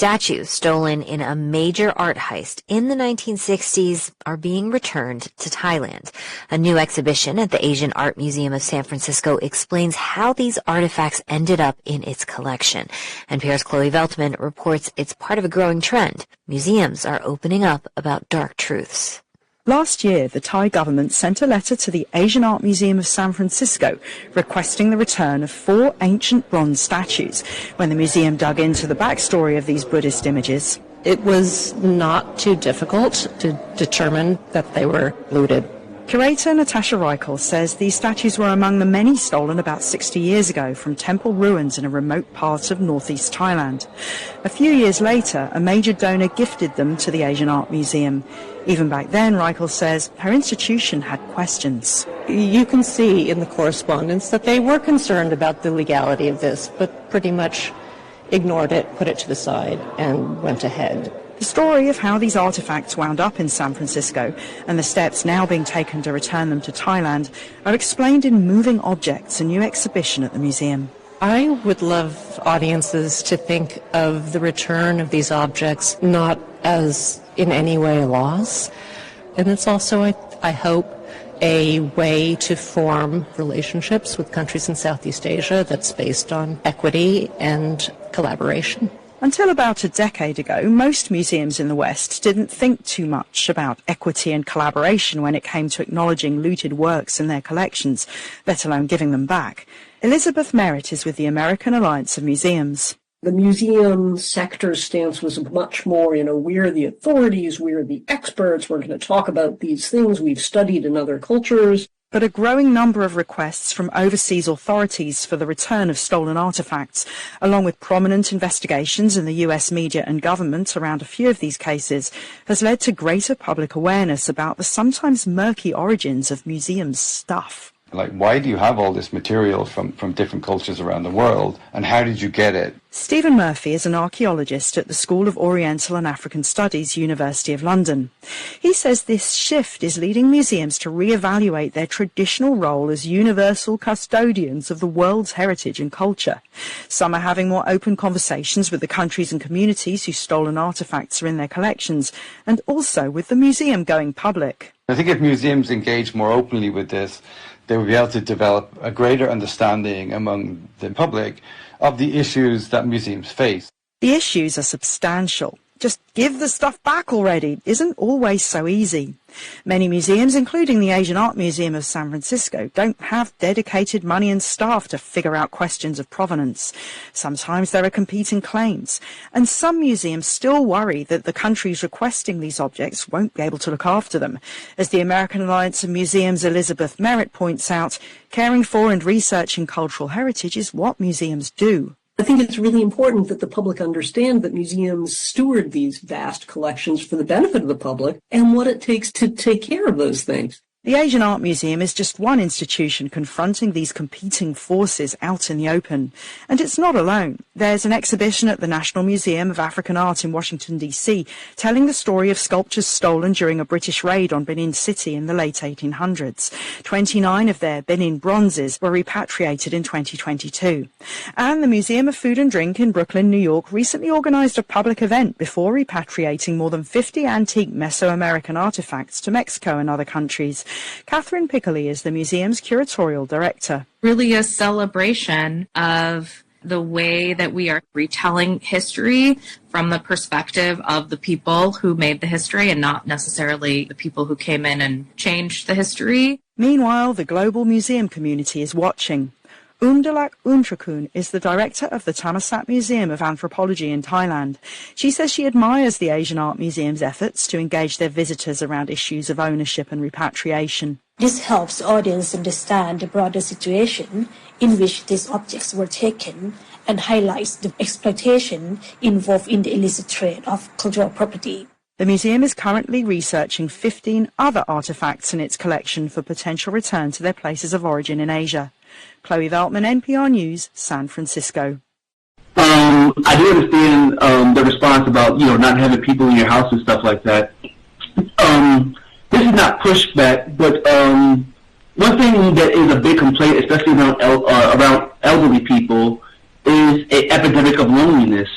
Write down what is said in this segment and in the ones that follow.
Statues stolen in a major art heist in the 1960s are being returned to Thailand. A new exhibition at the Asian Art Museum of San Francisco explains how these artifacts ended up in its collection. NPR's Chloe Veltman reports it's part of a growing trend. Museums are opening up about dark truths. Last year, the Thai government sent a letter to the Asian Art Museum of San Francisco requesting the return of 4 ancient bronze statues when the museum dug into the backstory of these Buddhist images. It was not too difficult to determine that they were looted. Curator Natasha Reichel says these statues were among the many stolen about 60 years ago from temple ruins in a remote part of northeast Thailand. A few years later, a major donor gifted them to the Asian Art Museum. Even back then, Reichel says her institution had questions. You can see in the correspondence that they were concerned about the legality of this, but pretty much ignored it, put it to the side, and went ahead. The story of how these artifacts wound up in San Francisco and the steps now being taken to return them to Thailand are explained in Moving Objects, a new exhibition at the museum. I would love audiences to think of the return of these objects not as in any way a loss. And it's also, I hope, a way to form relationships with countries in Southeast Asia that's based on equity and collaboration. Until about a decade ago, most museums in the West didn't think too much about equity and collaboration when it came to acknowledging looted works in their collections, let alone giving them back. Elizabeth Merritt is with the American Alliance of Museums. The museum sector's stance was much more, we're the authorities, we're the experts, we're going to talk about these things we've studied in other cultures. But a growing number of requests from overseas authorities for the return of stolen artifacts, along with prominent investigations in the US media and government around a few of these cases, has led to greater public awareness about the sometimes murky origins of museums' stuff. Like, why do you have all this material from different cultures around the world, and how did you get it? Stephen Murphy is an archaeologist at the School of Oriental and African Studies, University of London. He says this shift is leading museums to re-evaluate their traditional role as universal custodians of the world's heritage and culture. Some are having more open conversations with the countries and communities whose stolen artifacts are in their collections, and also with the museum going public. I think if museums engage more openly with this, they will be able to develop a greater understanding among the public of the issues that museums face. The issues are substantial. Just give the stuff back already isn't always so easy. Many museums, including the Asian Art Museum of San Francisco, don't have dedicated money and staff to figure out questions of provenance. Sometimes there are competing claims, and some museums still worry that the countries requesting these objects won't be able to look after them. As the American Alliance of Museums' Elizabeth Merritt points out, caring for and researching cultural heritage is what museums do. I think it's really important that the public understand that museums steward these vast collections for the benefit of the public and what it takes to take care of those things. The Asian Art Museum is just one institution confronting these competing forces out in the open. And it's not alone. There's an exhibition at the National Museum of African Art in Washington, D.C., telling the story of sculptures stolen during a British raid on Benin City in the late 1800s. 29 of their Benin bronzes were repatriated in 2022. And the Museum of Food and Drink in Brooklyn, New York, recently organized a public event before repatriating more than 50 antique Mesoamerican artifacts to Mexico and other countries. Catherine Piccoli is the museum's curatorial director. Really a celebration of the way that we are retelling history from the perspective of the people who made the history and not necessarily the people who came in and changed the history. Meanwhile, the global museum community is watching. Umdalak Untrakun is the director of the Thammasat Museum of Anthropology in Thailand. She says she admires the Asian Art Museum's efforts to engage their visitors around issues of ownership and repatriation. This helps the audience understand the broader situation in which these objects were taken and highlights the exploitation involved in the illicit trade of cultural property. The museum is currently researching 15 other artifacts in its collection for potential return to their places of origin in Asia. Chloe Veltman, NPR News, San Francisco. I do understand the response about, not having people in your house and stuff like that. This is not pushback, but one thing that is a big complaint, especially around elderly people, is an epidemic of loneliness.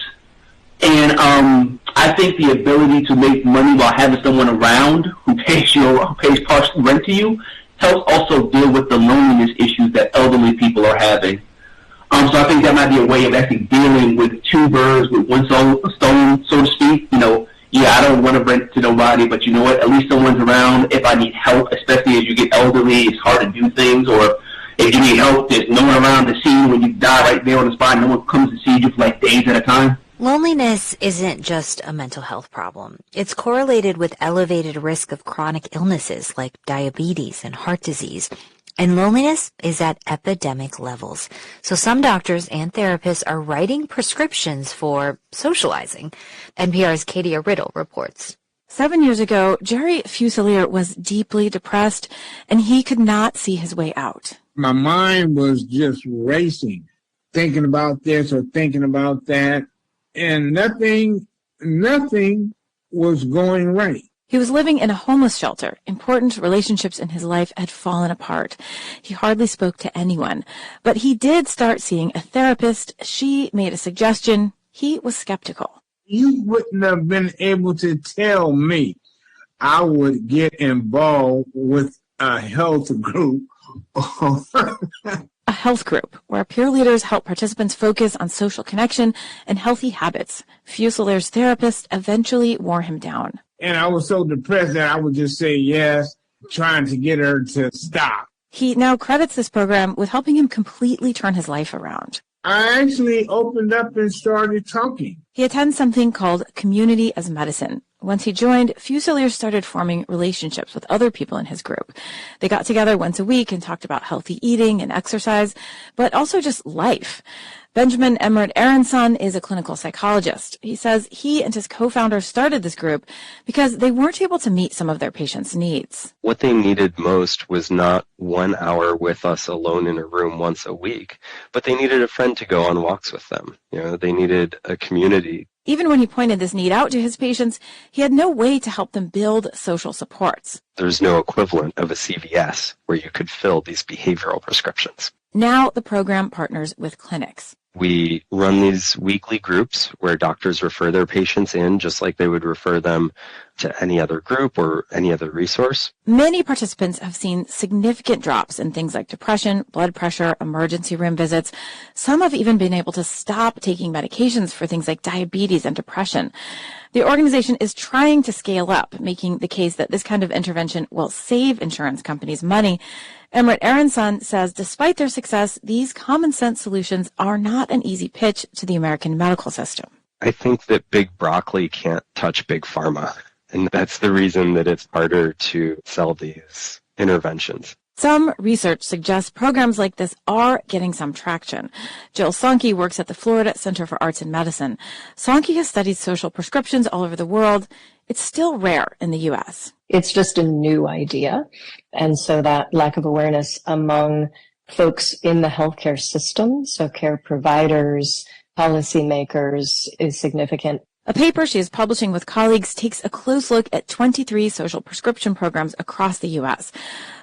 And I think the ability to make money while having someone around who pays partial rent to you helps also deal with the loneliness issues that elderly people are having. So I think that might be a way of actually dealing with two birds with one stone, so to speak. You know, yeah, I don't want to rent to nobody, but you know what? At least someone's around if I need help, especially as you get elderly. It's hard to do things, or if you need help, there's no one around to see you when you die right there on the spot. No one comes to see you for like days at a time. Loneliness isn't just a mental health problem. It's correlated with elevated risk of chronic illnesses like diabetes and heart disease. And loneliness is at epidemic levels. So some doctors and therapists are writing prescriptions for socializing. NPR's Kiah Duggins reports. 7 years ago, Jerry Fusilier was deeply depressed, and he could not see his way out. My mind was just racing, thinking about this or thinking about that, and nothing was going right. He was living in a homeless shelter. Important relationships in his life had fallen apart. He hardly spoke to anyone. But he did start seeing a therapist. She made a suggestion. He was skeptical. You wouldn't have been able to tell me I would get involved with a health group. A health group where peer leaders help participants focus on social connection and healthy habits. Fusilier's therapist eventually wore him down. And I was so depressed that I would just say yes, trying to get her to stop. He now credits this program with helping him completely turn his life around. I actually opened up and started talking. He attends something called Community as Medicine. Once he joined, Fusilier started forming relationships with other people in his group. They got together once a week and talked about healthy eating and exercise, but also just life. Benjamin Emert Aronson is a clinical psychologist. He says he and his co-founder started this group because they weren't able to meet some of their patients' needs. What they needed most was not 1 hour with us alone in a room once a week, but they needed a friend to go on walks with them. You know, they needed a community. Even when he pointed this need out to his patients, he had no way to help them build social supports. There's no equivalent of a CVS where you could fill these behavioral prescriptions. Now the program partners with clinics. We run these weekly groups where doctors refer their patients in just like they would refer them to any other group or any other resource. Many participants have seen significant drops in things like depression, blood pressure, emergency room visits. Some have even been able to stop taking medications for things like diabetes and depression. The organization is trying to scale up, making the case that this kind of intervention will save insurance companies money. Emert Aronson says despite their success, these common sense solutions are not an easy pitch to the American medical system. I think that big broccoli can't touch big pharma, and that's the reason that it's harder to sell these interventions. Some research suggests programs like this are getting some traction. Jill Sonke works at the Florida Center for Arts and Medicine. Sonke has studied social prescriptions all over the world. It's still rare in the U.S. It's just a new idea. And so that lack of awareness among folks in the healthcare system, so care providers, policymakers, is significant. A paper she is publishing with colleagues takes a close look at 23 social prescription programs across the U.S.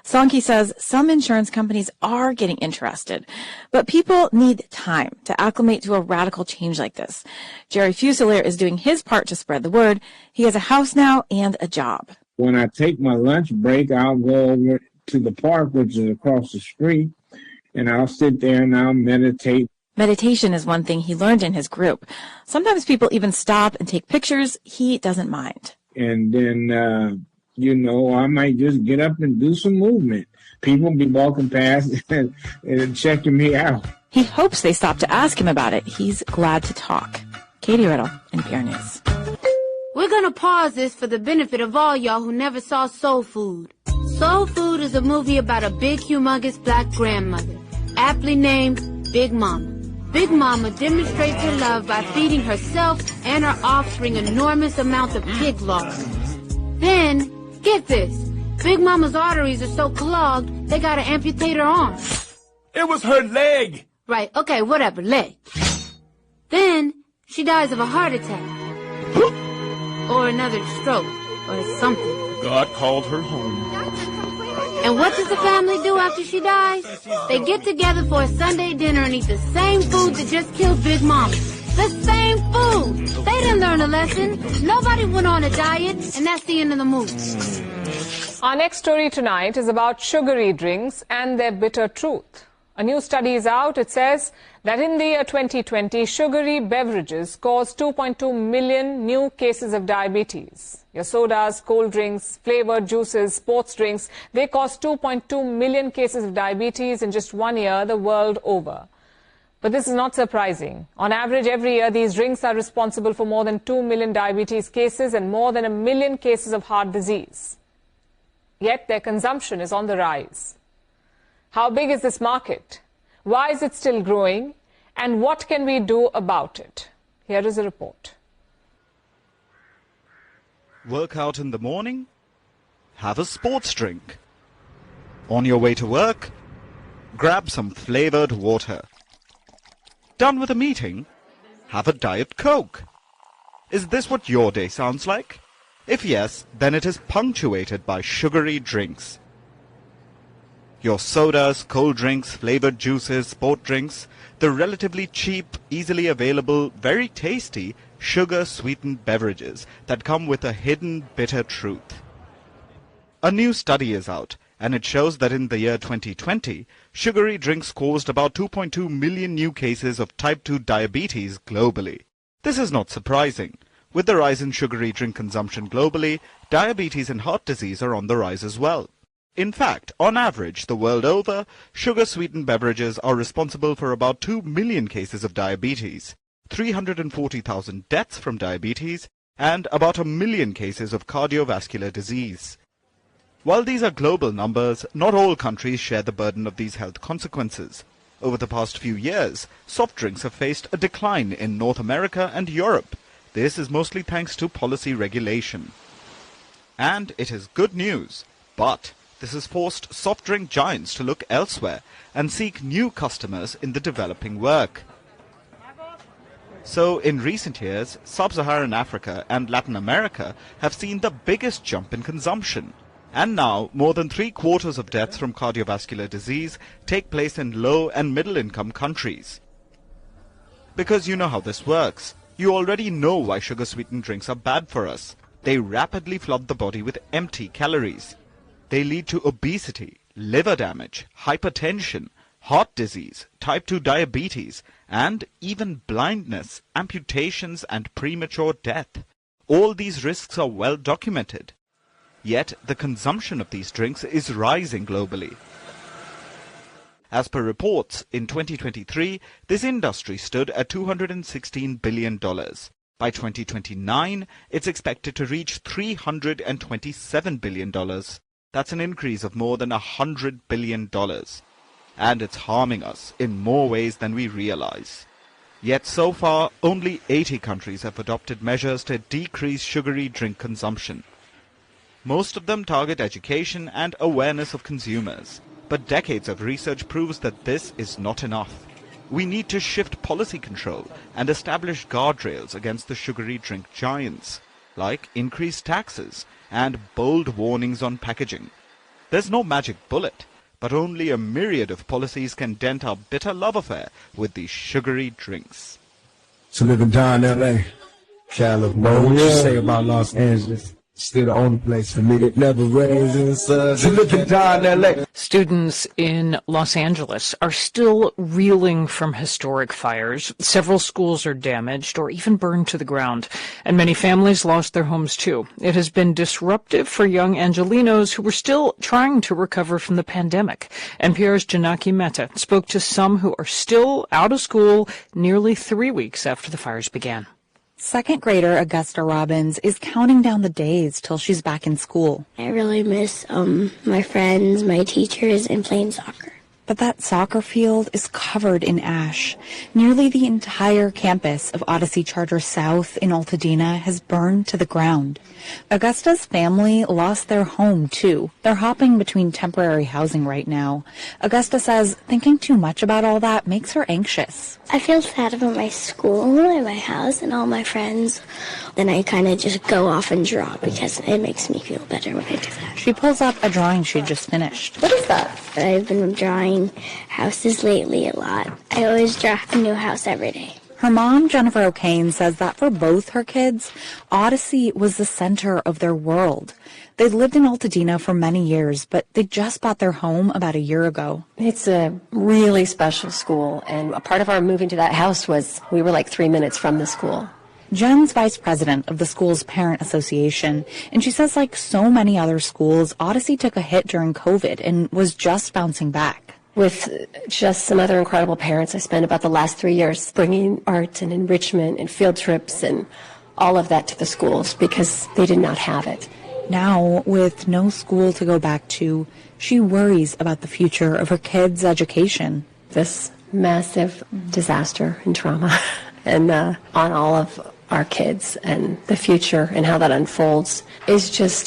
Sonke says some insurance companies are getting interested, but people need time to acclimate to a radical change like this. Jerry Fusilier is doing his part to spread the word. He has a house now and a job. When I take my lunch break, I'll go over to the park, which is across the street, and I'll sit there and I'll meditate. Meditation is one thing he learned in his group. Sometimes people even stop and take pictures. He doesn't mind. And then, I might just get up and do some movement. People be walking past and checking me out. He hopes they stop to ask him about it. He's glad to talk. Katie Riddle, NPR News. We're going to pause this for the benefit of all y'all who never saw Soul Food. Soul Food is a movie about a big, humongous black grandmother, aptly named Big Mama. Big Mama demonstrates her love by feeding herself and her offspring enormous amounts of pig lard. Then, get this, Big Mama's arteries are so clogged, they gotta amputate her arm. It was her leg. Right, okay, whatever, leg. Then, she dies of a heart attack. Or another stroke, or something. God called her home. And what does the family do after she dies? They get together for a Sunday dinner and eat the same food that just killed Big Mama. The same ain't food. They didn't learn a lesson. Nobody went on a diet, and that's the end of the movie. Our next story tonight is about sugary drinks and their bitter truth. A new study is out. It says that in the year 2020, sugary beverages caused 2.2 million new cases of diabetes. Your sodas, cold drinks, flavored juices, sports drinks, they caused 2.2 million cases of diabetes in just 1 year the world over. But this is not surprising. On average, every year, these drinks are responsible for more than 2 million diabetes cases and more than 1 million cases of heart disease. Yet their consumption is on the rise. How big is this market? Why is it still growing? And what can we do about it? Here is a report. Work out in the morning? Have a sports drink. On your way to work? Grab some flavored water. Done with a meeting? Have a Diet Coke. Is this what your day sounds like? If yes, then it is punctuated by sugary drinks. Your sodas, cold drinks, flavored juices, sport drinks, the relatively cheap, easily available, very tasty, sugar-sweetened beverages that come with a hidden bitter truth. A new study is out, and it shows that in the year 2020, sugary drinks caused about 2.2 million new cases of type 2 diabetes globally. This is not surprising. With the rise in sugary drink consumption globally, diabetes and heart disease are on the rise as well. In fact, on average, the world over, sugar-sweetened beverages are responsible for about 2 million cases of diabetes, 340,000 deaths from diabetes, and about 1 million cases of cardiovascular disease. While these are global numbers, not all countries share the burden of these health consequences. Over the past few years, soft drinks have faced a decline in North America and Europe. This is mostly thanks to policy regulation. And it is good news, but this has forced soft drink giants to look elsewhere and seek new customers in the developing world. So in recent years, Sub-Saharan Africa and Latin America have seen the biggest jump in consumption. And now, more than 3/4 of deaths from cardiovascular disease take place in low and middle income countries. Because you know how this works. You already know why sugar-sweetened drinks are bad for us. They rapidly flood the body with empty calories. They lead to obesity, liver damage, hypertension, heart disease, type 2 diabetes, and even blindness, amputations, and premature death. All these risks are well documented. Yet the consumption of these drinks is rising globally. As per reports, in 2023, this industry stood at $216 billion. By 2029, it's expected to reach $327 billion. That's an increase of more than $100 billion. And it's harming us in more ways than we realize. Yet so far, only 80 countries have adopted measures to decrease sugary drink consumption. Most of them target education and awareness of consumers. But decades of research proves that this is not enough. We need to shift policy control and establish guardrails against the sugary drink giants, like increased taxes and bold warnings on packaging. There's no magic bullet, but only a myriad of policies can dent our bitter love affair with these sugary drinks. So living down L.A., California, what you say about Los Angeles? Still the only place for me that never rains in the sun. So living down L.A. Students in Los Angeles are still reeling from historic fires. Several schools are damaged or even burned to the ground, and many families lost their homes too. It has been disruptive for young Angelenos who were still trying to recover from the pandemic. NPR's Janaki Mehta spoke to some who are still out of school nearly 3 weeks after the fires began. Second grader Augusta Robbins is counting down the days till she's back in school. I really miss my friends, my teachers, and playing soccer. But that soccer field is covered in ash. Nearly the entire campus of Odyssey Charter South in Altadena has burned to the ground. Augusta's family lost their home, too. They're hopping between temporary housing right now. Augusta says thinking too much about all that makes her anxious. I feel sad about my school and my house and all my friends. Then I kind of just go off and draw because it makes me feel better when I do that. She pulls up a drawing she just finished. What is that? I've been drawing houses lately a lot. I always draw a new house every day. Her mom, Jennifer O'Kane, says that for both her kids, Odyssey was the center of their world. They'd lived in Altadena for many years, but they just bought their home about a year ago. It's a really special school, and a part of our moving to that house was we were like 3 minutes from the school. Jen's vice president of the school's parent association, and she says like so many other schools, Odyssey took a hit during COVID and was just bouncing back. With just some other incredible parents, I spent about the last 3 years bringing art and enrichment and field trips and all of that to the schools because they did not have it. Now, with no school to go back to, she worries about the future of her kids' education. This massive disaster and trauma and on all of our kids and the future and how that unfolds is just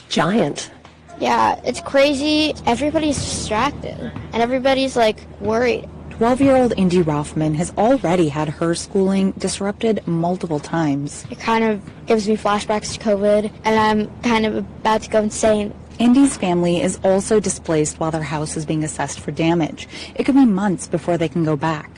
giant. Yeah, it's crazy. Everybody's distracted and everybody's like worried. 12-year-old Indy Rothman has already had her schooling disrupted multiple times. It kind of gives me flashbacks to COVID, and I'm kind of about to go insane. Indy's family is also displaced while their house is being assessed for damage. It could be months before they can go back.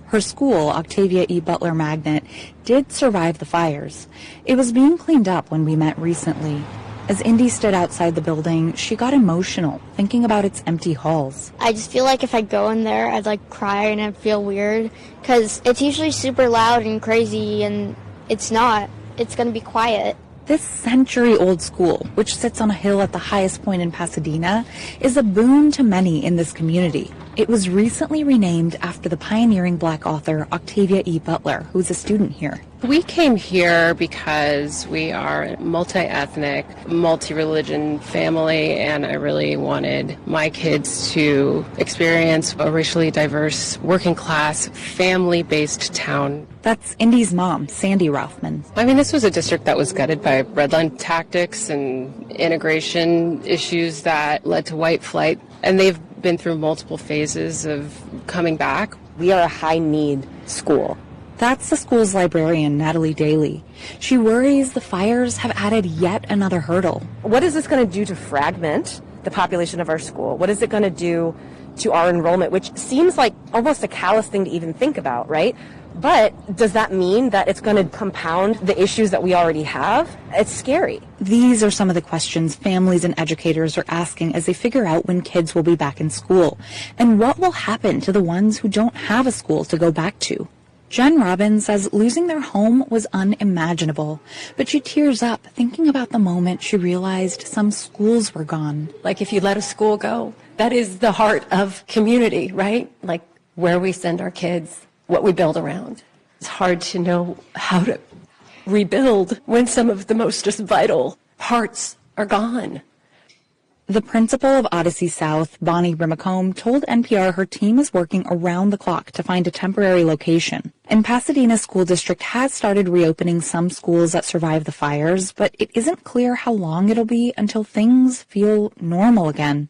Her school, Octavia E. Butler Magnet, did survive the fires. It was being cleaned up when we met recently. As Indy stood outside the building, she got emotional, thinking about its empty halls. I just feel like if I go in there, I'd like cry and I'd feel weird, because it's usually super loud and crazy, and it's not. It's going to be quiet. This century-old school, which sits on a hill at the highest point in Pasadena, is a boon to many in this community. It was recently renamed after the pioneering Black author Octavia E. Butler, who's a student here. We came here because we are a multi-ethnic, multi-religion family, and I really wanted my kids to experience a racially diverse, working-class, family-based town. That's Indy's mom, Sandy Rothman. I mean, this was a district that was gutted by redline tactics and integration issues that led to white flight, and they've been through multiple phases of coming back. We are a high-need school. That's the school's librarian, Natalie Daly. She worries the fires have added yet another hurdle. What is this going to do to fragment the population of our school? What is it going to do to our enrollment, which seems like almost a callous thing to even think about, right? But does that mean that it's going to compound the issues that we already have? It's scary. These are some of the questions families and educators are asking as they figure out when kids will be back in school and what will happen to the ones who don't have a school to go back to. Jen Robbins says losing their home was unimaginable, but she tears up thinking about the moment she realized some schools were gone. Like if you let a school go, that is the heart of community, right? Like where we send our kids, what we build around. It's hard to know how to rebuild when some of the most just vital parts are gone. The principal of Odyssey South, Bonnie Rimacombe, told NPR her team is working around the clock to find a temporary location. And Pasadena School District has started reopening some schools that survived the fires, but it isn't clear how long it'll be until things feel normal again.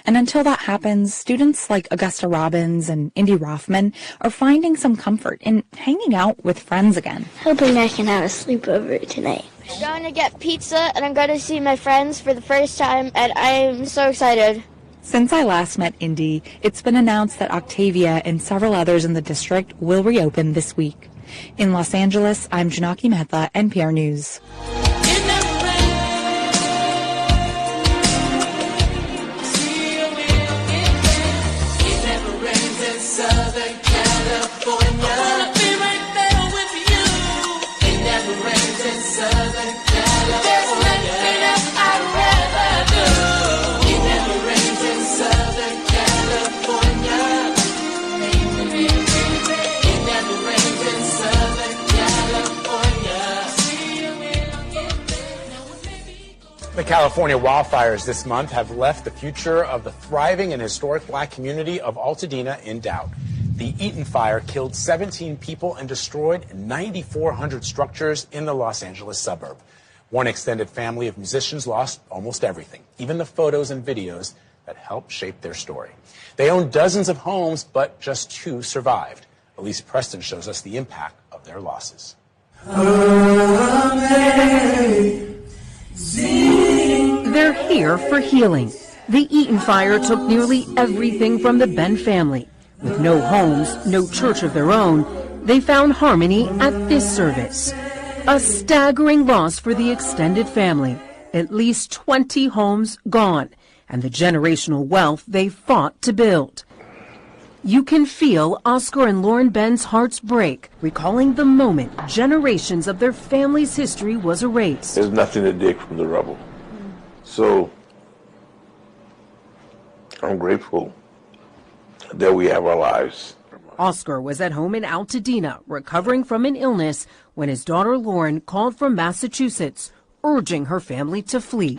And until that happens, students like Augusta Robbins and Indy Rothman are finding some comfort in hanging out with friends again. Hoping I can have a sleepover tonight. I'm going to get pizza and I'm going to see my friends for the first time, and I'm so excited. Since I last met Indy, it's been announced that Octavia and several others in the district will reopen this week. In Los Angeles, I'm Janaki Mehta, NPR News. The California wildfires this month have left the future of the thriving and historic black community of Altadena in doubt. The Eaton fire killed 17 people and destroyed 9,400 structures in the Los Angeles suburb. One extended family of musicians lost almost everything, even the photos and videos that helped shape their story. They owned dozens of homes, but just 2 survived. Elise Preston shows us the impact of their losses. They're here for healing. The Eaton fire took nearly everything from the Ben family. With no homes, no church of their own, they found harmony at this service. A staggering loss for the extended family. At least 20 homes gone, and the generational wealth they fought to build. You can feel Oscar and Lauren Ben's hearts break, recalling the moment generations of their family's history was erased. There's nothing to dig from the rubble. So I'm grateful that we have our lives. Oscar was at home in Altadena, recovering from an illness, when his daughter Lauren called from Massachusetts, urging her family to flee.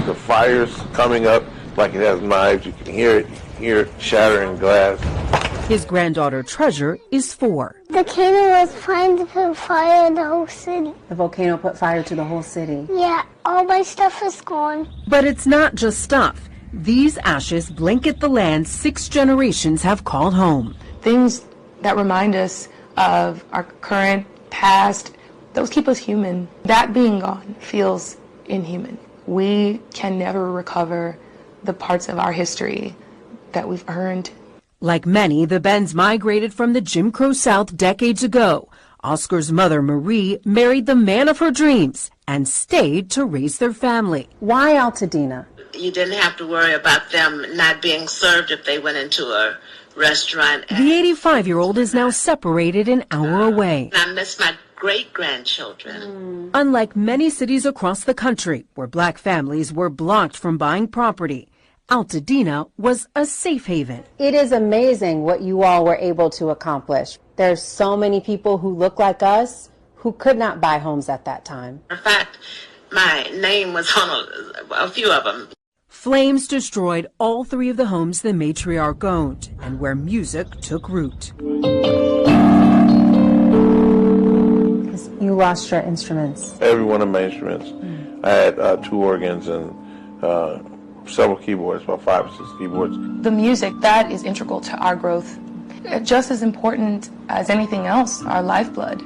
The fire's coming up like it has knives. You can hear it. You can hear shattering glass. His granddaughter Treasure is 4. The volcano was trying to put fire in the whole city. The volcano put fire to the whole city. Yeah, all my stuff is gone. But it's not just stuff. These ashes blanket the land 6 generations have called home. Things that remind us of our current, past, those keep us human. That being gone feels inhuman. We can never recover the parts of our history that we've earned. Like many, the Bens migrated from the Jim Crow South decades ago. Oscar's mother, Marie, married the man of her dreams and stayed to raise their family. Why Altadena? You didn't have to worry about them not being served if they went into a restaurant. The 85-year-old is now separated an hour away. I miss my great-grandchildren. Unlike many cities across the country where black families were blocked from buying property, Altadena was a safe haven. It is amazing what you all were able to accomplish. There's so many people who look like us who could not buy homes at that time. In fact, my name was on a few of them. Flames destroyed all 3 of the homes the matriarch owned and where music took root. You lost your instruments. Every one of my instruments. I had 2 organs and several keyboards, about 5 or 6 keyboards. The music, that is integral to our growth. Just as important as anything else, our lifeblood.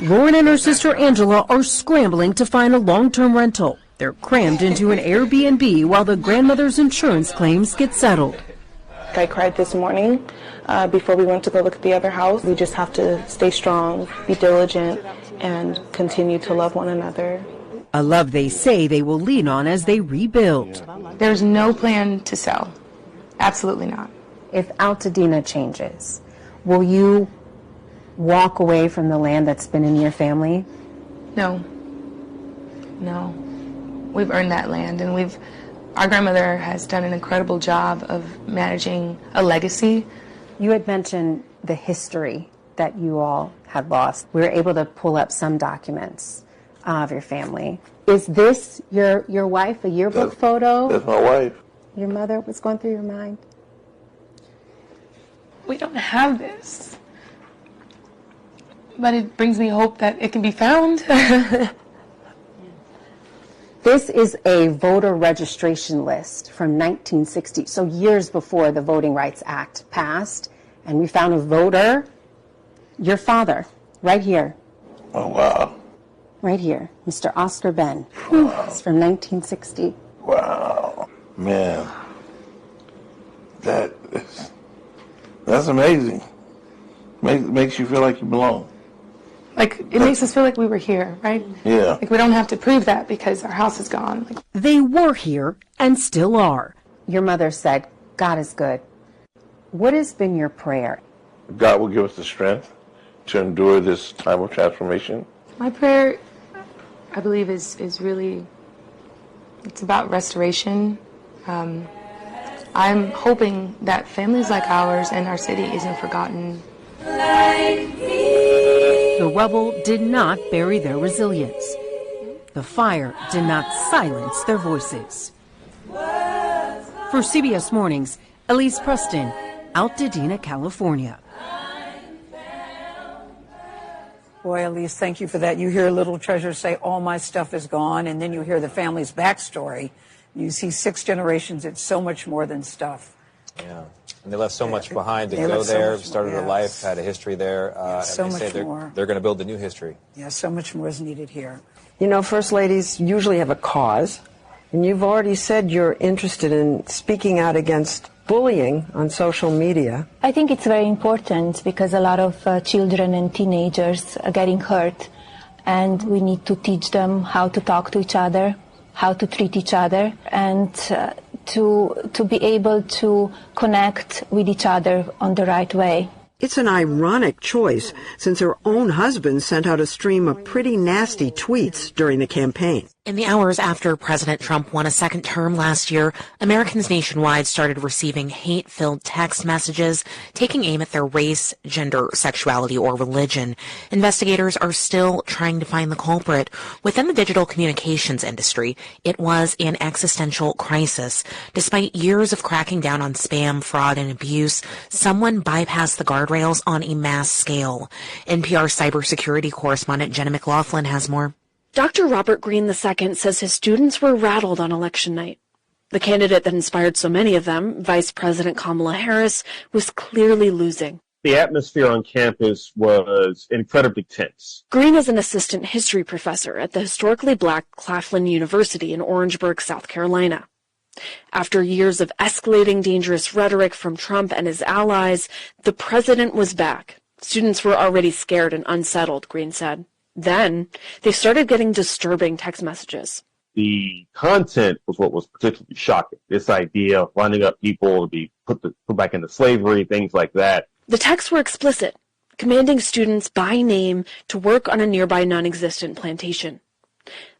Lauren and her sister Angela are scrambling to find a long-term rental. They're crammed into an Airbnb while the grandmother's insurance claims get settled. I cried this morning before we went to go look at the other house. We just have to stay strong, be diligent, and continue to love one another. A love they say they will lean on as they rebuild. There's no plan to sell. Absolutely not. If Altadena changes, will you walk away from the land that's been in your family? No. No. We've earned that land, and our grandmother has done an incredible job of managing a legacy. You had mentioned the history that you all had lost. We were able to pull up some documents of your family. Is this your wife, a yearbook photo? That's my wife. Your mother, what's going through your mind? We don't have this, but it brings me hope that it can be found. This is a voter registration list from 1960, so years before the Voting Rights Act passed, and we found a voter, your father, right here. Oh, wow. Right here, Mr. Oscar Ben. Wow. It's from 1960. Wow. Man, that's amazing. Makes you feel like you belong. Like, it makes us feel like we were here, right? Yeah. Like, we don't have to prove that because our house is gone. They were here and still are. Your mother said, God is good. What has been your prayer? God will give us the strength to endure this time of transformation. My prayer, I believe, is really, it's about restoration. I'm hoping that families like ours and our city isn't forgotten. The rubble did not bury their resilience. The fire did not silence their voices. For CBS Mornings, Elise Preston, Altadena, California. Boy, Elise, thank you for that. You hear little Treasure say, all my stuff is gone, and then you hear the family's backstory. You see 6 generations. It's so much more than stuff. Yeah, and they left so much behind to go there, started a life, had a history there, so and they say they're going to build a new history. Yeah, so much more is needed here. You know, First Ladies usually have a cause, and you've already said you're interested in speaking out against bullying on social media? I think it's very important because a lot of children and teenagers are getting hurt, and we need to teach them how to talk to each other, how to treat each other, and to be able to connect with each other on the right way. It's an ironic choice, since her own husband sent out a stream of pretty nasty tweets during the campaign. In the hours after President Trump won a second term last year, Americans nationwide started receiving hate-filled text messages taking aim at their race, gender, sexuality, or religion. Investigators are still trying to find the culprit. Within the digital communications industry, it was an existential crisis. Despite years of cracking down on spam, fraud, and abuse, someone bypassed the guardrails on a mass scale. NPR cybersecurity correspondent Jenna McLaughlin has more. Dr. Robert Greene II says his students were rattled on election night. The candidate that inspired so many of them, Vice President Kamala Harris, was clearly losing. The atmosphere on campus was incredibly tense. Greene is an assistant history professor at the historically black Claflin University in Orangeburg, South Carolina. After years of escalating dangerous rhetoric from Trump and his allies, the president was back. Students were already scared and unsettled, Greene said. Then they started getting disturbing text messages. The content was what was particularly shocking. This idea of lining up people to be put back into slavery, things like that. The texts were explicit, commanding students by name to work on a nearby non-existent plantation.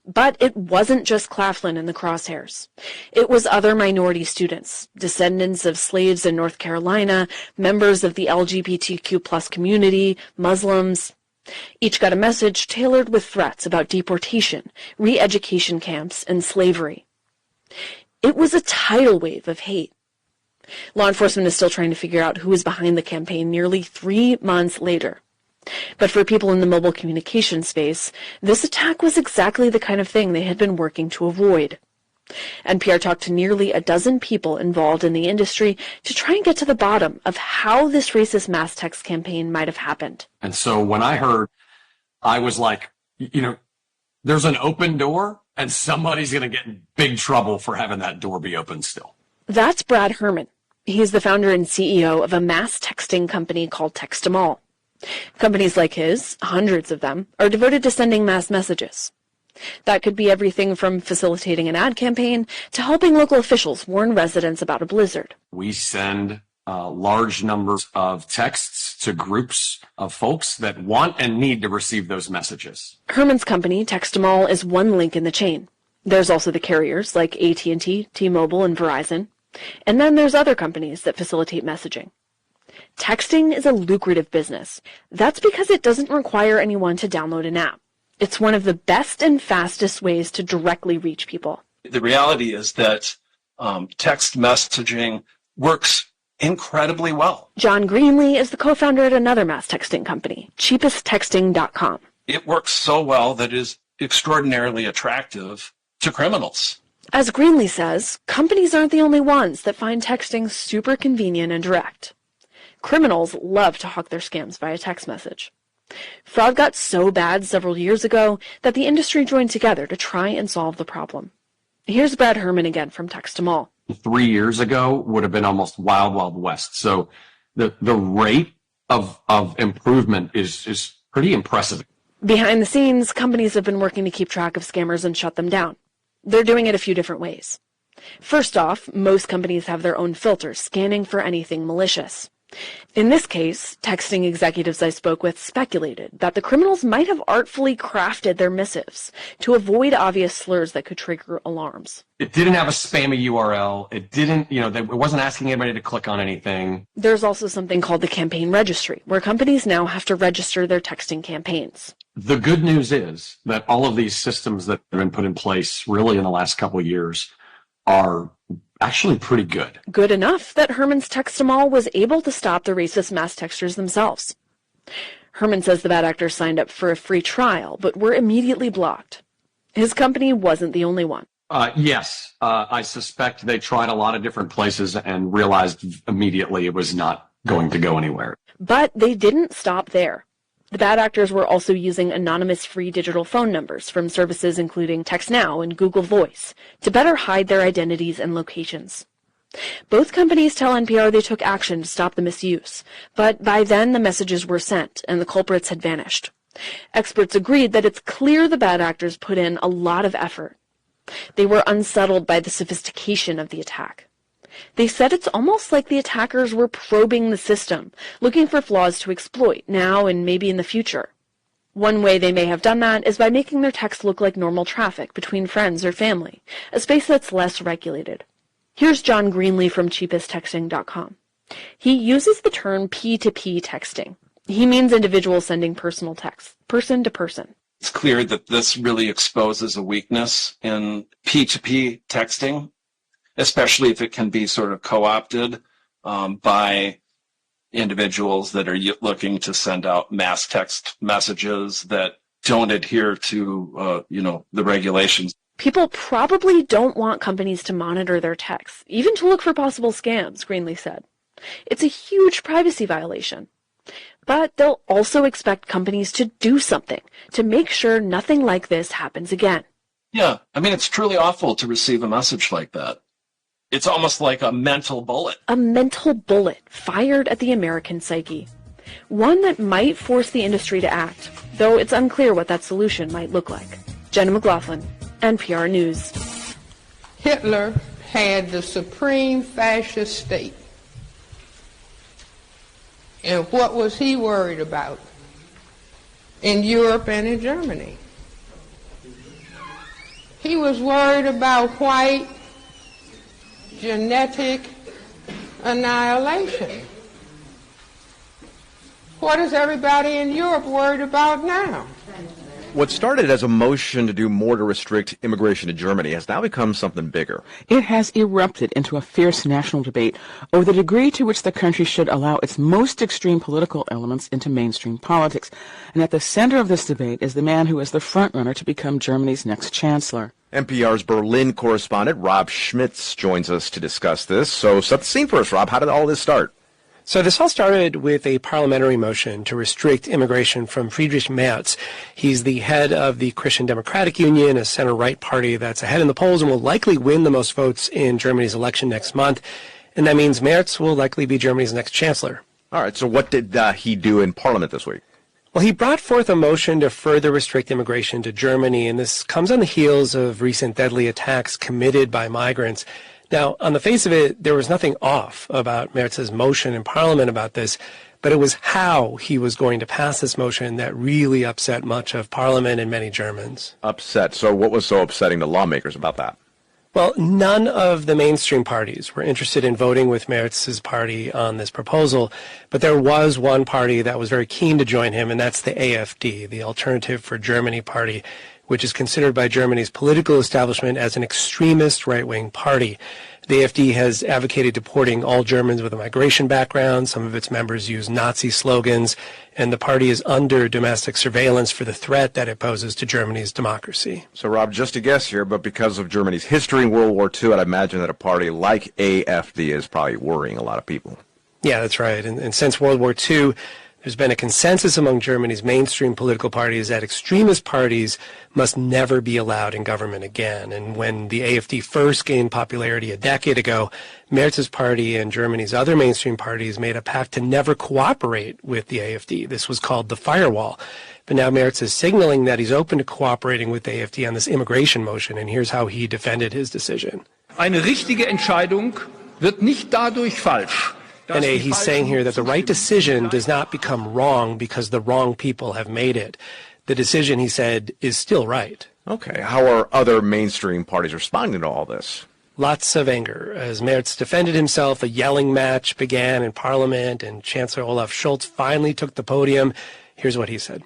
But it wasn't just Claflin in the crosshairs. It was other minority students, descendants of slaves in North Carolina, members of the LGBTQ+ community, Muslims. Each got a message tailored with threats about deportation, re-education camps, and slavery. It was a tidal wave of hate. Law enforcement is still trying to figure out who was behind the campaign nearly 3 months later. But for people in the mobile communication space, this attack was exactly the kind of thing they had been working to avoid. NPR talked to nearly a dozen people involved in the industry to try and get to the bottom of how this racist mass text campaign might have happened. And so when I heard, I was like, there's an open door and somebody's going to get in big trouble for having that door be open still. That's Brad Herman. He's the founder and CEO of a mass texting company called Text 'Em All. Companies like his, hundreds of them, are devoted to sending mass messages. That could be everything from facilitating an ad campaign to helping local officials warn residents about a blizzard. We send large numbers of texts to groups of folks that want and need to receive those messages. Herman's company, Text 'Em All, is one link in the chain. There's also the carriers like AT&T, T-Mobile, and Verizon. And then there's other companies that facilitate messaging. Texting is a lucrative business. That's because it doesn't require anyone to download an app. It's one of the best and fastest ways to directly reach people. The reality is that text messaging works incredibly well. John Greenlee is the co-founder at another mass texting company, cheapesttexting.com. It works so well that it is extraordinarily attractive to criminals. As Greenlee says, companies aren't the only ones that find texting super convenient and direct. Criminals love to hawk their scams via text message. Fraud got so bad several years ago that the industry joined together to try and solve the problem. Here's Brad Herman again from Text 'Em All. 3 years ago would have been almost wild, wild west. So the rate of improvement is pretty impressive. Behind the scenes, companies have been working to keep track of scammers and shut them down. They're doing it a few different ways. First off, most companies have their own filters scanning for anything malicious. In this case, texting executives I spoke with speculated that the criminals might have artfully crafted their missives to avoid obvious slurs that could trigger alarms. It didn't have a spammy URL. It didn't, it wasn't asking anybody to click on anything. There's also something called the campaign registry, where companies now have to register their texting campaigns. The good news is that all of these systems that have been put in place really in the last couple of years are actually pretty good. Good enough that Herman's Text 'Em All was able to stop the racist mass texters themselves. Herman says the bad actors signed up for a free trial, but were immediately blocked. His company wasn't the only one. Yes, I suspect they tried a lot of different places and realized immediately it was not going to go anywhere. But they didn't stop there. The bad actors were also using anonymous free digital phone numbers from services including TextNow and Google Voice to better hide their identities and locations. Both companies tell NPR they took action to stop the misuse, but by then the messages were sent and the culprits had vanished. Experts agreed that it's clear the bad actors put in a lot of effort. They were unsettled by the sophistication of the attack. They said it's almost like the attackers were probing the system, looking for flaws to exploit now and maybe in the future. One way they may have done that is by making their text look like normal traffic between friends or family, a space that's less regulated. Here's John Greenlee from cheapesttexting.com. He uses the term P2P texting. He means individuals sending personal texts, person to person. It's clear that this really exposes a weakness in P2P texting, especially if it can be sort of co-opted by individuals that are looking to send out mass text messages that don't adhere to, the regulations. People probably don't want companies to monitor their texts, even to look for possible scams, Greenlee said. It's a huge privacy violation. But they'll also expect companies to do something to make sure nothing like this happens again. Yeah, I mean, it's truly awful to receive a message like that. It's almost like a mental bullet. A mental bullet fired at the American psyche. One that might force the industry to act, though it's unclear what that solution might look like. Jenna McLaughlin, NPR News. Hitler had the supreme fascist state. And what was he worried about in Europe and in Germany? He was worried about white genetic annihilation. What is everybody in Europe worried about now? What started as a motion to do more to restrict immigration to Germany has now become something bigger. It has erupted into a fierce national debate over the degree to which the country should allow its most extreme political elements into mainstream politics. And at the center of this debate is the man who is the frontrunner to become Germany's next chancellor. NPR's Berlin correspondent Rob Schmitz joins us to discuss this. So set the scene for us, Rob. How did all this start? So this all started with a parliamentary motion to restrict immigration from Friedrich Merz. He's the head of the Christian Democratic Union, a center-right party that's ahead in the polls and will likely win the most votes in Germany's election next month. And that means Merz will likely be Germany's next chancellor. All right, so what did he do in Parliament this week? Well, he brought forth a motion to further restrict immigration to Germany, and this comes on the heels of recent deadly attacks committed by migrants. Now, on the face of it, there was nothing off about Merz's motion in Parliament about this, but it was how he was going to pass this motion that really upset much of Parliament and many Germans. Upset. So what was so upsetting to lawmakers about that? Well, none of the mainstream parties were interested in voting with Merz's party on this proposal, but there was one party that was very keen to join him, and that's the AfD, the Alternative for Germany party, which is considered by Germany's political establishment as an extremist right-wing party. The AfD has advocated deporting all Germans with a migration background. Some of its members use Nazi slogans, and the party is under domestic surveillance for the threat that it poses to Germany's democracy. So, Rob, just a guess here, but because of Germany's history in World War II, I'd imagine that a party like AfD is probably worrying a lot of people. Yeah, that's right. And since World War II, there's been a consensus among Germany's mainstream political parties that extremist parties must never be allowed in government again. And when the AfD first gained popularity a decade ago, Merz's party and Germany's other mainstream parties made a pact to never cooperate with the AfD. This was called the firewall. But now Merz is signaling that he's open to cooperating with the AfD on this immigration motion, and here's how he defended his decision. Eine richtige Entscheidung wird nicht dadurch falsch. And he's saying here that the right decision does not become wrong because the wrong people have made it. The decision, he said, is still right. Okay. How are other mainstream parties responding to all this? Lots of anger. As Merz defended himself, a yelling match began in Parliament, and Chancellor Olaf Scholz finally took the podium. Here's what he said.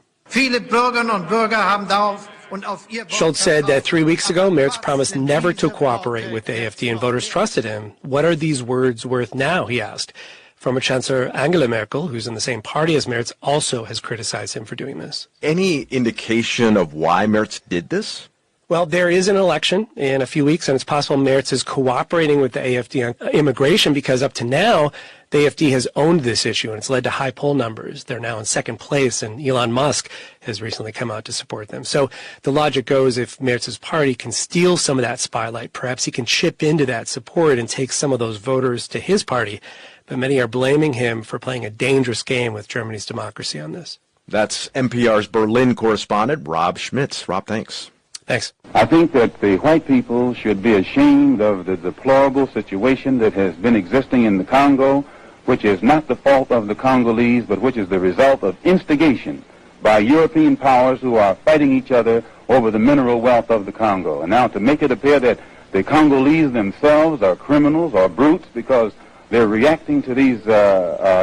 Scholz said that 3 weeks ago, Merz promised never to cooperate with the AfD, and voters trusted him. What are these words worth now, he asked. Former Chancellor Angela Merkel, who's in the same party as Merz, also has criticized him for doing this. Any indication of why Merz did this? Well, there is an election in a few weeks, and it's possible Merz is cooperating with the AfD on immigration because up to now, The AFD has owned this issue, and it's led to high poll numbers. They're now in second place, and Elon Musk has recently come out to support them. So the logic goes, if Merz's party can steal some of that spotlight, perhaps he can chip into that support and take some of those voters to his party. But many are blaming him for playing a dangerous game with Germany's democracy on this. That's NPR's Berlin correspondent, Rob Schmitz. Rob, thanks. Thanks. I think that the white people should be ashamed of the deplorable situation that has been existing in the Congo, which is not the fault of the Congolese, but which is the result of instigation by European powers who are fighting each other over the mineral wealth of the Congo. And now to make it appear that the Congolese themselves are criminals or brutes because they're reacting to these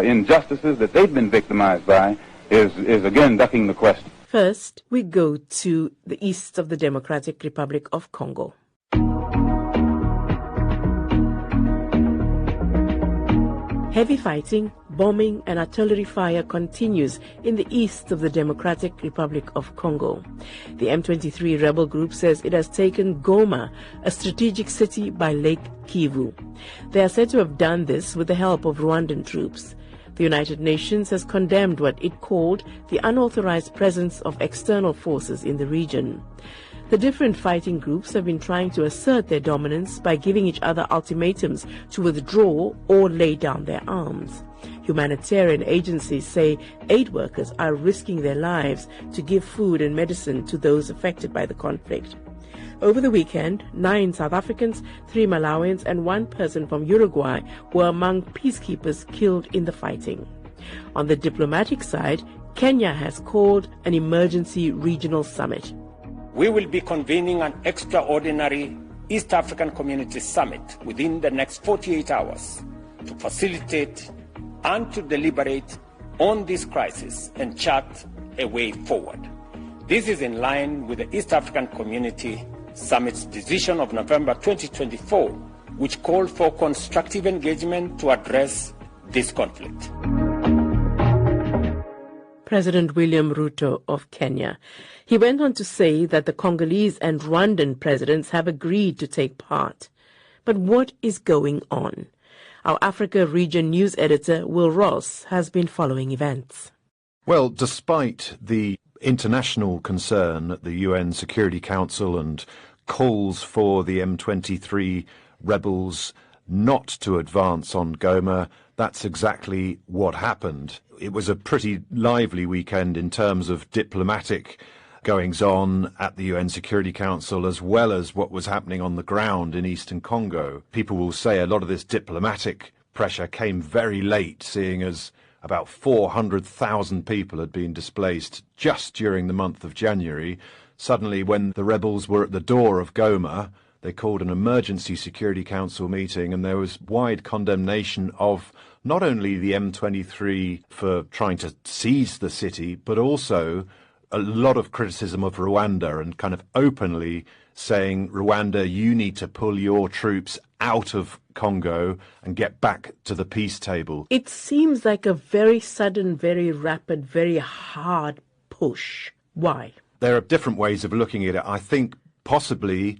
injustices that they've been victimized by is again ducking the question. First, we go to the east of the Democratic Republic of Congo. Heavy fighting, bombing, and artillery fire continues in the east of the Democratic Republic of Congo. The M23 rebel group says it has taken Goma, a strategic city by Lake Kivu. They are said to have done this with the help of Rwandan troops. The United Nations has condemned what it called the unauthorized presence of external forces in the region. The different fighting groups have been trying to assert their dominance by giving each other ultimatums to withdraw or lay down their arms. Humanitarian agencies say aid workers are risking their lives to give food and medicine to those affected by the conflict. Over the weekend, 9 South Africans, 3 Malawians, and 1 person from Uruguay were among peacekeepers killed in the fighting. On the diplomatic side, Kenya has called an emergency regional summit. We will be convening an extraordinary East African Community Summit within the next 48 hours to facilitate and to deliberate on this crisis and chart a way forward. This is in line with the East African Community Summit's decision of November 2024, which called for constructive engagement to address this conflict. President William Ruto of Kenya. He went on to say that the Congolese and Rwandan presidents have agreed to take part. But what is going on? Our Africa Region News editor, Will Ross, has been following events. Well, despite the international concern at the UN Security Council and calls for the M23 rebels not to advance on Goma, that's exactly what happened. It was a pretty lively weekend in terms of diplomatic goings-on at the UN Security Council, as well as what was happening on the ground in eastern Congo. People will say a lot of this diplomatic pressure came very late, seeing as about 400,000 people had been displaced just during the month of January. Suddenly, when the rebels were at the door of Goma, they called an emergency Security Council meeting, and there was wide condemnation of not only the M23 for trying to seize the city, but also a lot of criticism of Rwanda, and kind of openly saying, Rwanda, you need to pull your troops out of Congo and get back to the peace table. It seems like a very sudden, very rapid, very hard push. Why? There are different ways of looking at it. I think possibly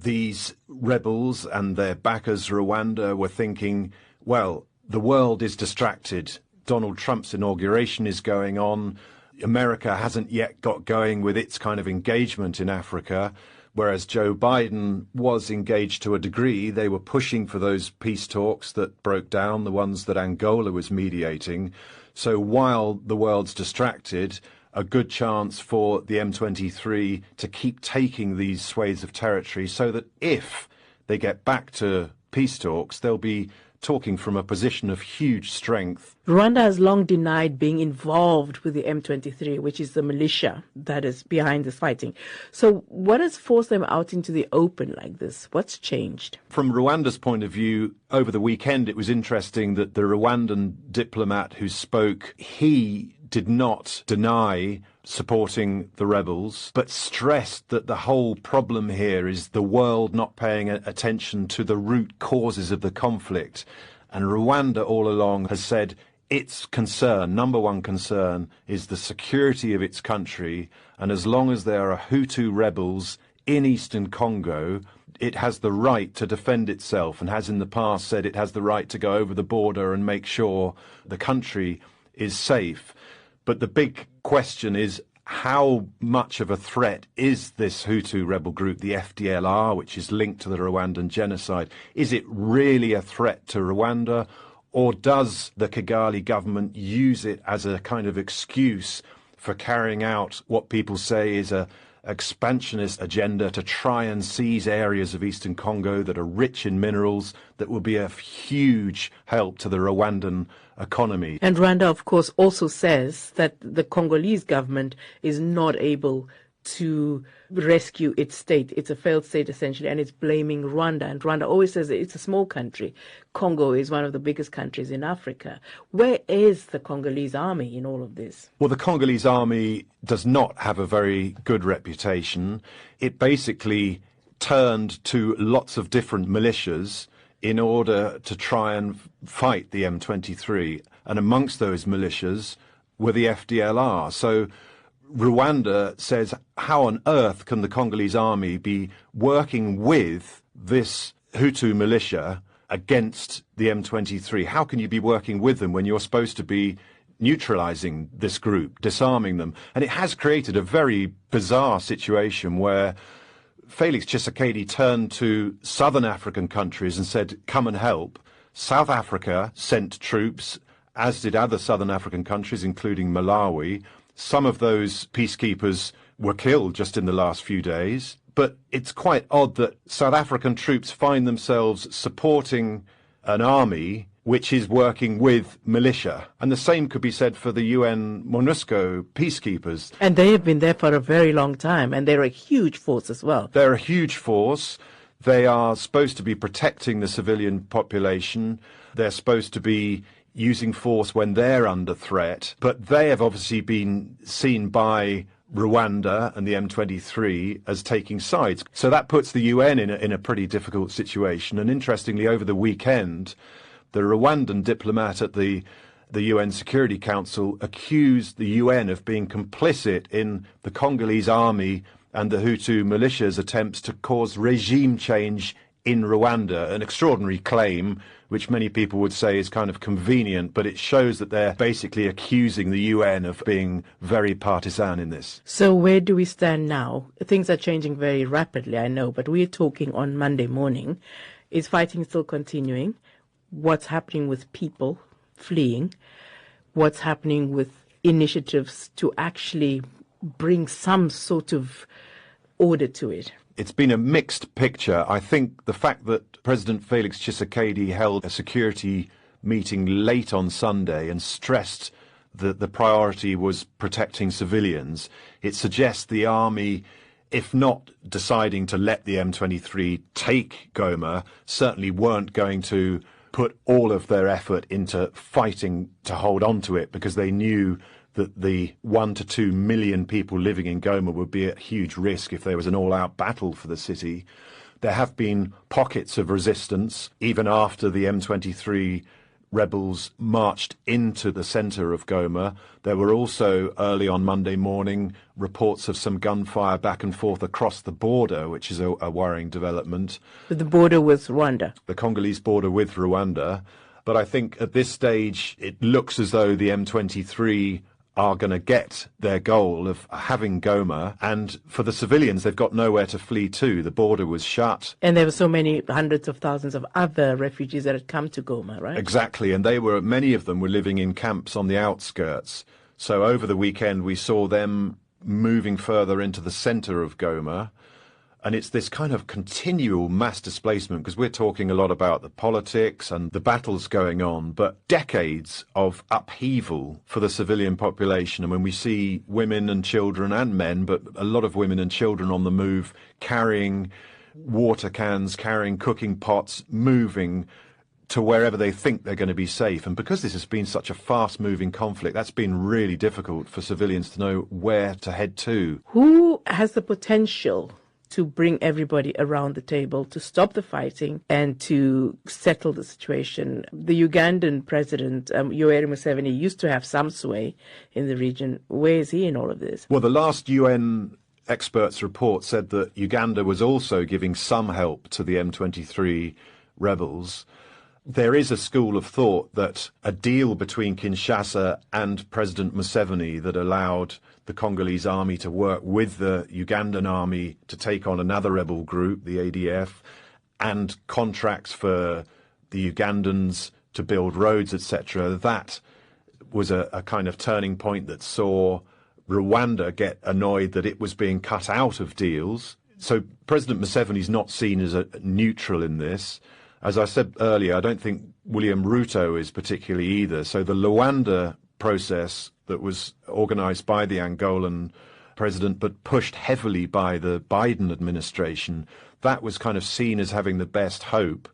these rebels and their backers, Rwanda, were thinking, well, the world is distracted. Donald Trump's inauguration is going on. America hasn't yet got going with its kind of engagement in Africa, whereas Joe Biden was engaged to a degree. They were pushing for those peace talks that broke down, the ones that Angola was mediating. So while the world's distracted, a good chance for the M23 to keep taking these swathes of territory so that if they get back to peace talks, they'll be talking from a position of huge strength. Rwanda has long denied being involved with the M23, which is the militia that is behind this fighting. So what has forced them out into the open like this? What's changed? From Rwanda's point of view, over the weekend, it was interesting that the Rwandan diplomat who spoke, he did not deny supporting the rebels, but stressed that the whole problem here is the world not paying attention to the root causes of the conflict. And Rwanda all along has said its concern, number one concern, is the security of its country. And as long as there are Hutu rebels in eastern Congo, it has the right to defend itself and has in the past said it has the right to go over the border and make sure the country is safe. But the big question is, how much of a threat is this Hutu rebel group, the FDLR, which is linked to the Rwandan genocide? Is it really a threat to Rwanda, or does the Kigali government use it as a kind of excuse for carrying out what people say is a expansionist agenda to try and seize areas of eastern Congo that are rich in minerals that will be a huge help to the Rwandan economy? And Rwanda, of course, also says that the Congolese government is not able to rescue its state. It's a failed state, essentially, and it's blaming Rwanda. And Rwanda always says that it's a small country. Congo is one of the biggest countries in Africa. Where is the Congolese army in all of this? Well, the Congolese army does not have a very good reputation. It basically turned to lots of different militias in order to try and fight the M23. And amongst those militias were the FDLR. So Rwanda says, how on earth can the Congolese army be working with this Hutu militia against the M23? How can you be working with them when you're supposed to be neutralizing this group, disarming them? And it has created a very bizarre situation where Felix Tshisekedi turned to southern African countries and said, come and help. South Africa sent troops, as did other southern African countries, including Malawi. Some of those peacekeepers were killed just in the last few days. But it's quite odd that South African troops find themselves supporting an army which is working with militia. And the same could be said for the UN MONUSCO peacekeepers. And they have been there for a very long time, and they're a huge force as well. They're a huge force. They are supposed to be protecting the civilian population. They're supposed to be using force when they're under threat. But they have obviously been seen by Rwanda and the M23 as taking sides. So that puts the UN in a pretty difficult situation. And interestingly, over the weekend, the Rwandan diplomat at the UN Security Council accused the UN of being complicit in the Congolese army and the Hutu militias' attempts to cause regime change in Rwanda. An extraordinary claim, which many people would say is kind of convenient, but it shows that they're basically accusing the UN of being very partisan in this. So where do we stand now? Things are changing very rapidly, I know, but we're talking on Monday morning. Is fighting still continuing? What's happening with people fleeing? What's happening with initiatives to actually bring some sort of order to it? It's been a mixed picture. I think the fact that President Felix Tshisekedi held a security meeting late on Sunday and stressed that the priority was protecting civilians, it suggests the army, if not deciding to let the M23 take Goma, certainly weren't going to put all of their effort into fighting to hold on to it, because they knew that the 1 to 2 million people living in Goma would be at huge risk if there was an all-out battle for the city. There have been pockets of resistance, even after the M23 rebels marched into the centre of Goma. There were also, early on Monday morning, reports of some gunfire back and forth across the border, which is a worrying development. The border with Rwanda. The Congolese border with Rwanda. But I think at this stage, it looks as though the M23 are going to get their goal of having Goma, and for the civilians, they've got nowhere to flee to. The border was shut. And there were so many hundreds of thousands of other refugees that had come to Goma, right? Exactly, and many of them were living in camps on the outskirts. So over the weekend, we saw them moving further into the centre of Goma. And it's this kind of continual mass displacement, because we're talking a lot about the politics and the battles going on, but decades of upheaval for the civilian population. And when we see women and children and men, but a lot of women and children on the move, carrying water cans, carrying cooking pots, moving to wherever they think they're going to be safe. And because this has been such a fast-moving conflict, that's been really difficult for civilians to know where to head to. Who has the potential to bring everybody around the table to stop the fighting and to settle the situation? The Ugandan president, Yoweri Museveni, used to have some sway in the region. Where is he in all of this? Well, the last UN experts' report said that Uganda was also giving some help to the M23 rebels. There is a school of thought that a deal between Kinshasa and President Museveni that allowed the Congolese army to work with the Ugandan army to take on another rebel group, the ADF, and contracts for the Ugandans to build roads, etc., that was a kind of turning point that saw Rwanda get annoyed that it was being cut out of deals. So President Museveni is not seen as a neutral in this. As I said earlier, I don't think William Ruto is particularly either. So the Luanda process that was organized by the Angolan president but pushed heavily by the Biden administration, that was kind of seen as having the best hope.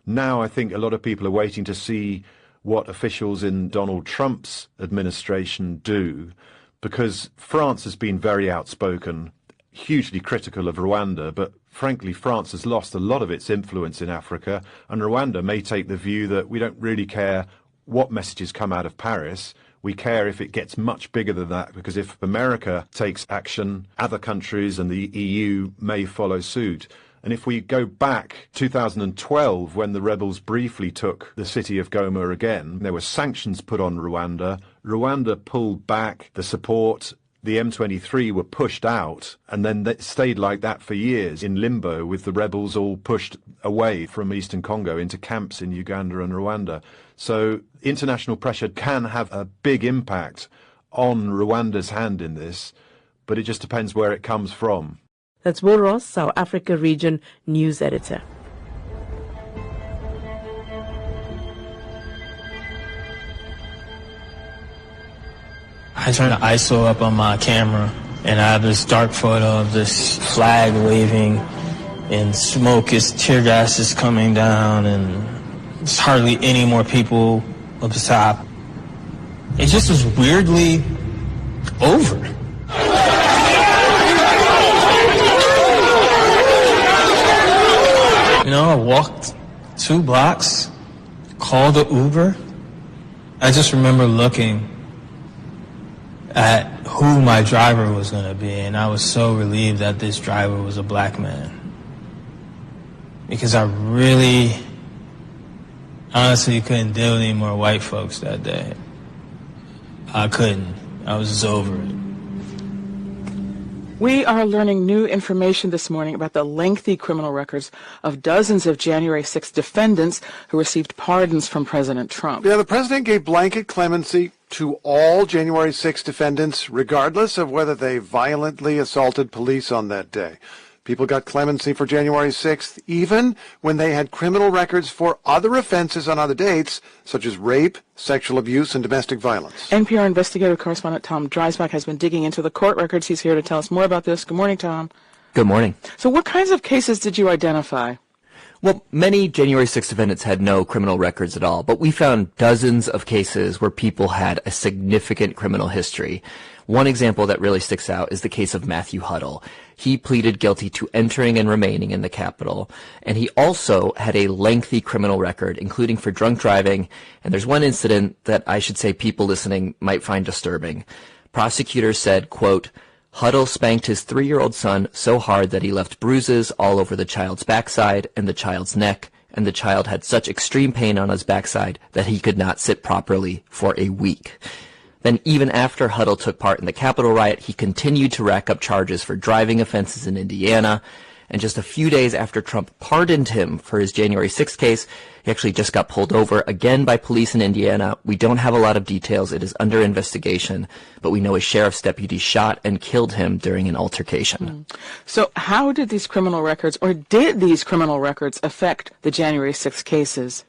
Now I think a lot of people are waiting to see what officials in Donald Trump's administration do, because France has been very outspoken, hugely critical of Rwanda, but frankly, France has lost a lot of its influence in Africa, and Rwanda may take the view that we don't really care what messages come out of Paris. We care if it gets much bigger than that, because if America takes action, other countries and the EU may follow suit. And if we go back 2012, when the rebels briefly took the city of Goma again, there were sanctions put on Rwanda. Rwanda pulled back the support. The M23 were pushed out, and then they stayed like that for years in limbo, with the rebels all pushed away from eastern Congo into camps in Uganda and Rwanda. So international pressure can have a big impact on Rwanda's hand in this, but it just depends where it comes from. That's Will Ross, South Africa Region News Editor. I turned the ISO up on my camera, and I have this dark photo of this flag waving, and smoke is, tear gas is coming down, and there's hardly any more people up the top. It just was weirdly over. You know, I walked 2 blocks, called an Uber. I just remember looking at who my driver was going to be, and I was so relieved that this driver was a black man. Because I really, honestly couldn't deal with any more white folks that day. I couldn't. I was just over it. We are learning new information this morning about the lengthy criminal records of dozens of January 6th defendants who received pardons from President Trump. Yeah, the president gave blanket clemency to all January 6th defendants, regardless of whether they violently assaulted police on that day. People got clemency for January 6th, even when they had criminal records for other offenses on other dates, such as rape, sexual abuse, and domestic violence. NPR investigative correspondent Tom Dreisbach has been digging into the court records. He's here to tell us more about this. Good morning, Tom. Good morning. So what kinds of cases did you identify? Well, many January 6th defendants had no criminal records at all, but we found dozens of cases where people had a significant criminal history. One example that really sticks out is the case of Matthew Huttle. He pleaded guilty to entering and remaining in the Capitol, and he also had a lengthy criminal record, including for drunk driving, and there's one incident that I should say people listening might find disturbing. Prosecutors said, quote, Huttle spanked his 3-year-old son so hard that he left bruises all over the child's backside and the child's neck, and the child had such extreme pain on his backside that he could not sit properly for a week. Then even after Huttle took part in the Capitol riot, he continued to rack up charges for driving offenses in Indiana. And just a few days after Trump pardoned him for his January 6th case, he actually just got pulled over again by police in Indiana. We don't have a lot of details. It is under investigation, but we know a sheriff's deputy shot and killed him during an altercation. So how did these criminal records, or did these criminal records, affect the January 6th cases?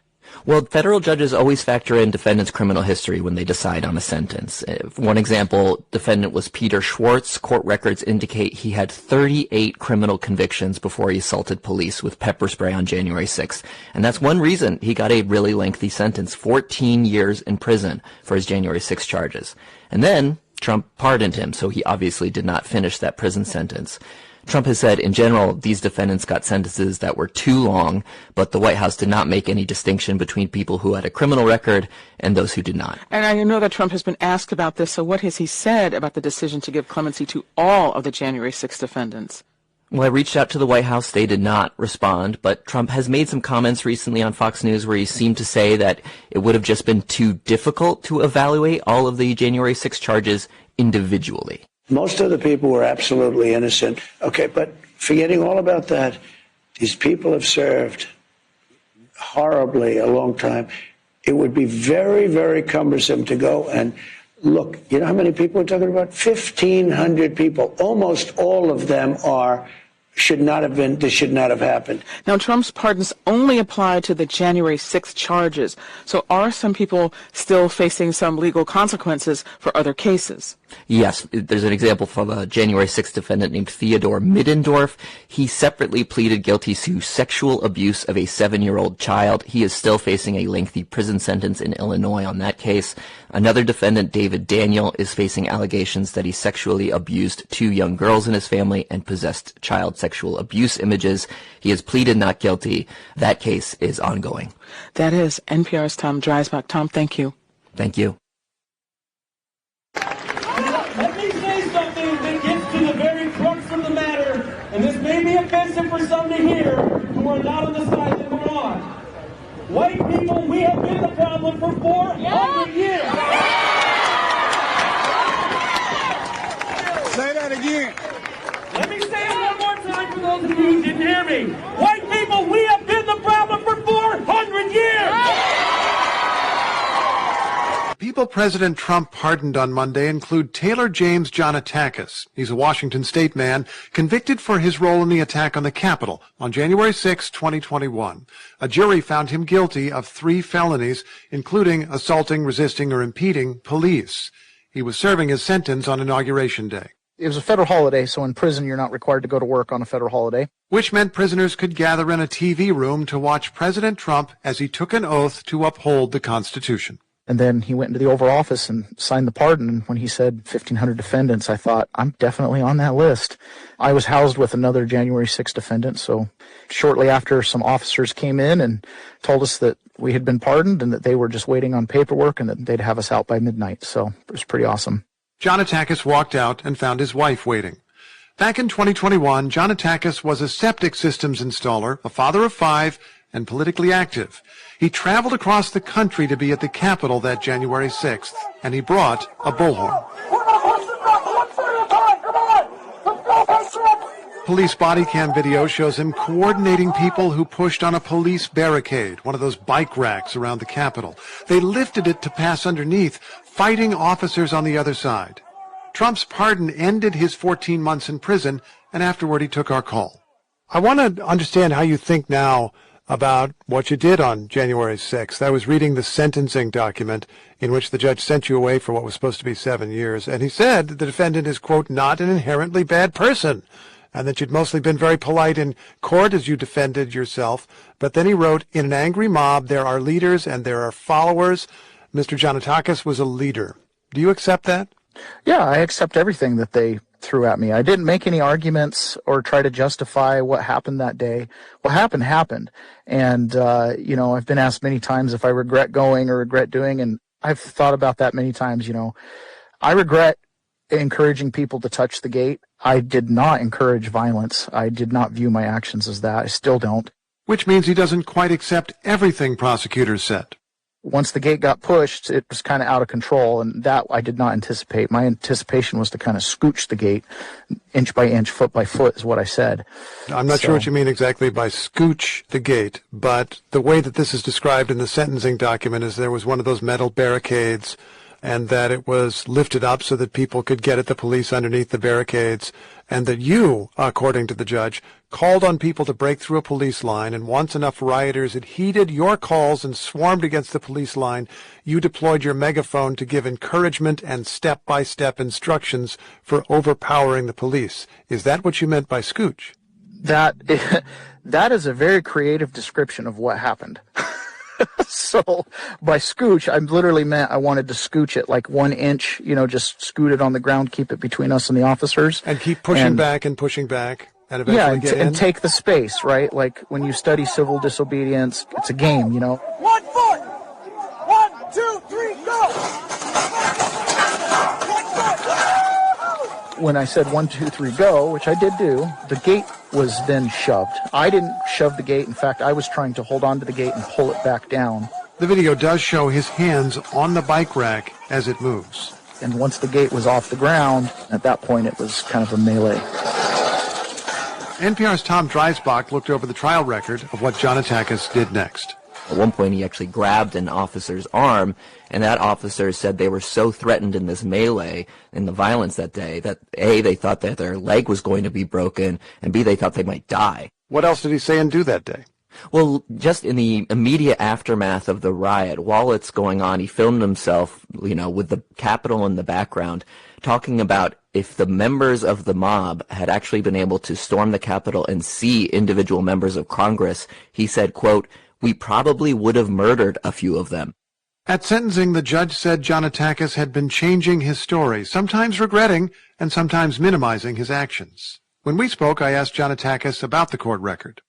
Well, federal judges always factor in defendants' criminal history when they decide on a sentence. One example, defendant was Peter Schwartz. Court records indicate he had 38 criminal convictions before he assaulted police with pepper spray on January 6th. And that's one reason he got a really lengthy sentence, 14 years in prison for his January 6th charges. And then Trump pardoned him, so he obviously did not finish that prison sentence. Trump has said, in general, these defendants got sentences that were too long, but the White House did not make any distinction between people who had a criminal record and those who did not. And I know that Trump has been asked about this, so what has he said about the decision to give clemency to all of the January 6th defendants? Well, I reached out to the White House. They did not respond, but Trump has made some comments recently on Fox News where he seemed to say that it would have just been too difficult to evaluate all of the January 6th charges individually. Most of the people were absolutely innocent. Okay, but forgetting all about that, these people have served horribly a long time. It would be very, very cumbersome to go and look. You know how many people we're talking about? 1,500 people. Almost all of them this should not have happened. Now, Trump's pardons only apply to the January 6th charges. So are some people still facing some legal consequences for other cases? Yes, there's an example from a January 6th defendant named Theodore Middendorf. He separately pleaded guilty to sexual abuse of a 7-year-old child. He is still facing a lengthy prison sentence in Illinois on that case. Another defendant, David Daniel, is facing allegations that he sexually abused 2 young girls in his family and possessed child sexual abuse images. He has pleaded not guilty. That case is ongoing. That is NPR's Tom Dreisbach. Tom, thank you. Thank you. Let me say something that gets to the very crux of the matter, and this may be offensive for some to hear who are not on the side that we're on. White people, we have been the problem for 400 years. Say that again. Let me say it one more time for those of you who didn't hear me. White people, we have been the problem for 400 years. People President Trump pardoned on Monday include Taylor James Jonatakis. He's a Washington state man convicted for his role in the attack on the Capitol on January 6, 2021. A jury found him guilty of 3 felonies, including assaulting, resisting, or impeding police. He was serving his sentence on Inauguration Day. It was a federal holiday, so in prison you're not required to go to work on a federal holiday. Which meant prisoners could gather in a TV room to watch President Trump as he took an oath to uphold the Constitution. And then he went into the Oval Office and signed the pardon. And when he said 1,500 defendants, I thought, I'm definitely on that list. I was housed with another January 6 defendant. So shortly after, some officers came in and told us that we had been pardoned and that they were just waiting on paperwork and that they'd have us out by midnight. So it was pretty awesome. Jonatakis walked out and found his wife waiting. Back in 2021, Jonatakis was a septic systems installer, a father of 5, and politically active. He traveled across the country to be at the Capitol that January 6th, and he brought a bullhorn. Police body cam video shows him coordinating people who pushed on a police barricade, one of those bike racks around the Capitol. They lifted it to pass underneath, fighting officers on the other side. Trump's pardon ended his 14 months in prison, and afterward he took our call. I want to understand how you think now about what you did on January 6th. I was reading the sentencing document in which the judge sent you away for what was supposed to be 7 years, and he said the defendant is, quote, not an inherently bad person, and that you'd mostly been very polite in court as you defended yourself. But then he wrote, in an angry mob, there are leaders and there are followers. Mr. Jonatakis was a leader. Do you accept that? Yeah, I accept everything that they threw at me. I didn't make any arguments or try to justify what happened that day. What happened, happened. And, I've been asked many times if I regret going or regret doing, and I've thought about that many times. I regret encouraging people to touch the gate. I did not encourage violence. I did not view my actions as that. I still don't. Which means he doesn't quite accept everything prosecutors said. Once the gate got pushed, it was kind of out of control, and that I did not anticipate. My anticipation was to kind of scooch the gate inch by inch, foot by foot is what I said. I'm not sure what you mean exactly by scooch the gate, but the way that this is described in the sentencing document is there was one of those metal barricades and that it was lifted up so that people could get at the police underneath the barricades, and that you, according to the judge, called on people to break through a police line, and once enough rioters had heeded your calls and swarmed against the police line, you deployed your megaphone to give encouragement and step-by-step instructions for overpowering the police. Is that what you meant by scooch? That is a very creative description of what happened. So by scooch, I literally meant I wanted to scooch it like 1 inch, just scoot it on the ground, keep it between us and the officers. And keep pushing back and pushing back. And eventually get in? And take the space, right? Like when you study civil disobedience, it's a game, you know. 1 foot! 1, 2, 3, go! When I said 1, 2, 3, go, which I did do, the gate was then shoved. I didn't shove the gate. In fact, I was trying to hold on to the gate and pull it back down. The video does show his hands on the bike rack as it moves. And once the gate was off the ground, at that point it was kind of a melee. NPR's Tom Dreisbach looked over the trial record of what John Taake did next. At one point, he actually grabbed an officer's arm, and that officer said they were so threatened in this melee, in the violence that day, that A, they thought that their leg was going to be broken, and B, they thought they might die. What else did he say and do that day? Well, just in the immediate aftermath of the riot, while it's going on, he filmed himself, with the Capitol in the background, talking about if the members of the mob had actually been able to storm the Capitol and see individual members of Congress, he said, quote, "We probably would have murdered a few of them." At sentencing, the judge said John Taake had been changing his story, sometimes regretting and sometimes minimizing his actions. When we spoke, I asked John Taake about the court record.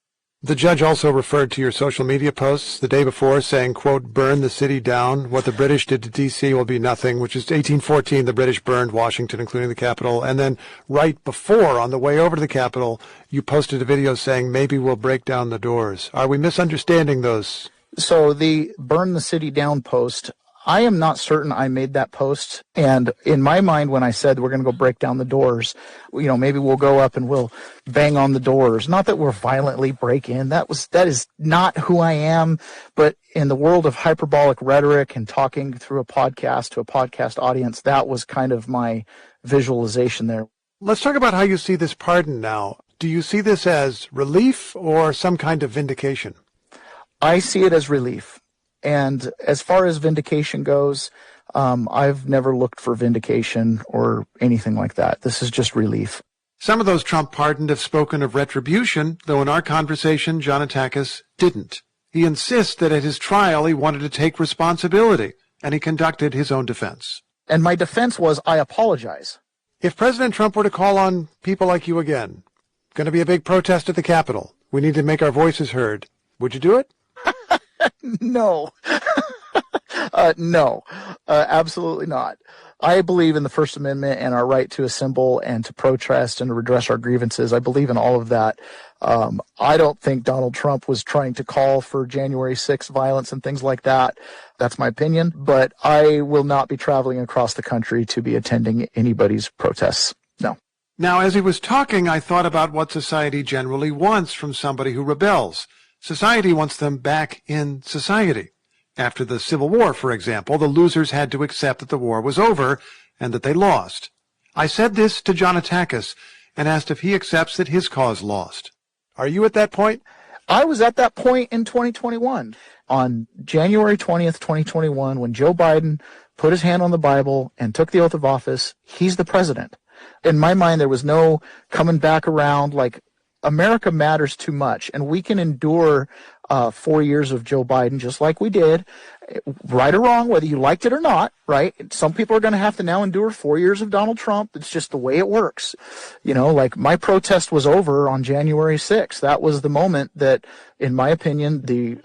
The judge also referred to your social media posts the day before saying, quote, "Burn the city down. What the British did to D.C. will be nothing," which is 1814, the British burned Washington, including the Capitol. And then right before, on the way over to the Capitol, you posted a video saying, "Maybe we'll break down the doors." Are we misunderstanding those? So the burn the city down post, I am not certain I made that post. And in my mind, when I said we're going to go break down the doors, maybe we'll go up and we'll bang on the doors. Not that we're violently break in. That is not who I am. But in the world of hyperbolic rhetoric and talking through a podcast to a podcast audience, that was kind of my visualization there. Let's talk about how you see this pardon now. Do you see this as relief or some kind of vindication? I see it as relief. And as far as vindication goes, I've never looked for vindication or anything like that. This is just relief. Some of those Trump pardoned have spoken of retribution, though in our conversation, John Taake didn't. He insists that at his trial he wanted to take responsibility, and he conducted his own defense. And my defense was, I apologize. If President Trump were to call on people like you again, going to be a big protest at the Capitol, we need to make our voices heard, would you do it? No. No, absolutely not. I believe in the First Amendment and our right to assemble and to protest and to redress our grievances. I believe in all of that. I don't think Donald Trump was trying to call for January 6th violence and things like that. That's my opinion. But I will not be traveling across the country to be attending anybody's protests. No. Now, as he was talking, I thought about what society generally wants from somebody who rebels. Society wants them back in society. After the Civil War, for example, the losers had to accept that the war was over and that they lost. I said this to John Taake and asked if he accepts that his cause lost. Are you at that point? I was at that point in 2021. On January 20th, 2021, when Joe Biden put his hand on the Bible and took the oath of office, he's the president. In my mind, there was no coming back around. Like, America matters too much, and we can endure 4 years of Joe Biden just like we did, right or wrong, whether you liked it or not, right? Some people are going to have to now endure 4 years of Donald Trump. It's just the way it works. Like my protest was over on January 6th. That was the moment that, in my opinion, the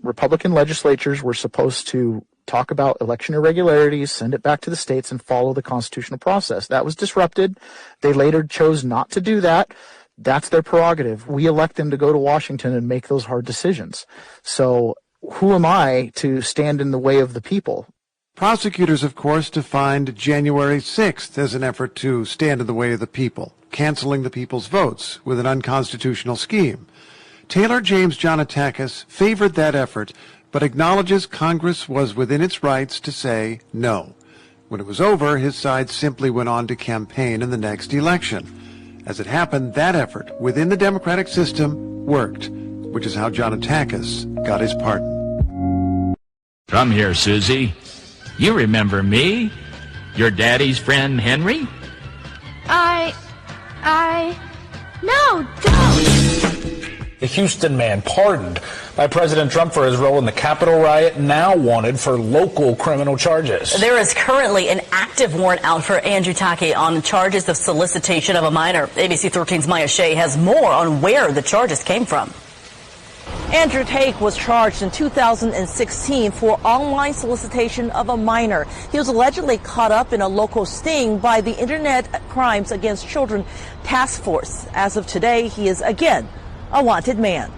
Republican legislatures were supposed to talk about election irregularities, send it back to the states, and follow the constitutional process. That was disrupted. They later chose not to do that. That's their prerogative. We elect them to go to Washington and make those hard decisions. So who am I to stand in the way of the people? Prosecutors, of course, defined January 6th as an effort to stand in the way of the people, canceling the people's votes with an unconstitutional scheme. Taylor James John Taake favored that effort, but acknowledges Congress was within its rights to say no. When it was over, his side simply went on to campaign in the next election. As it happened, that effort within the democratic system worked, which is how John Taake got his pardon. Come here, Susie. You remember me? Your daddy's friend, Henry? No, don't! The Houston man pardoned by President Trump for his role in the Capitol riot, now wanted for local criminal charges. There is currently an active warrant out for Andrew Taake on charges of solicitation of a minor. ABC 13's Maya Shea has more on where the charges came from. Andrew Taake was charged in 2016 for online solicitation of a minor. He was allegedly caught up in a local sting by the Internet Crimes Against Children Task Force. As of today, he is again a wanted man.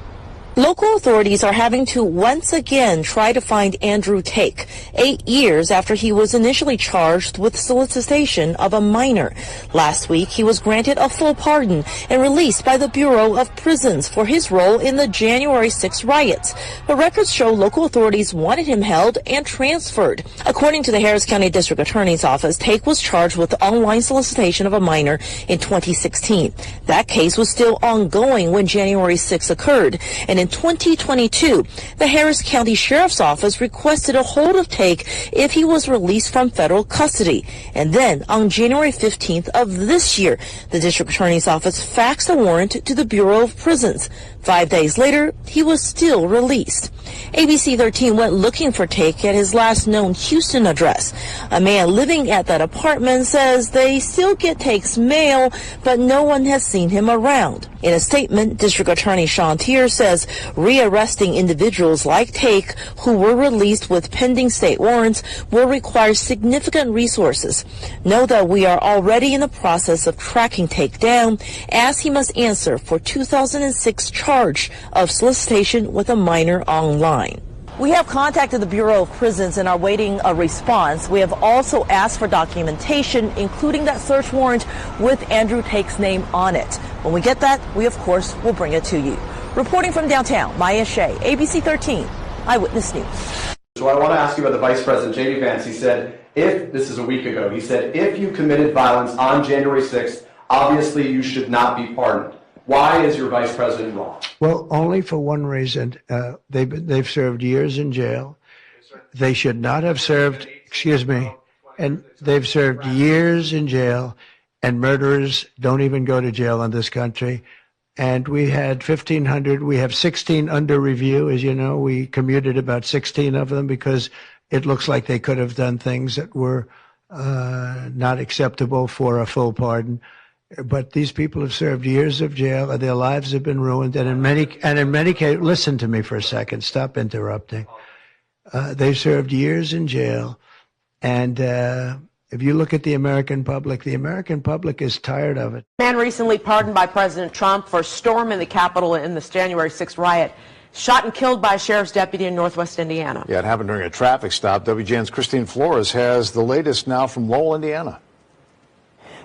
Local authorities are having to once again try to find Andrew Taake 8 years after he was initially charged with solicitation of a minor. Last week, he was granted a full pardon and released by the Bureau of Prisons for his role in the January 6 riots. But records show local authorities wanted him held and transferred. According to the Harris County District Attorney's Office, Taake was charged with online solicitation of a minor in 2016. That case was still ongoing when January 6 occurred, and in 2022, the Harris County Sheriff's Office requested a hold of Taake if he was released from federal custody. And then, on January 15th of this year, the District Attorney's Office faxed a warrant to the Bureau of Prisons. 5 days later, he was still released. ABC 13 went looking for Taake at his last known Houston address. A man living at that apartment says they still get Take's mail, but no one has seen him around. In a statement, District Attorney Sean Tier says rearresting individuals like Taake who were released with pending state warrants will require significant resources. Know that we are already in the process of tracking Taake down, as he must answer for 2006 charge of solicitation with a minor online. We have contacted the Bureau of Prisons and are waiting a response. We have also asked for documentation, including that search warrant with Andrew Take's name on it. When we get that, we of course will bring it to you. Reporting from downtown, Maya Shea, ABC 13, Eyewitness News. So I want to ask you about the Vice President, J.D. Vance. He said, this is a week ago, he said, if you committed violence on January 6th, obviously you should not be pardoned. Why is your vice president wrong? Well, only for one reason. They've served years in jail. They should not have served, and they've served years in jail, and murderers don't even go to jail in this country. And we had 1,500, we have 16 under review. As you know, we commuted about 16 of them because it looks like they could have done things that were not acceptable for a full pardon. But these people have served years of jail, and their lives have been ruined. And in many cases, listen to me for a second. Stop interrupting. They've served years in jail, and if you look at the American public is tired of it. Man recently pardoned by President Trump for storming the Capitol in this January 6th riot, shot and killed by a sheriff's deputy in Northwest Indiana. Yeah, it happened during a traffic stop. WGN's Christine Flores has the latest now from Lowell, Indiana.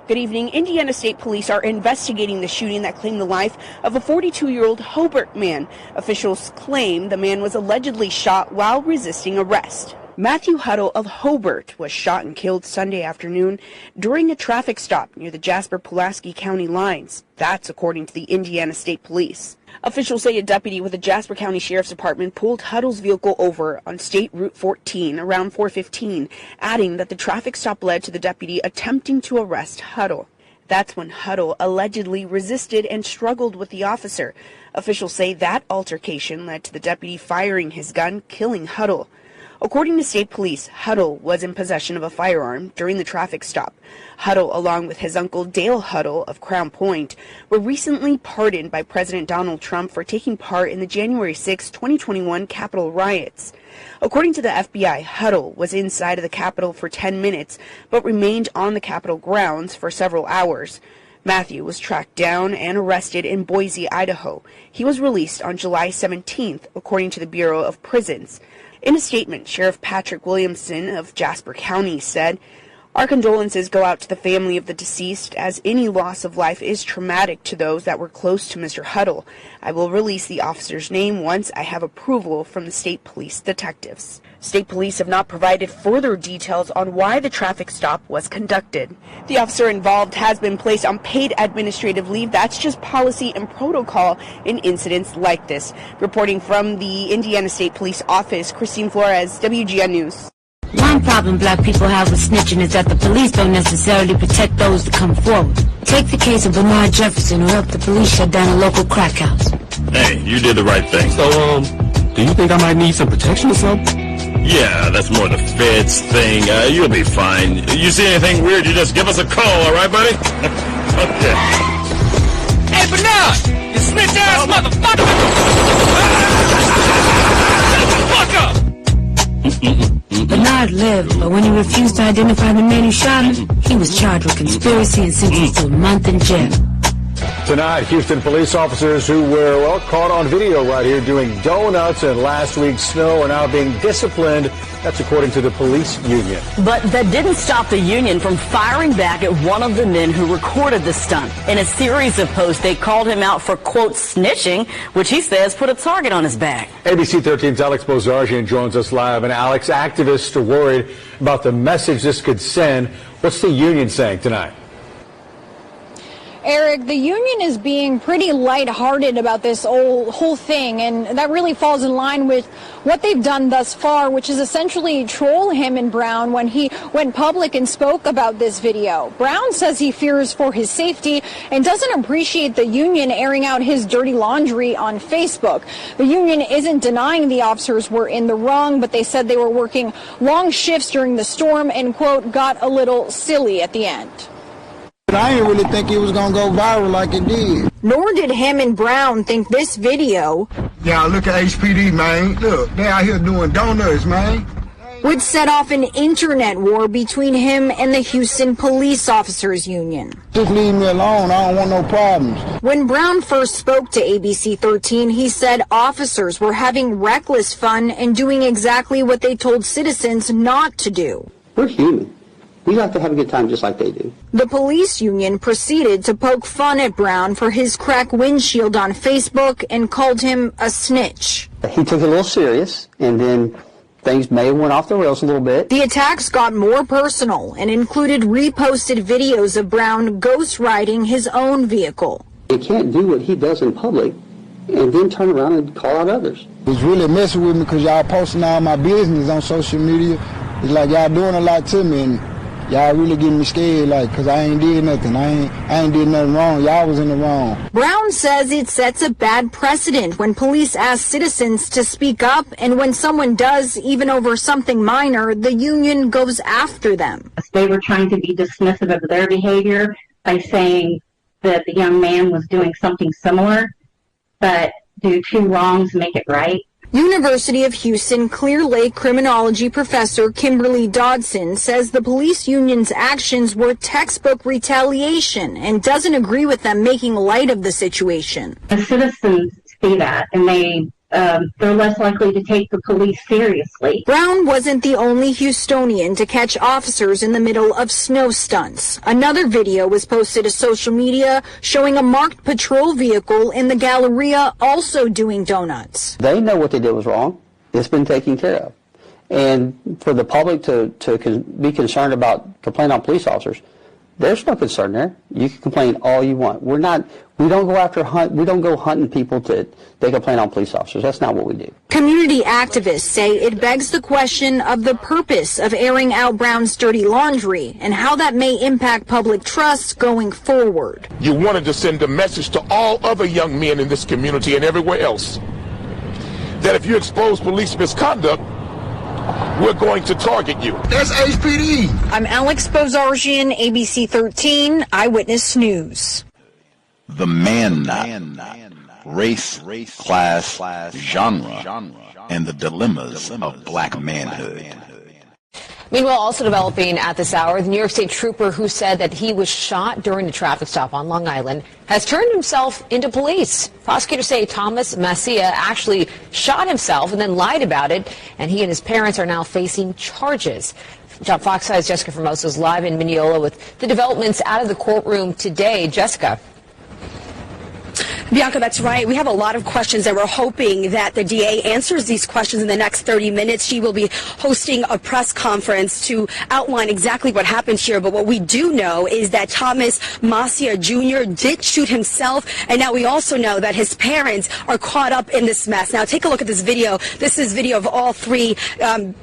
Good evening. Indiana State Police are investigating the shooting that claimed the life of a 42-year-old Hobart man. Officials claim the man was allegedly shot while resisting arrest. Matthew Huttle of Hobart was shot and killed Sunday afternoon during a traffic stop near the Jasper-Pulaski County lines. That's according to the Indiana State Police. Officials say a deputy with the Jasper County Sheriff's Department pulled Huttle's vehicle over on State Route 14 around 4:15, adding that the traffic stop led to the deputy attempting to arrest Huttle. That's when Huttle allegedly resisted and struggled with the officer. Officials say that altercation led to the deputy firing his gun, killing Huttle. According to state police, Huttle was in possession of a firearm during the traffic stop. Huttle, along with his uncle Dale Huttle of Crown Point, were recently pardoned by President Donald Trump for taking part in the January 6, 2021 Capitol riots. According to the FBI, Huttle was inside of the Capitol for 10 minutes, but remained on the Capitol grounds for several hours. Matthew was tracked down and arrested in Boise, Idaho. He was released on July 17th, according to the Bureau of Prisons. In a statement, Sheriff Patrick Williamson of Jasper County said, "Our condolences go out to the family of the deceased, as any loss of life is traumatic to those that were close to Mr. Huttle. I will release the officer's name once I have approval from the state police detectives." State police have not provided further details on why the traffic stop was conducted. The officer involved has been placed on paid administrative leave. That's just policy and protocol in incidents like this. Reporting from the Indiana State Police Office, Christine Flores, WGN News. One problem black people have with snitching is that the police don't necessarily protect those that come forward. Take the case of Bernard Jefferson, who helped the police shut down a local crack house. Hey, you did the right thing. So, Do you think I might need some protection or something? Yeah, that's more the feds thing. You'll be fine. You see anything weird, you just give us a call, all right, buddy? Okay. Hey, Bernard! You snitch-ass motherfucker! Bernard lived, but when he refused to identify the man who shot him, he was charged with conspiracy and sentenced to a month in jail. Tonight, Houston police officers who were, well, caught on video right here doing donuts in last week's snow are now being disciplined. That's according to the police union. But that didn't stop the union from firing back at one of the men who recorded the stunt. In a series of posts, they called him out for, quote, snitching, which he says put a target on his back. ABC 13's Alex Bozargian joins us live. And Alex, activists are worried about the message this could send. What's the union saying tonight? Eric, the union is being pretty lighthearted about this whole thing, and that really falls in line with what they've done thus far, which is essentially troll him and Brown when he went public and spoke about this video. Brown says he fears for his safety and doesn't appreciate the union airing out his dirty laundry on Facebook. The union isn't denying the officers were in the wrong, but they said they were working long shifts during the storm and, quote, got a little silly at the end. I didn't really think it was going to go viral like it did. Nor did him and Brown think this video... Yeah, look at HPD, man. Look, they out here doing donuts, man. ...would set off an internet war between him and the Houston Police Officers Union. Just leave me alone. I don't want no problems. When Brown first spoke to ABC 13, he said officers were having reckless fun and doing exactly what they told citizens not to do. We're human. We like to have a good time just like they do. The police union proceeded to poke fun at Brown for his cracked windshield on Facebook and called him a snitch. He took it a little serious, and then things may have went off the rails a little bit. The attacks got more personal and included reposted videos of Brown ghost riding his own vehicle. You can't do what he does in public and then turn around and call out others. It's really messing with me because y'all posting all my business on social media. It's like y'all doing a lot to me, and y'all really getting me scared, like, because I ain't did nothing. I ain't did nothing wrong. Y'all was in the wrong. Brown says it sets a bad precedent when police ask citizens to speak up, and when someone does, even over something minor, the union goes after them. They were trying to be dismissive of their behavior by saying that the young man was doing something similar, but do two wrongs make it right? University of Houston Clear Lake criminology professor Kimberly Dodson says the police union's actions were textbook retaliation and doesn't agree with them making light of the situation. The citizens see that, and they're less likely to take the police seriously. Brown wasn't the only Houstonian to catch officers in the middle of snow stunts. Another video was posted to social media showing a marked patrol vehicle in the Galleria also doing donuts. They know what they did was wrong. It's been taken care of. And for the public to be concerned about complaining on police officers, there's no concern there. You can complain all you want. We don't go hunting people they complain on police officers. That's not what we do. Community activists say it begs the question of the purpose of airing out Brown's dirty laundry and how that may impact public trust going forward. You wanted to send a message to all other young men in this community and everywhere else that if you expose police misconduct, we're going to target you. That's HPD. I'm Alex Bozargian, ABC 13 Eyewitness News. The man knot, race, class, genre, and the dilemmas of black manhood. Meanwhile, also developing at this hour, the New York State trooper who said that he was shot during a traffic stop on Long Island has turned himself into police. Prosecutors say Thomas Macia actually shot himself and then lied about it, and he and his parents are now facing charges. Fox 5's Jessica Formosa is live in Mineola with the developments out of the courtroom today. Jessica. Bianca, that's right. We have a lot of questions, and we're hoping that the DA answers these questions in the next 30 minutes. She will be hosting a press conference to outline exactly what happened here. But what we do know is that Thomas Macia Jr. did shoot himself, and now we also know that his parents are caught up in this mess. Now, take a look at this video. This is video of all three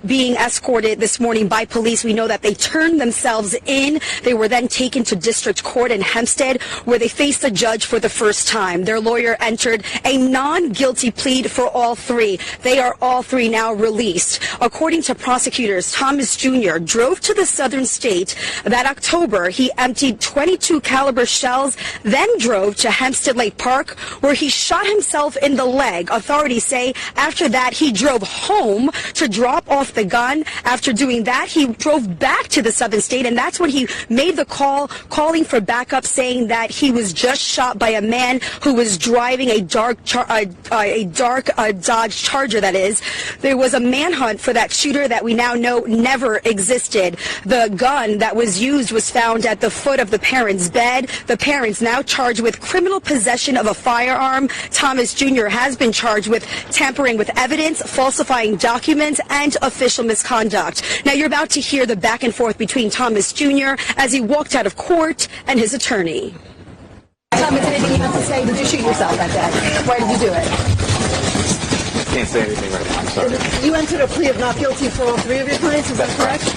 being escorted this morning by police. We know that they turned themselves in. They were then taken to district court in Hempstead, where they faced the judge for the first time. They're their lawyer entered a non-guilty plea for all three. They are all three now released. According to prosecutors, Thomas Jr. drove to the southern state that October. He emptied 22 caliber shells, then drove to Hempstead Lake Park, where he shot himself in the leg. Authorities say after that he drove home to drop off the gun. After doing that, he drove back to the southern state, and that's when he made the call, calling for backup, saying that he was just shot by a man who was driving a dark Dodge Charger, that is. There was a manhunt for that shooter that we now know never existed. The gun that was used was found at the foot of the parents' bed. The parents now charged with criminal possession of a firearm. Thomas Jr. has been charged with tampering with evidence, falsifying documents, and official misconduct. Now you're about to hear the back and forth between Thomas Jr. as he walked out of court and his attorney. Thomas, anything you have to say? Did you shoot yourself that day? Why did you do it? Can't say anything right now. I'm sorry. You entered a plea of not guilty for all three of your clients, is that correct?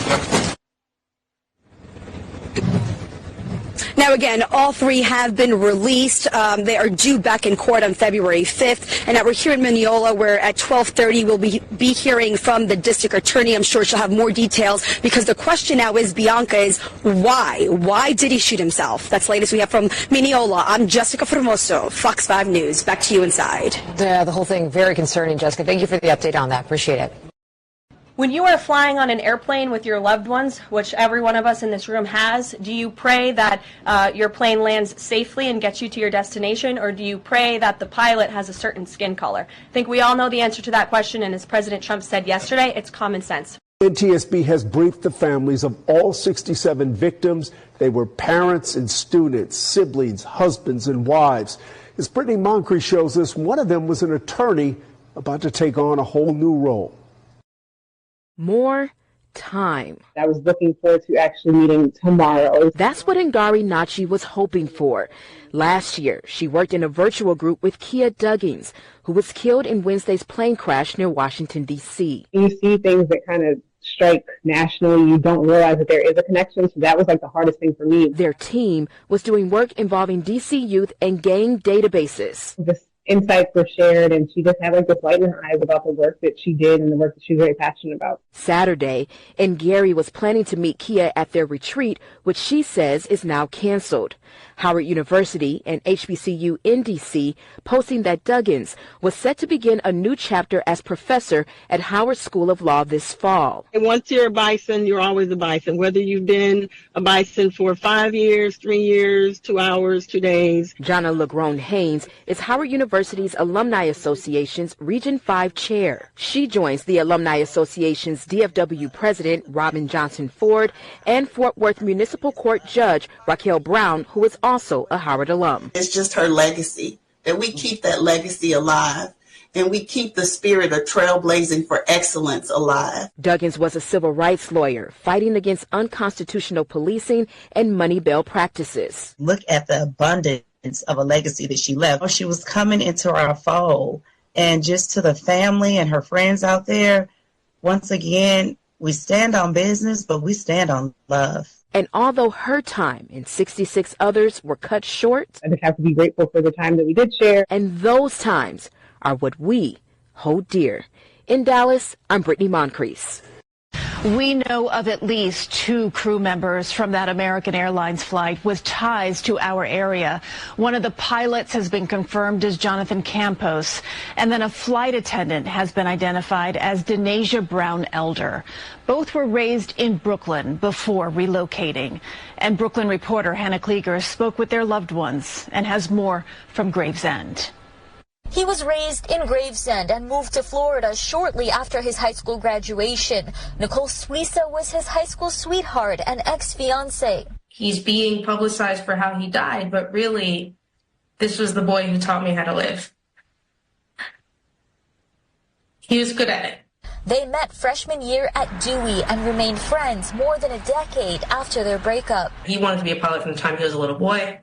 Now, again, all three have been released. They are due back in court on February 5th. And now we're here in Mineola, where at 12:30 we'll be hearing from the district attorney. I'm sure she'll have more details, because the question now is, Bianca, is why? Why did he shoot himself? That's the latest we have from Mineola. I'm Jessica Formoso, Fox 5 News. Back to you inside. Yeah, the whole thing very concerning, Jessica. Thank you for the update on that. Appreciate it. When you are flying on an airplane with your loved ones, which every one of us in this room has, do you pray that your plane lands safely and gets you to your destination, or do you pray that the pilot has a certain skin color? I think we all know the answer to that question, and as President Trump said yesterday, it's common sense. NTSB has briefed the families of all 67 victims. They were parents and students, siblings, husbands, and wives. As Brittany Moncrief shows us, one of them was an attorney about to take on a whole new role. More time. I was looking forward to actually meeting tomorrow. That's what Ngari Nachi was hoping for. Last year, she worked in a virtual group with Kiah Duggins, who was killed in Wednesday's plane crash near Washington, D.C. You see things that kind of strike nationally. You don't realize that there is a connection. So that was like the hardest thing for me. Their team was doing work involving D.C. youth and gang databases. This insights were shared, and she just had like this light in her eyes about the work that she did and the work that she's very passionate about. Saturday, and Gary was planning to meet Kiah at their retreat, which she says is now canceled. Howard University and HBCU in D.C. posting that Duggins was set to begin a new chapter as professor at Howard School of Law this fall. And once you're a bison, you're always a bison, whether you've been a bison for 5 years, 3 years, 2 hours, 2 days. Jonna LaGrone Haynes is Howard University's Alumni Association's Region 5 chair. She joins the Alumni Association's DFW president, Robin Johnson Ford, and Fort Worth Municipal Court Judge Raquel Brown, who is also a Howard alum. It's just her legacy, that we keep that legacy alive, and we keep the spirit of trailblazing for excellence alive. Duggins was a civil rights lawyer fighting against unconstitutional policing and money bail practices. Look at the abundance of a legacy that she left. She was coming into our fold, and just to the family and her friends out there, once again, we stand on business, but we stand on love. And although her time and 66 others were cut short, I just have to be grateful for the time that we did share. And those times are what we hold dear. In Dallas, I'm Brittany Moncrief. We know of at least 2 crew members from that American Airlines flight with ties to our area. One of the pilots has been confirmed as Jonathan Campos, and then a flight attendant has been identified as Danasia Elder. Both were raised in Brooklyn before relocating. And Brooklyn reporter Hannah Klieger spoke with their loved ones and has more from Gravesend. He was raised in Gravesend and moved to Florida shortly after his high school graduation. Nicole Suissa was his high school sweetheart and ex-fiance. He's being publicized for how he died, but really, this was the boy who taught me how to live. He was good at it. They met freshman year at Dewey and remained friends more than a decade after their breakup. He wanted to be a pilot from the time he was a little boy.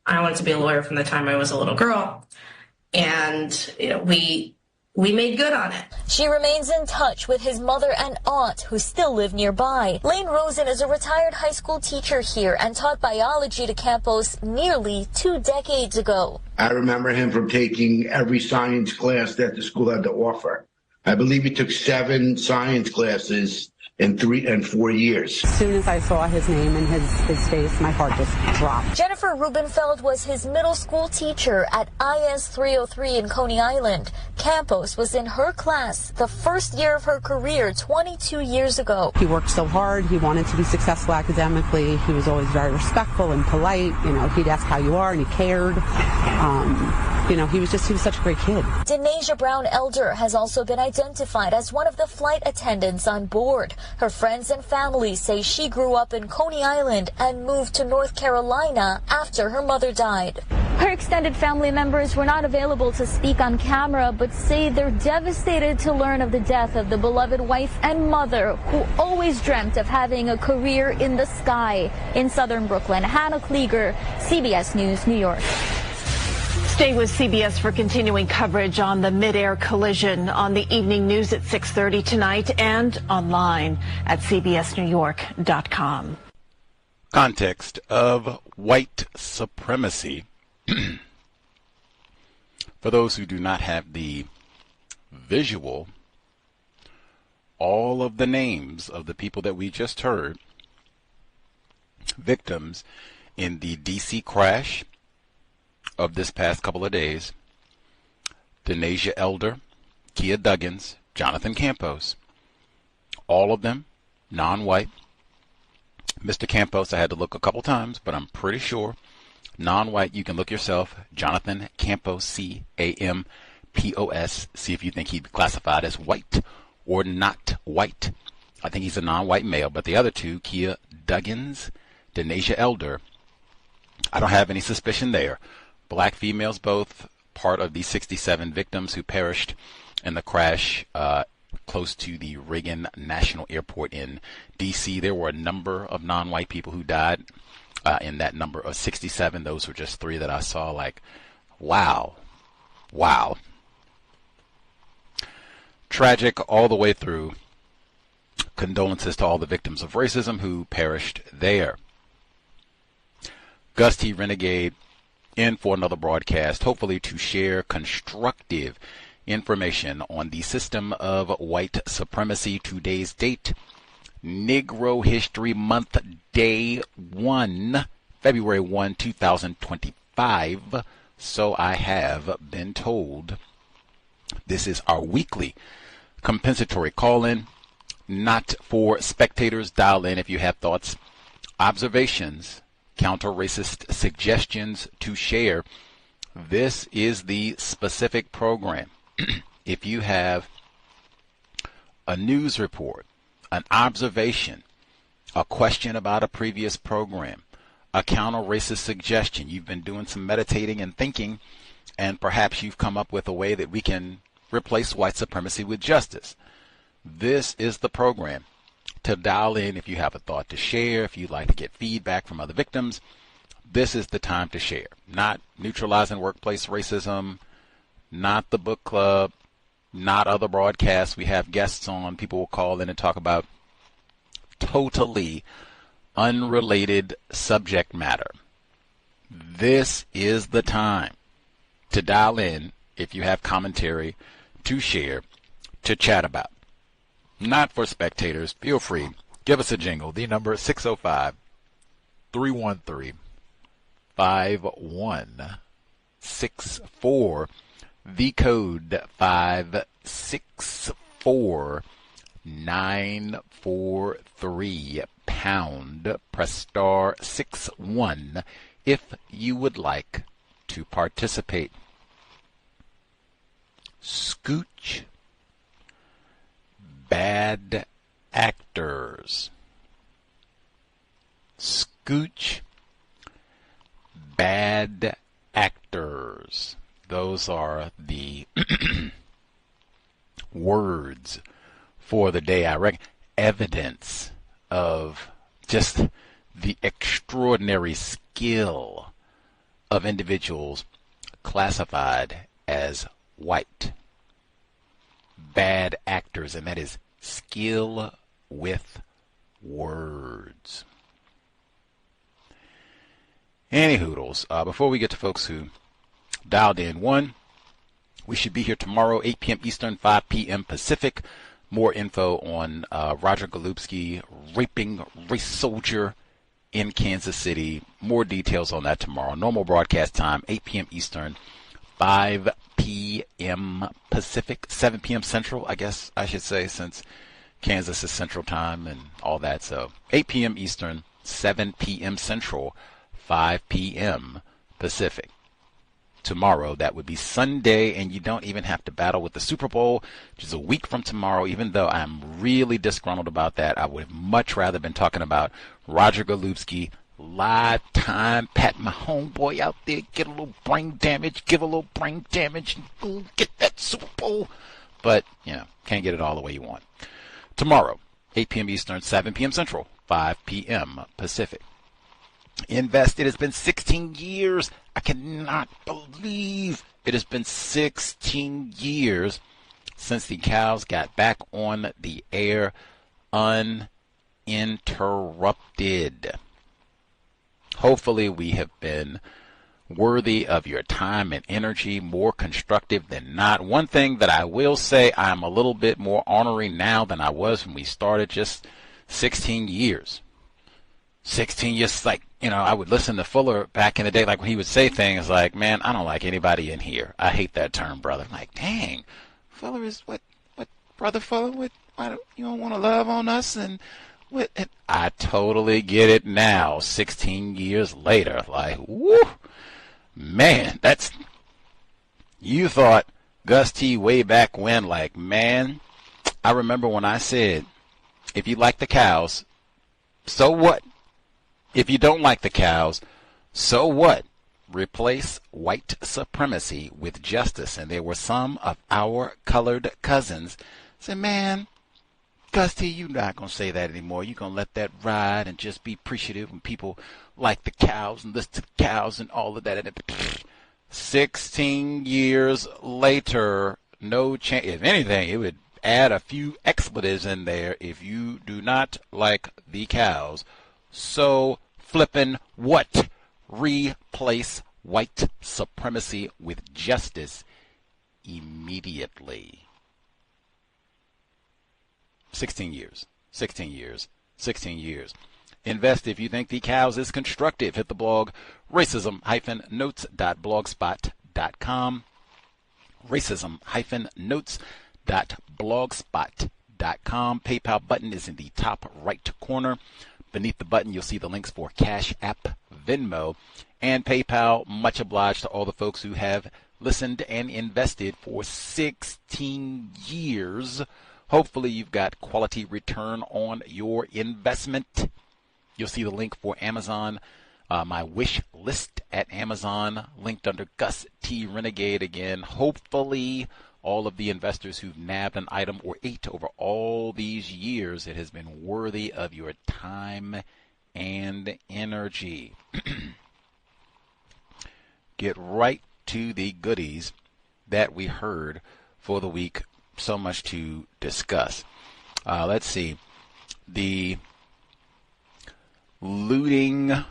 I wanted to be a lawyer from the time I was a little girl. And we we made good on it. She remains in touch with his mother and aunt, who still live nearby. Lane Rosen is a retired high school teacher here and taught biology to Campos nearly 2 decades ago. I remember him from taking every science class that the school had to offer. I believe he took 7 science classes in 3 and 4 years. As soon as I saw his name and his face, my heart just dropped. Jennifer Rubenfeld was his middle school teacher at IS 303 in Coney Island. Campos was in her class the first year of her career 22 years ago. He worked so hard. He wanted to be successful academically. He was always very respectful and polite. You know, he'd ask how you are, and he cared. You know, he was such a great kid. Danasia Elder has also been identified as one of the flight attendants on board. Her friends and family say she grew up in Coney Island and moved to North Carolina after her mother died. Her extended family members were not available to speak on camera, but say they're devastated to learn of the death of the beloved wife and mother who always dreamt of having a career in the sky. In southern Brooklyn, Hannah Klieger, CBS News, NewK. Stay with CBS for continuing coverage on the mid-air collision on the evening news at 6:30 tonight and online at cbsnewyork.com. Context of White Supremacy. For those who do not have the visual, all of the names of the people that we just heard, victims in the D.C. crash of this past couple of days: Danasia Elder, Kiah Duggins, Jonathan Campos, all of them non-white. Mr. Campos, I had to look a couple times, but I'm pretty sure non-white. You can look yourself, Jonathan Campos, C-A-M-P-O-S, see if you think he'd be classified as white or not white. I think he's a non-white male, but the other two, Kiah Duggins, Danasia Elder, I don't have any suspicion there. Black females, both part of the 67 victims who perished in the crash close to the Reagan National Airport in D.C. There were a number of non-white people who died in that number of 67. Those were just 3 that I saw. Like, wow. Wow. Tragic all the way through. Condolences to all the victims of racism who perished there. Gus T. Renegade in for another broadcast, hopefully to share constructive information on the system of white supremacy. Today's date, Negro History Month, Day 1, February 1, 2025. So I have been told. This is our weekly compensatory call-in, not for spectators. Dial in if you have thoughts, observations, counter-racist suggestions to share. This is the specific program. If you have a news report, an observation, a question about a previous program, a counter-racist suggestion, you've been doing some meditating and thinking, and perhaps you've come up with a way that we can replace white supremacy with justice. This is the program to dial in if you have a thought to share, if you'd like to get feedback from other victims. This is the time to share. Not neutralizing workplace racism, not the book club, not other broadcasts. We have guests on. People will call in and talk about totally unrelated subject matter. This is the time to dial in if you have commentary to share, to chat about. Not for spectators. Feel free. Give us a jingle. The number is 605-313-5164. The code 564943 pound. Press star 61 if you would like to participate. Scooch. Bad actors. Scooch. Bad actors. Those are the words for the day. I reckon evidence of just the extraordinary skill of individuals classified as white. bad actors, and that is skill with words. Any hoodles. Before we get to folks who dialed in, one, we should be here tomorrow, 8 p.m. Eastern, 5 p.m. Pacific. More info on Roger Golubski raping race soldier in Kansas City. More details on that tomorrow. Normal broadcast time, 8 p.m. Eastern, 5 p.m. Pacific, 7 p.m. Central, I guess I should say, since Kansas is Central Time and all that. So 8 p.m. Eastern, 7 p.m. Central, 5 p.m. Pacific. Tomorrow, that would be Sunday, and you don't even have to battle with the Super Bowl, which is a week from tomorrow. Even though I'm really disgruntled about that, I would have much rather been talking about Roger Golubski live time, pat my homeboy out there, get a little brain damage, give a little brain damage, and get that Super Bowl. But, can't get it all the way you want. Tomorrow, 8 p.m. Eastern, 7 p.m. Central, 5 p.m. Pacific. Invest. It has been 16 years. I cannot believe it has been 16 years since the cows got back on the air uninterrupted. Hopefully we have been worthy of your time and energy, more constructive than not. One thing that I will say, I'm a little bit more ornery now than I was when we started, just 16 years. 16 years, like, I would listen to Fuller back in the day, like when he would say things like, man, I don't like anybody in here. I hate that term, brother. I'm like, dang, Fuller is what, Brother Fuller, why don't you don't want to love on us? And what? And I totally get it now, 16 years later. Like, woo, man, you thought Gus T way back when, like, man, I remember when I said, if you like the cows, so what? If you don't like the cows, so what? Replace white supremacy with justice. And there were some of our colored cousins say, man, Gus T, you're not going to say that anymore. You're going to let that ride and just be appreciative when people like the cows and listen to the cows and all of that. 16 years later, no change. If anything, it would add a few expletives in there. If you do not like the cows, so flippin' what? Replace white supremacy with justice immediately. 16 years. 16 years. 16 years. Invest if you think the cows is constructive. Hit the blog racism-notes.blogspot.com. racism-notes.blogspot.com. PayPal button is in the top right corner. Beneath the button, you'll see the links for Cash App, Venmo, and PayPal. Much obliged to all the folks who have listened and invested for 16 years. Hopefully, you've got quality return on your investment. You'll see the link for Amazon, my wish list at Amazon, linked under Gus T. Renegade again. Hopefully, all of the investors who've nabbed an item or eight over all these years, it has been worthy of your time and energy. Get right to the goodies that we heard for the week. So much to discuss. Let's see. The looting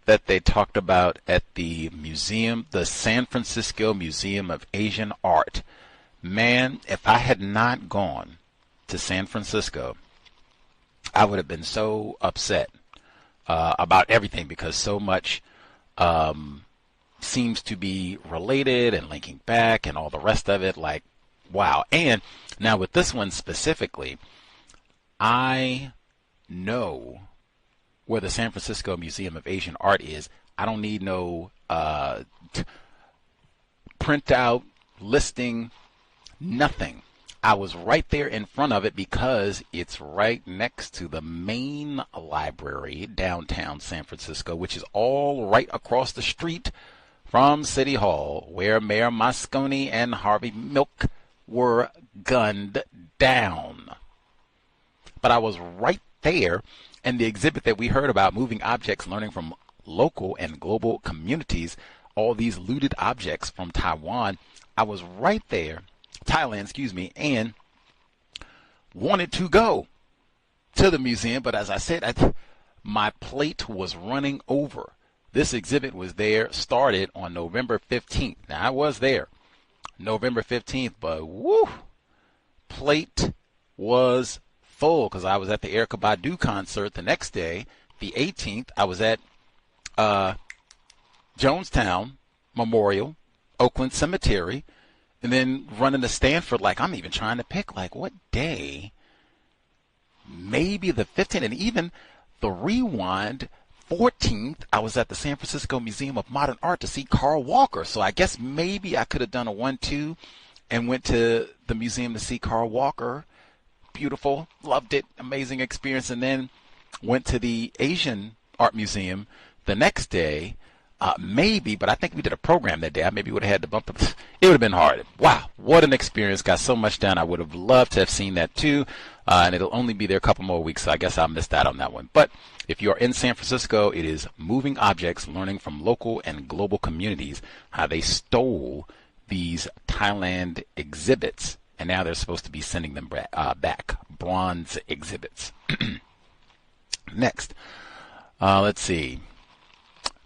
that they talked about at the museum, the San Francisco Museum of Asian Art. Man, if I had not gone to San Francisco, I would have been so upset about everything, because so much seems to be related and linking back and all the rest of it. Like, wow. And now with this one specifically, I know where the San Francisco Museum of Asian Art is. I don't need no printout listing. Nothing. I was right there in front of it because it's right next to the main library downtown San Francisco, which is all right across the street from City Hall, where Mayor Moscone and Harvey Milk were gunned down. But I was right there, and the exhibit that we heard about, moving objects, learning from local and global communities, all these looted objects from Taiwan, I was right there. Thailand, and wanted to go to the museum, but as I said, my plate was running over. This exhibit was there, started on November 15th. Now, I was there November 15th, but woo, plate was full because I was at the Erykah Badu concert the next day, the 18th. I was at Jonestown Memorial, Oakland Cemetery, and then running to Stanford. Like, I'm even trying to pick, like, what day? Maybe the 15th, and even the rewind 14th, I was at the San Francisco Museum of Modern Art to see Carl Walker. So I guess maybe I could have done a 1-2 and went to the museum to see Carl Walker. Beautiful, loved it, amazing experience, and then went to the Asian Art Museum the next day. Maybe, but I think we did a program that day. I maybe would have had to bump it. It would have been hard. Wow, what an experience. Got so much done. I would have loved to have seen that too. And it'll only be there a couple more weeks, so I guess I missed out on that one. But if you're in San Francisco, it is Moving Objects, learning from local and global communities how they stole these Thailand exhibits, and now they're supposed to be sending them back. Bronze exhibits. Next, let's see.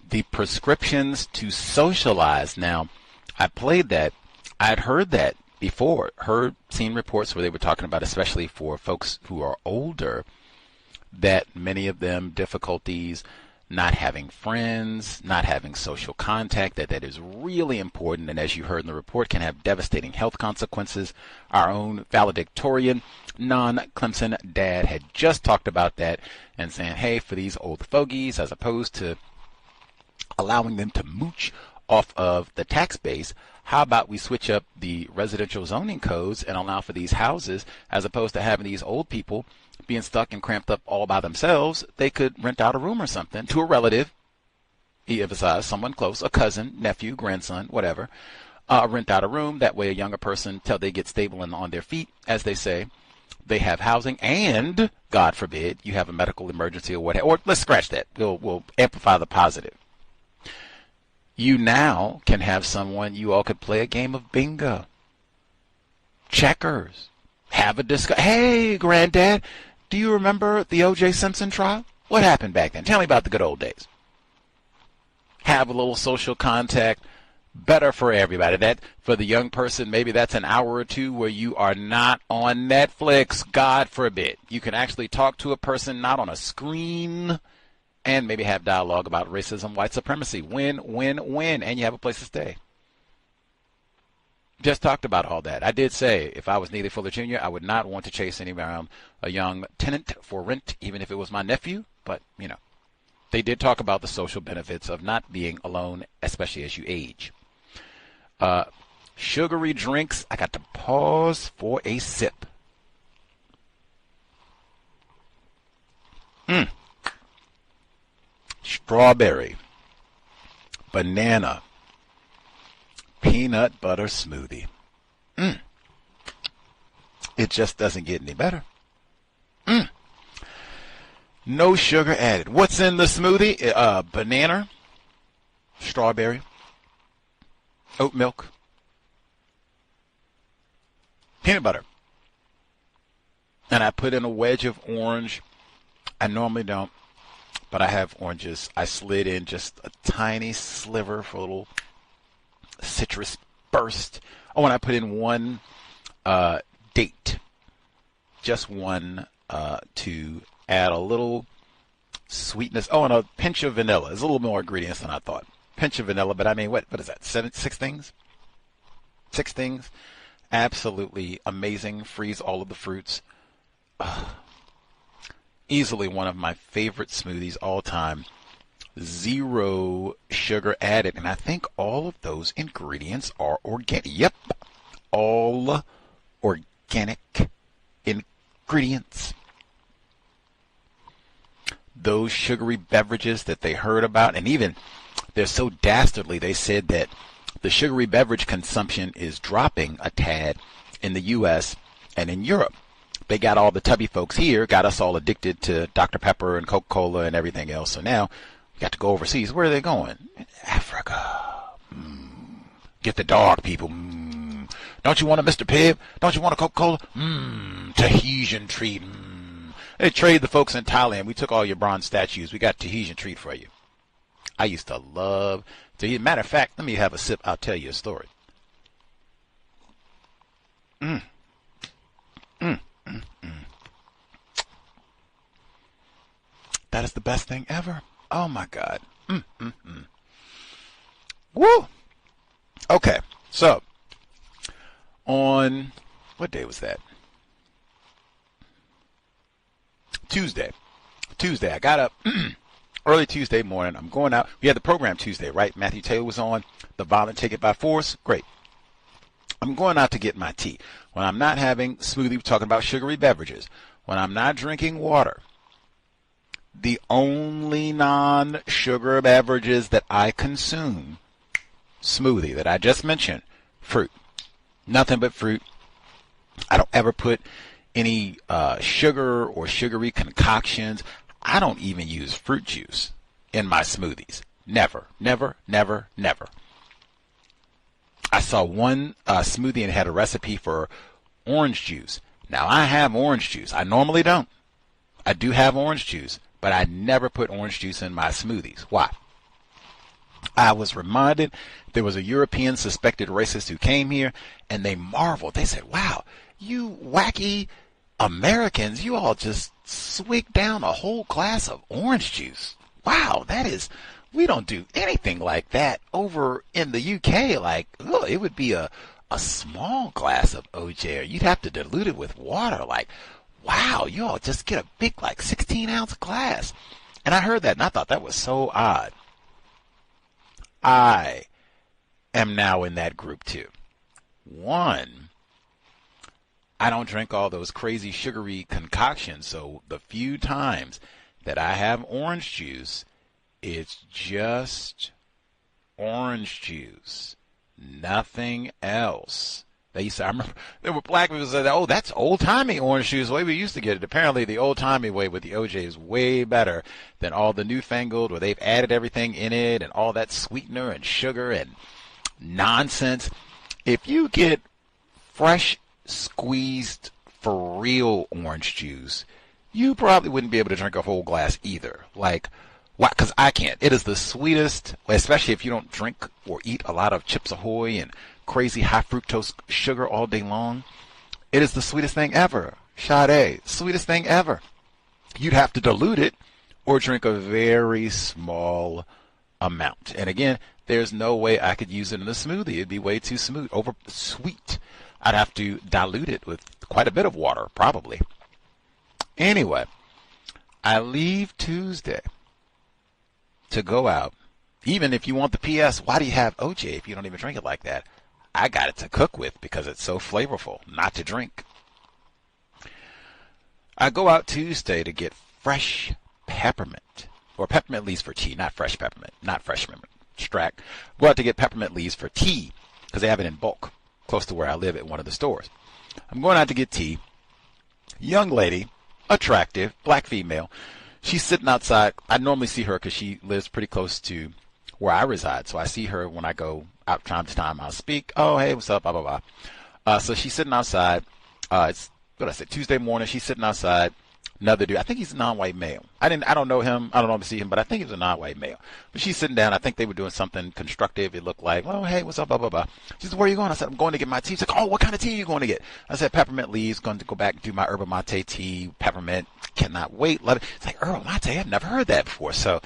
The prescriptions to socialize. Now, I played that. I'd heard that before, seen reports where they were talking about, especially for folks who are older, that many of them difficulties not having friends, not having social contact, that is really important, and as you heard in the report, can have devastating health consequences. Our own valedictorian, non-Clemson dad, had just talked about that and saying, hey, for these old fogies, as opposed to allowing them to mooch off of the tax base, how about we switch up the residential zoning codes and allow for these houses, as opposed to having these old people being stuck and cramped up all by themselves. They could rent out a room or something to a relative, he emphasized, someone close, a cousin, nephew, grandson, whatever, rent out a room. That way a younger person, till they get stable and on their feet, as they say, they have housing, and God forbid you have a medical emergency or whatever. Or let's scratch that. We'll amplify the positive. You now can have someone, you all could play a game of bingo, checkers, have a discussion. Hey, Granddad, do you remember the O.J. Simpson trial? What happened back then? Tell me about the good old days. Have a little social contact, better for everybody. That, for the young person, maybe that's an hour or two where you are not on Netflix, God forbid. You can actually talk to a person, not on a screen, and maybe have dialogue about racism, white supremacy. Win, and you have a place to stay. Just talked about all that. I did say if I was Neely Fuller Jr., I would not want to chase any around a young tenant for rent, even if it was my nephew. But, you know, they did talk about the social benefits of not being alone, especially as you age. Sugary drinks. I got to pause for a sip. Strawberry, banana, peanut butter smoothie. It just doesn't get any better. No sugar added. What's in the smoothie? Banana, strawberry, oat milk, peanut butter. And I put in a wedge of orange. I normally don't, but I have oranges. I slid in just a tiny sliver for a little citrus burst. Oh, and I put in one date, just one, to add a little sweetness. Oh, and a pinch of vanilla. There's a little more ingredients than I thought. Pinch of vanilla, but I mean, what is that? Six things? 6 things. Absolutely amazing. Freeze all of the fruits. Easily one of my favorite smoothies all time. 0 sugar added. And I think all of those ingredients are organic. Yep. All organic ingredients. Those sugary beverages that they heard about, and even they're so dastardly, they said that the sugary beverage consumption is dropping a tad in the U.S. and in Europe. They got all the tubby folks here, got us all addicted to Dr. Pepper and Coca-Cola and everything else. So now we got to go overseas. Where are they going? Africa. Get the dog, people. Don't you want a Mr. Pibb? Don't you want a Coca-Cola? Tahitian treat. They trade the folks in Thailand. We took all your bronze statues. We got Tahitian treat for you. I used to love Tahitian. Matter of fact, let me have a sip. I'll tell you a story. That is the best thing ever. Oh my God. Woo. Okay. So on what day was that? Tuesday. I got up early Tuesday morning. I'm going out. We had the program Tuesday, right? Matthew Taylor was on. The Violent Take It by Force. Great. I'm going out to get my tea. When I'm not having smoothie, we're talking about sugary beverages. When I'm not drinking water, the only non-sugar beverages that I consume, smoothie that I just mentioned, fruit. Nothing but fruit. I don't ever put any sugar or sugary concoctions. I don't even use fruit juice in my smoothies. Never, never, never, never. I saw one smoothie and it had a recipe for orange juice. Now, I have orange juice. I normally don't. I do have orange juice, but I never put orange juice in my smoothies. Why? I was reminded there was a European suspected racist who came here, and they marveled. They said, wow, you wacky Americans, you all just swig down a whole glass of orange juice. Wow, we don't do anything like that over in the UK. Like, it would be a small glass of OJ, or you'd have to dilute it with water. Like, wow, you all just get a big, 16-ounce glass. And I heard that, and I thought that was so odd. I am now in that group, too. One, I don't drink all those crazy sugary concoctions, so the few times that I have orange juice, it's just orange juice, nothing else. I remember there were black people who said, oh, that's old-timey orange juice, the way we used to get it. Apparently, the old-timey way with the OJ is way better than all the newfangled where they've added everything in it and all that sweetener and sugar and nonsense. If you get fresh, squeezed, for real orange juice, you probably wouldn't be able to drink a whole glass either. Why? Because I can't. It is the sweetest, especially if you don't drink or eat a lot of Chips Ahoy and crazy high fructose sugar all day long. It is the sweetest thing ever. Sade, sweetest thing ever. You'd have to dilute it or drink a very small amount. And again, there's no way I could use it in a smoothie. It'd be way too over sweet. I'd have to dilute it with quite a bit of water, probably. Anyway, I leave Tuesday to go out. Even if you want the PS, why do you have OJ if you don't even drink it like that? I got it to cook with because it's so flavorful, not to drink. I go out Tuesday to get fresh peppermint, or peppermint leaves for tea, not fresh peppermint, extract. Go out to get peppermint leaves for tea because they have it in bulk close to where I live at one of the stores. I'm going out to get tea. Young lady, attractive, black female. She's sitting outside. I normally see her because she lives pretty close to where I reside. So I see her when I go out time to time. I'll speak. Oh, hey, what's up? Blah, blah, blah. So she's sitting outside. It's Tuesday morning. She's sitting outside. Another dude. I think he's a non-white male. I don't know him. I don't know to see him, but I think he's a non-white male. But she's sitting down. I think they were doing something constructive. It looked like, oh, hey, what's up? Blah, blah, blah. She said, where are you going? I said, I'm going to get my tea. She's like, oh, what kind of tea are you going to get? I said, peppermint leaves. Going to go back and do my yerba mate tea. Peppermint. Cannot wait. Love it. It's like, yerba mate. I've never heard that before. So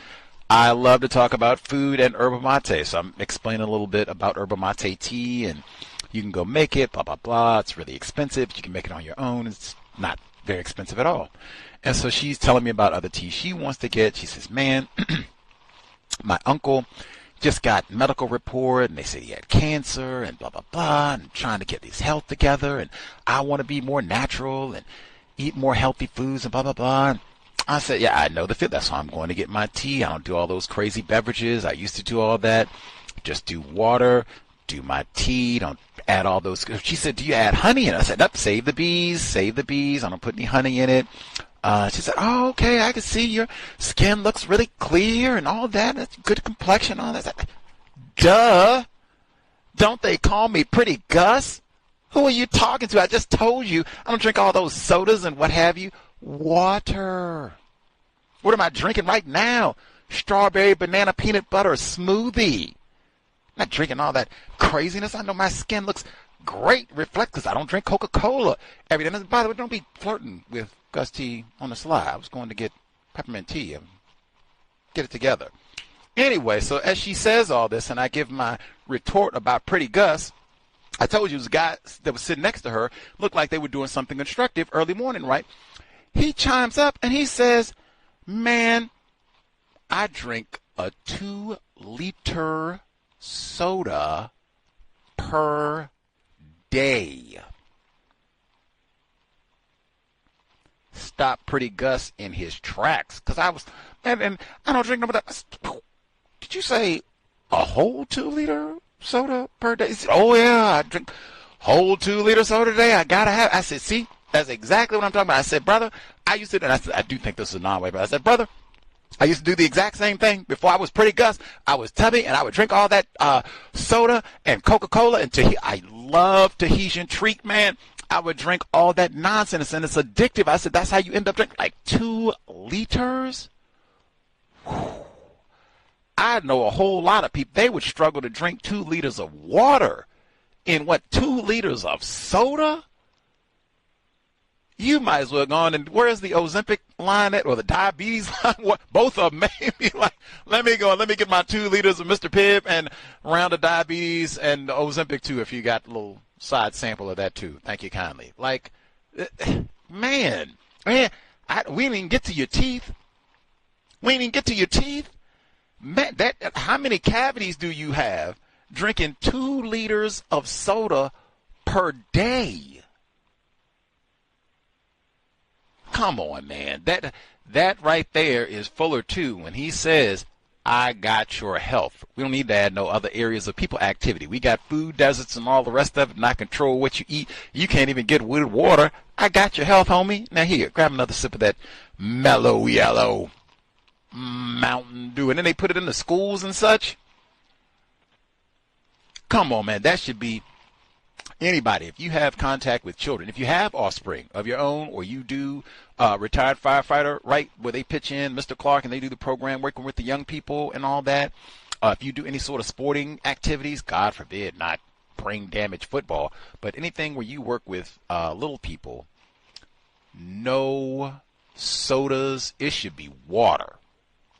I love to talk about food and yerba mate. So I'm explaining a little bit about yerba mate tea, and you can go make it, blah, blah, blah. It's really expensive. You can make it on your own. It's not very expensive at all. And so she's telling me about other tea she wants to get. She says, man, my uncle just got medical report, and they said he had cancer, and blah, blah, blah, and trying to get his health together, and I want to be more natural and eat more healthy foods, and blah, blah, blah. And I said, yeah, I know the fit. That's why I'm going to get my tea. I don't do all those crazy beverages. I used to do all that. Just do water, do my tea, don't add all those. She said, do you add honey in it? I said, nope, save the bees. I don't put any honey in it. She said, oh, okay, I can see your skin looks really clear and all that. That's good complexion, all that. Duh. Don't they call me Pretty Gus? Who are you talking to? I just told you I don't drink all those sodas and what have you. Water. What am I drinking right now? Strawberry banana peanut butter smoothie. Not drinking all that craziness. I know my skin looks great, reflects. I don't drink Coca-Cola every day. By the way, don't be flirting with Gus T on the sly. I was going to get peppermint tea and get it together. Anyway, so as she says all this, and I give my retort about Pretty Gus, I told you it was a guy that was sitting next to her, looked like they were doing something constructive early morning, right? He chimes up and he says, man, I drink a 2-liter soda per day. Stop Pretty Gus in his tracks, because I was, and I don't drink no more. Did you say a whole 2-liter soda per day? He said, oh yeah, I drink whole 2-liter soda a day. I gotta have. I said, see, that's exactly what I'm talking about. I said, brother, I used to, and I said, I do think this is a non-way, but I said, brother, I used to do the exact same thing before I was Pretty Gus. I was tubby, and I would drink all that soda and Coca-Cola and I love Tahitian treat, man. I would drink all that nonsense, and it's addictive. I said, that's how you end up drinking like 2 liters? Whew. I know a whole lot of people, they would struggle to drink 2 liters of water in 2 liters of soda? You might as well go on and where's the Ozempic line at, or the diabetes line? Both of them maybe like, let me get my 2 liters of Mr. Pibb and round of diabetes and Ozempic too, if you got a little side sample of that too. Thank you kindly. Like, man, we didn't even get to your teeth. Man, how many cavities do you have drinking 2 liters of soda per day? Come on, man. That right there is Fuller too when he says, I got your health. We don't need to add no other areas of people activity. We got food deserts and all the rest of it, and I control what you eat. You can't even get good water. I got your health, homie. Now here, grab another sip of that mellow yellow Mountain Dew. And then they put it in the schools and such. Come on, man. That should be anybody. If you have contact with children, if you have offspring of your own, or you do retired firefighter, right, where they pitch in, Mr. Clark, and they do the program working with the young people and all that. If you do any sort of sporting activities, God forbid, not brain damage football, but anything where you work with little people, no sodas. It should be water.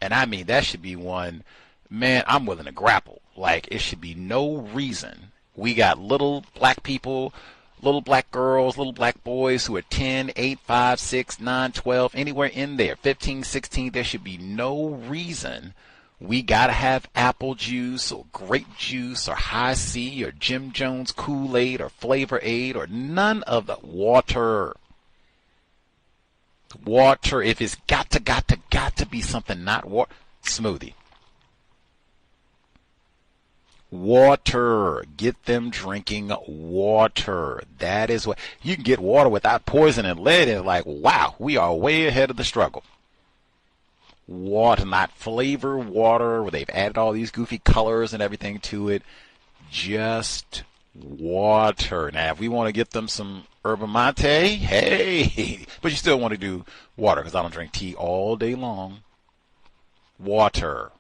And I mean, that should be one, man, I'm willing to grapple. Like, it should be no reason. We got little black people, little black girls, little black boys who are 10, 8, 5, 6, 9, 12, anywhere in there, 15, 16. There should be no reason we got to have apple juice or grape juice or High C or Jim Jones Kool-Aid or Flavor Aid or none of the water. Water, if it's got to be something not water, smoothie. Water. Get them drinking water. That is what you can get water without poison and lead. And like, wow, we are way ahead of the struggle. Water, not flavor water where they've added all these goofy colors and everything to it. Just water. Now, if we want to get them some yerba mate, hey, but you still want to do water because I don't drink tea all day long. Water.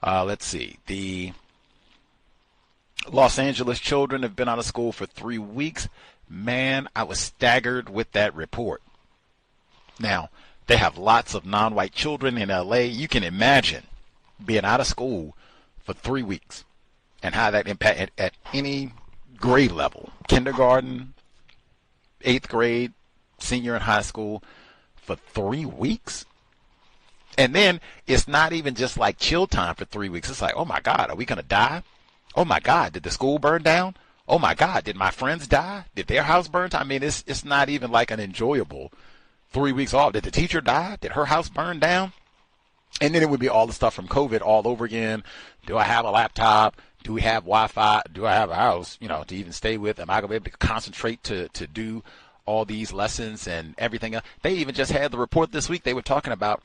Let's see. The Los Angeles children have been out of school for 3 weeks. Man, I was staggered with that report. Now, they have lots of non-white children in L.A. You can imagine being out of school for 3 weeks and how that impact at any grade level, kindergarten, 8th grade, senior in high school, for 3 weeks. And then it's not even just like chill time for 3 weeks. It's like, oh my God, are we going to die? Oh my God, did the school burn down? Oh my God, did my friends die? Did their house burn down? I mean, it's not even like an enjoyable 3 weeks off. Did the teacher die? Did her house burn down? And then it would be all the stuff from COVID all over again. Do I have a laptop? Do we have Wi-Fi? Do I have a house, to even stay with? Am I going to be able to concentrate to do all these lessons and everything else? They even just had the report this week. They were talking about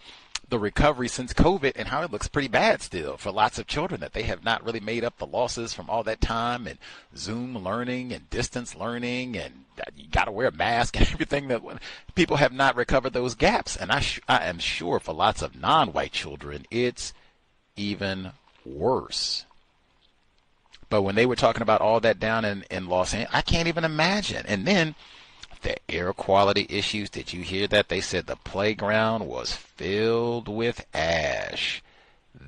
the recovery since COVID and how it looks pretty bad still for lots of children, that they have not really made up the losses from all that time and Zoom learning and distance learning, and you got to wear a mask and everything. That people have not recovered those gaps. And I am sure for lots of non-white children, it's even worse. But when they were talking about all that down in Los Angeles, I can't even imagine. And then the air quality issues, did you hear that? They said the playground was filled with ash.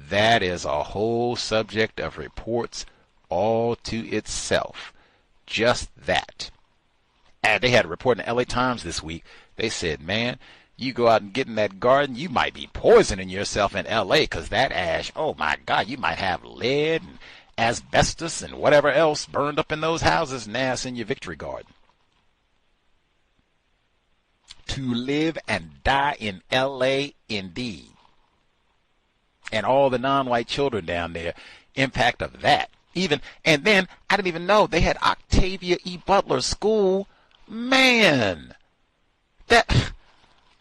That is a whole subject of reports all to itself. Just that. And they had a report in the LA Times this week. They said, man, you go out and get in that garden, you might be poisoning yourself in LA because that ash, oh my God, you might have lead and asbestos and whatever else burned up in those houses. Now it's in your victory garden. To live and die in L.A. indeed. And all the non-white children down there, impact of that. And then, I didn't even know, they had Octavia E. Butler School. Man, that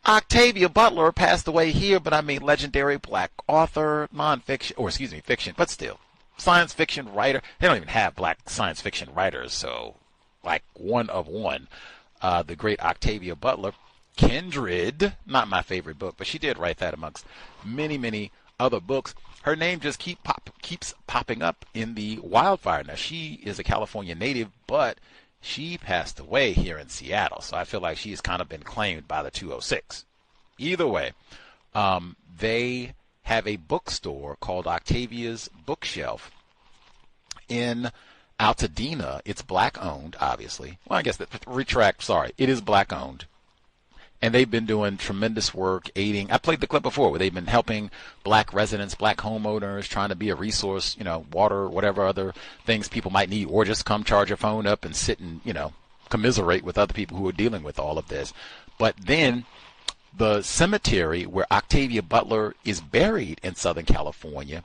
Octavia Butler passed away here, but I mean legendary black author, fiction, but still, science fiction writer. They don't even have black science fiction writers, so like one of one. The great Octavia Butler. Kindred, not my favorite book, but she did write that amongst many, many other books. Her name just keeps popping up in the wildfire. Now, she is a California native, but she passed away here in Seattle, so I feel like she's kind of been claimed by the 206. Either way, they have a bookstore called Octavia's Bookshelf in Altadena. It's black-owned, obviously. Well, I guess it is black-owned. And they've been doing tremendous work aiding. I played the clip before where they've been helping black residents, black homeowners, trying to be a resource, water, whatever other things people might need, or just come charge your phone up and sit and, commiserate with other people who are dealing with all of this. But then the cemetery where Octavia Butler is buried in Southern California,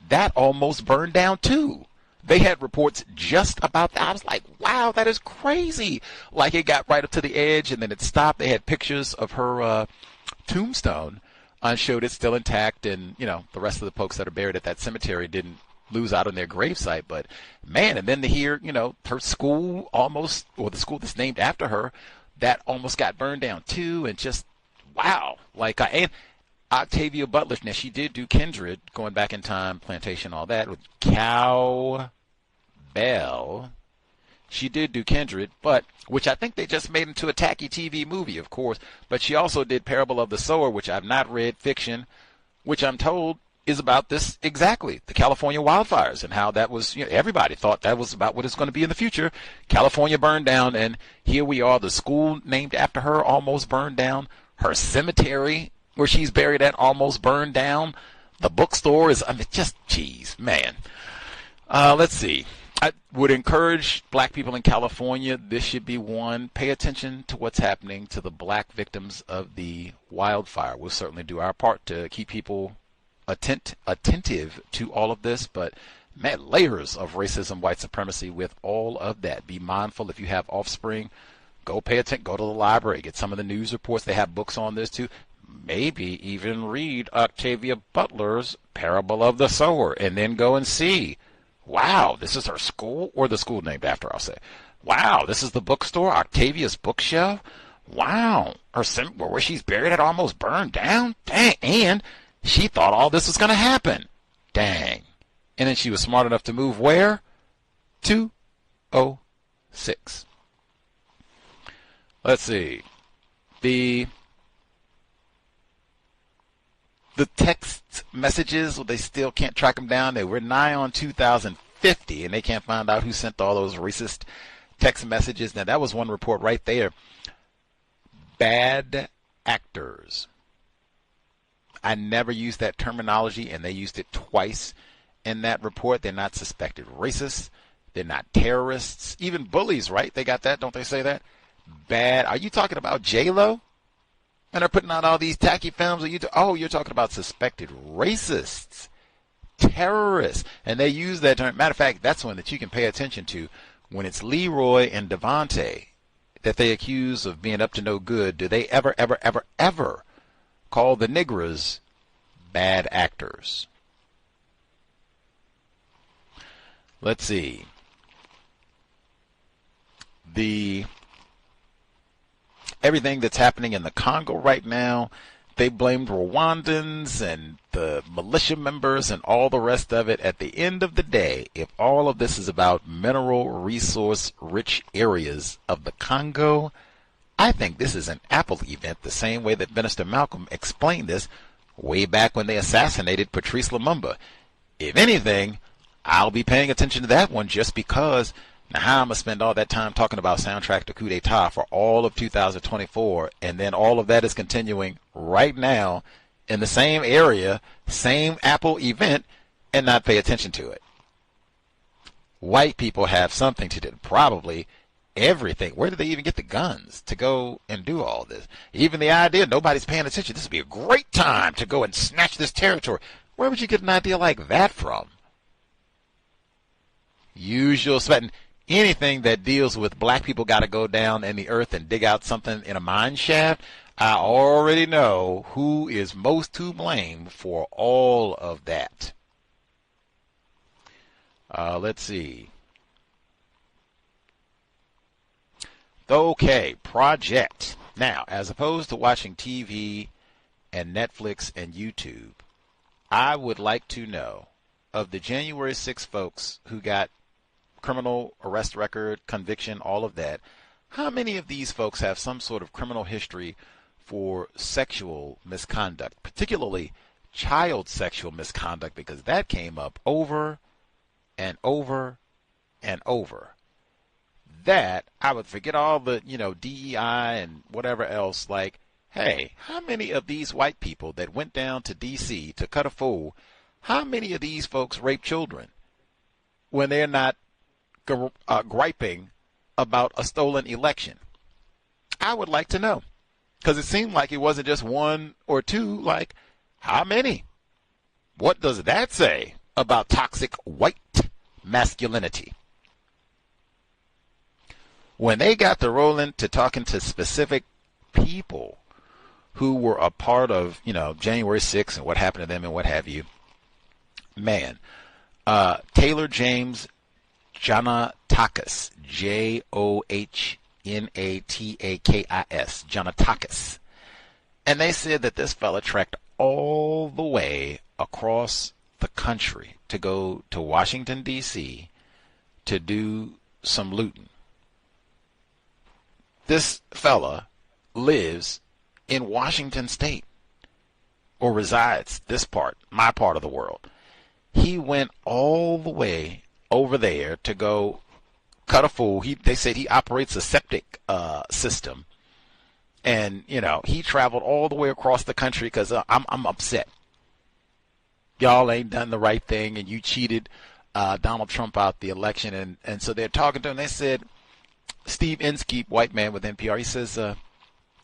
that almost burned down too. They had reports just about that. I was like, wow, that is crazy. Like it got right up to the edge and then it stopped. They had pictures of her tombstone and showed it still intact. And, the rest of the folks that are buried at that cemetery didn't lose out on their gravesite. But, man, and then to hear, her school almost, or the school that's named after her, that almost got burned down too. And just, wow. And Octavia Butler, now she did do Kindred, going back in time, Plantation, all that, with Cow Bell. She did do Kindred, which I think they just made into a tacky TV movie, of course. But she also did Parable of the Sower, which I've not read, fiction, which I'm told is about this exactly, the California wildfires and how that was, everybody thought that was about what it's going to be in the future. California burned down, and here we are. The school named after her almost burned down. Her cemetery where she's buried at almost burned down. The bookstore is, geez, man. Let's see. I would encourage black people in California, this should be one, pay attention to what's happening to the black victims of the wildfire. We'll certainly do our part to keep people attentive to all of this, but man, layers of racism, white supremacy with all of that. Be mindful if you have offspring, go pay attention, go to the library, get some of the news reports. They have books on this too. Maybe even read Octavia Butler's Parable of the Sower and then go and see, wow, this is her school, or the school named after, I'll say. Wow, this is the bookstore, Octavia's Bookshelf. Wow, where she's buried at almost burned down. Dang, and she thought all this was going to happen. Dang. And then she was smart enough to move where? 206. Let's see. The text messages, well, they still can't track them down. They were nigh on 2050, and they can't find out who sent all those racist text messages. Now, that was one report right there. Bad actors. I never used that terminology, and they used it twice in that report. They're not suspected racists. They're not terrorists. Even bullies, right? They got that, don't they say that? Bad. Are you talking about J-Lo? And they're putting out all these tacky films. You're talking about suspected racists, terrorists. And they use that term. Matter of fact, that's one that you can pay attention to. When it's Leroy and Devontae that they accuse of being up to no good, do they ever call the niggers bad actors. Let's see. Everything that's happening in the Congo right now, they blamed Rwandans and the militia members and all the rest of it. At the end of the day, if all of this is about mineral resource rich areas of the Congo, I think this is an Apple event, the same way that Minister Malcolm explained this way back when they assassinated Patrice Lumumba. If anything, I'll be paying attention to that one just because. Now, how I'm going to spend all that time talking about soundtrack to coup d'etat for all of 2024, and then all of that is continuing right now in the same area, same Apple event, and not pay attention to it. White people have something to do, probably everything. Where did they even get the guns to go and do all this? Even the idea nobody's paying attention. This would be a great time to go and snatch this territory. Where would you get an idea like that from? Usual suspect. Anything that deals with black people got to go down in the earth and dig out something in a mine shaft, I already know who is most to blame for all of that. Let's see. Okay, project. Now, as opposed to watching TV and Netflix and YouTube, I would like to know of the January 6 folks who got criminal arrest record, conviction, all of that, how many of these folks have some sort of criminal history for sexual misconduct, particularly child sexual misconduct, because that came up over and over and over. That, I would forget all the, DEI and whatever else, like, hey, how many of these white people that went down to D.C. to cut a fool, how many of these folks rape children when they're not griping about a stolen election? I would like to know, because it seemed like it wasn't just one or two. Like, how many? What does that say about toxic white masculinity? When they got to rolling to talking to specific people who were a part of, January 6th and what happened to them and what have you, man, Taylor James Jonatakis, Johnatakis, Jonatakis. And they said that this fella trekked all the way across the country to go to Washington, D.C. to do some looting. This fella lives in Washington State, or resides my part of the world. He went all the way over there to go cut a fool. They said he operates a septic system, and he traveled all the way across the country because I'm upset. Y'all ain't done the right thing, and you cheated Donald Trump out the election, and so they're talking to him. They said, Steve Inskeep, white man with NPR, he says,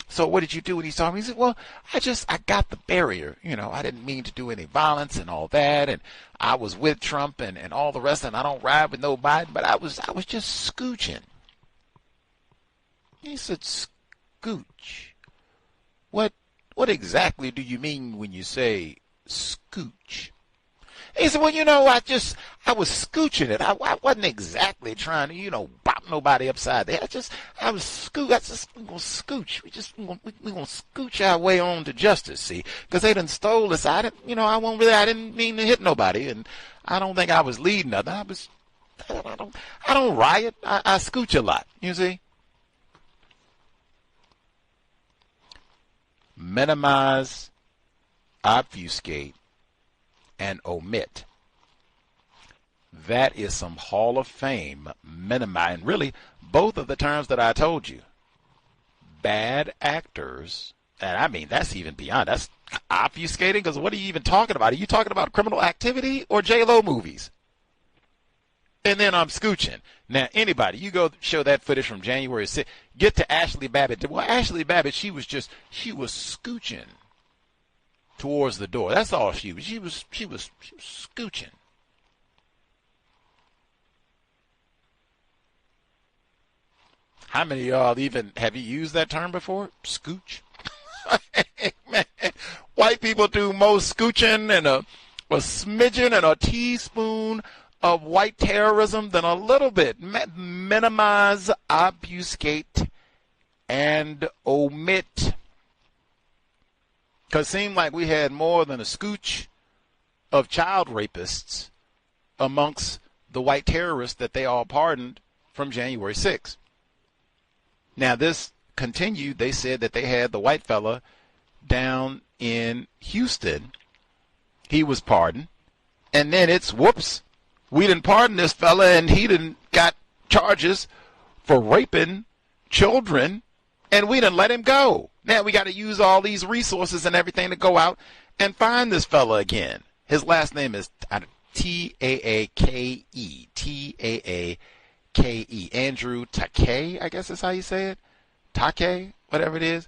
so what did you do when he's talking? He said, well, I got the barrier. I didn't mean to do any violence and all that. And I was with Trump and all the rest. And I don't ride with no Biden, but I was just scooching. He said, scooch. What exactly do you mean when you say scooch? He said, well, I was scooching it. I wasn't exactly trying to, bop nobody upside the head. I was going to scooch. We going to scooch our way on to justice, see? Because they done stole this. I didn't mean to hit nobody. And I don't think I was leading nothing. I don't riot. I scooch a lot, you see? Minimize, obfuscate, and omit. That is some Hall of Fame minimize. And really, both of the terms that I told you. Bad actors, and I mean, that's even beyond. That's obfuscating, because what are you even talking about? Are you talking about criminal activity or J-Lo movies? And then I'm scooching. Now, anybody, you go show that footage from January 6th. Get to Ashley Babbitt. Well, Ashley Babbitt, she was scooching towards the door. That's all she was. She was scooching. How many of y'all have you used that term before? Scooch? Man, White people do more scooching and a smidgen and a teaspoon of white terrorism than a little bit. Minimize, obfuscate, and omit. Because it seemed like we had more than a scooch of child rapists amongst the white terrorists that they all pardoned from January 6th. Now, this continued. They said that they had the white fella down in Houston. He was pardoned. And then it's, whoops, we didn't pardon this fella, and he didn't got charges for raping children, and we didn't let him go. Now we got to use all these resources and everything to go out and find this fella again. His last name is T-A-A-K-E. T-A-A-K-E. Andrew Taake, I guess is how you say it. Taake, whatever it is.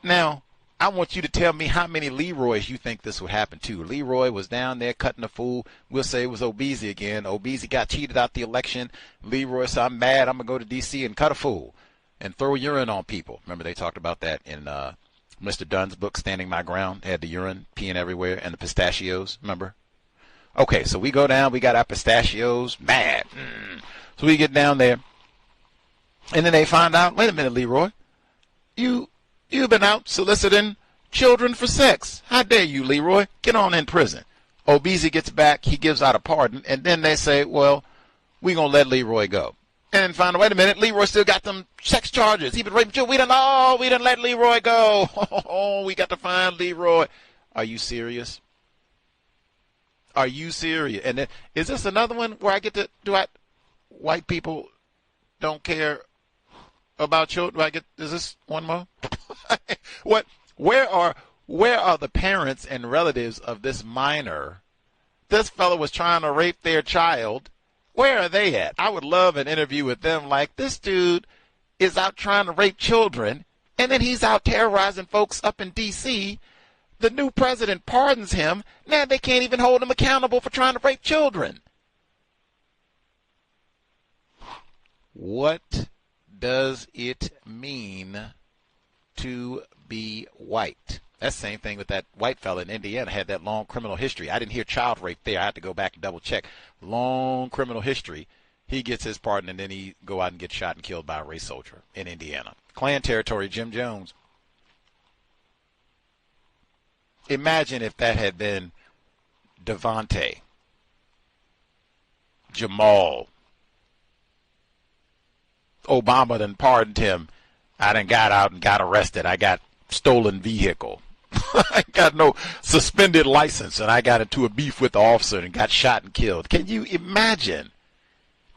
Now, I want you to tell me how many Leroys you think this would happen to. Leroy was down there cutting a fool. We'll say it was Obese again. Obese got cheated out the election. Leroy said, I'm mad. I'm going to go to D.C. and cut a fool and throw urine on people. Remember they talked about that in Mr. Dunn's book, Standing My Ground. They had the urine peeing everywhere and the pistachios, remember? Okay, so we go down. We got our pistachios. Mad. So we get down there. And then they find out, wait a minute, Leroy. You've been out soliciting children for sex. How dare you, Leroy? Get on in prison. Obese gets back. He gives out a pardon. And then they say, well, we're going to let Leroy go. And then find out, wait a minute, Leroy still got them sex charges. He been raping children. We didn't let Leroy go. Oh, we got to find Leroy. Are you serious? Are you serious? And then, is this another one where I get to, white people don't care about children? Is this one more? What? Where are the parents and relatives of this minor? This fellow was trying to rape their child. Where are they at? I would love an interview with them. Like, this dude is out trying to rape children, and then he's out terrorizing folks up in D.C. The new president pardons him. Now they can't even hold him accountable for trying to rape children. What does it mean to be white? That's the same thing with that white fella in Indiana, had that long criminal history. I didn't hear child rape there. I had to go back and double check. Long criminal history. He gets his pardon, and then he go out and gets shot and killed by a race soldier in Indiana. Klan territory, Jim Jones. Imagine if that had been Devontae, Jamal. Obama done pardoned him. I done got out and got arrested. I got stolen vehicle. I got no suspended license, and I got into a beef with the officer and got shot and killed. Can you imagine?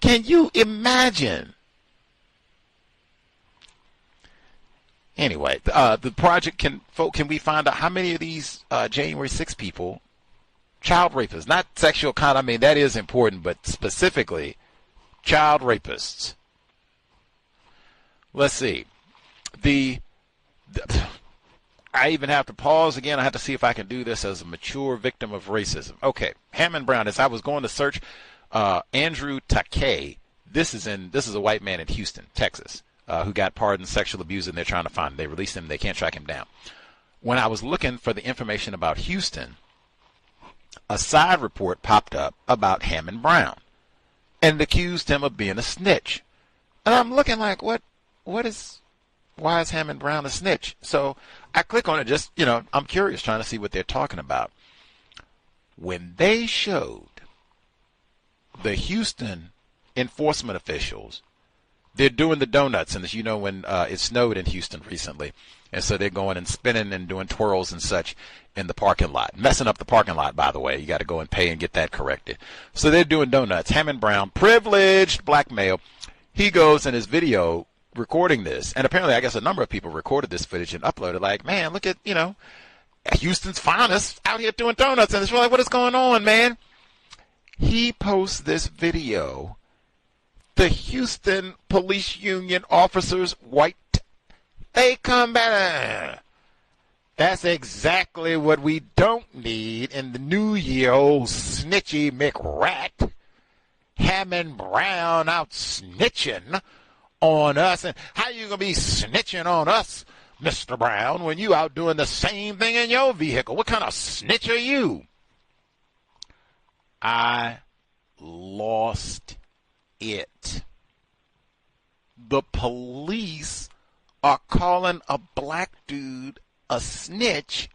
Can you imagine? Anyway, the project can we find out how many of these January 6 people, child rapists, not sexual conduct, I mean, that is important, but specifically child rapists. Let's see. I even have to pause again. I have to see if I can do this as a mature victim of racism. Okay, Hammond Brown. As I was going to search Andrew Taake, this is a white man in Houston, Texas, who got pardoned sexual abuse, and they're trying to find him. They released him. They can't track him down. When I was looking for the information about Houston, a side report popped up about Hammond Brown, and accused him of being a snitch. And I'm looking like, why is Hammond Brown a snitch? So I click on it, just, I'm curious, trying to see what they're talking about. When they showed the Houston enforcement officials, they're doing the donuts, and as you know, when it snowed in Houston recently, and so they're going and spinning and doing twirls and such in the parking lot, messing up the parking lot, by the way. You got to go and pay and get that corrected. So they're doing donuts. Hammond Brown, privileged black male, he goes in his video recording this, and apparently I guess a number of people recorded this footage and uploaded, like, man, look at, Houston's finest out here doing donuts, and it's like, what is going on, man? He posts this video. The Houston Police Union officers, white, they come back. That's exactly what we don't need in the new year, old snitchy McRat. Hammond Brown out snitching on us. And how you going to be snitching on us Mr. Brown, when you out doing the same thing in your vehicle? What kind of snitch are you? I lost it. The police are calling a black dude a snitch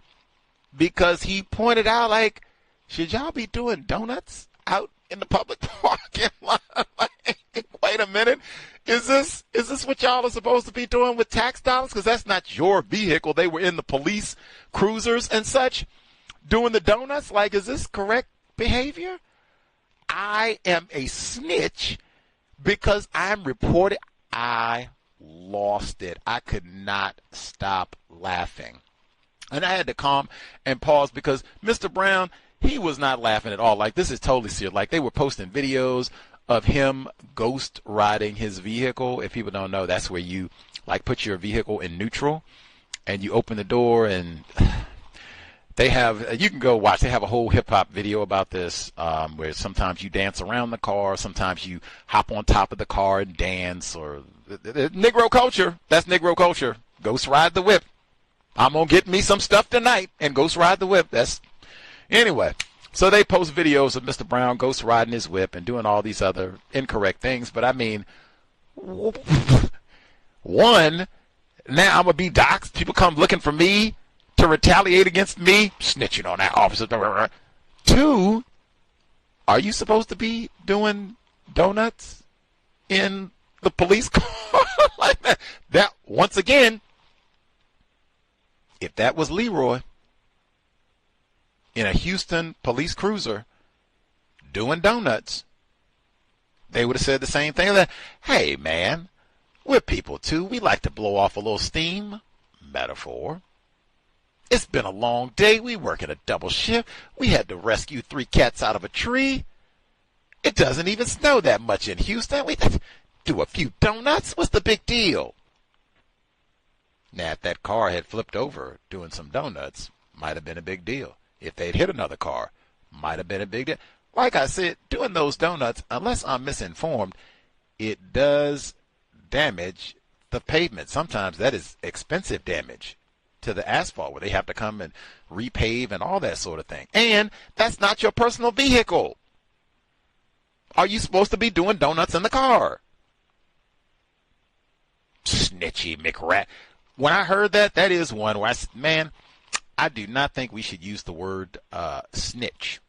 because he pointed out, like, should y'all be doing donuts out in the public parking lot? Like, wait a minute. Is this what y'all are supposed to be doing with tax dollars? Because that's not your vehicle. They were in the police cruisers and such doing the donuts. Like, is this correct behavior? I am a snitch because I'm reported. I lost it. I could not stop laughing. And I had to calm and pause because Mr. Brown, he was not laughing at all. Like, this is totally serious. Like, they were posting videos of him ghost riding his vehicle. If people don't know, that's where you, like, put your vehicle in neutral and you open the door, and they have, you can go watch, they have a whole hip-hop video about this, where sometimes you dance around the car, sometimes you hop on top of the car and dance, or Negro culture. That's Negro culture. Ghost ride the whip. I'm going to get me some stuff tonight and ghost ride the whip. Anyway, so they post videos of Mr. Brown ghost riding his whip and doing all these other incorrect things. But I mean, one, now I'm going to be doxxed. People come looking for me to retaliate against me, snitching on that officer. Two, are you supposed to be doing donuts in the police car like that? That, once again, if that was Leroy in a Houston police cruiser doing donuts, they would have said the same thing. Like, hey, man, we're people too. We like to blow off a little steam. Metaphor. It's been a long day. We work at a double shift. We had to rescue 3 cats out of a tree. It doesn't even snow that much in Houston. We do a few donuts. What's the big deal? Now, if that car had flipped over doing some donuts, might have been a big deal. If they'd hit another car, might have been a big deal. Like I said, doing those donuts, unless I'm misinformed, it does damage the pavement. Sometimes that is expensive damage to the asphalt, where they have to come and repave and all that sort of thing. And that's not your personal vehicle. Are you supposed to be doing donuts in the car? Snitchy McRat. When I heard that, that is one where I said, man, I do not think we should use the word snitch.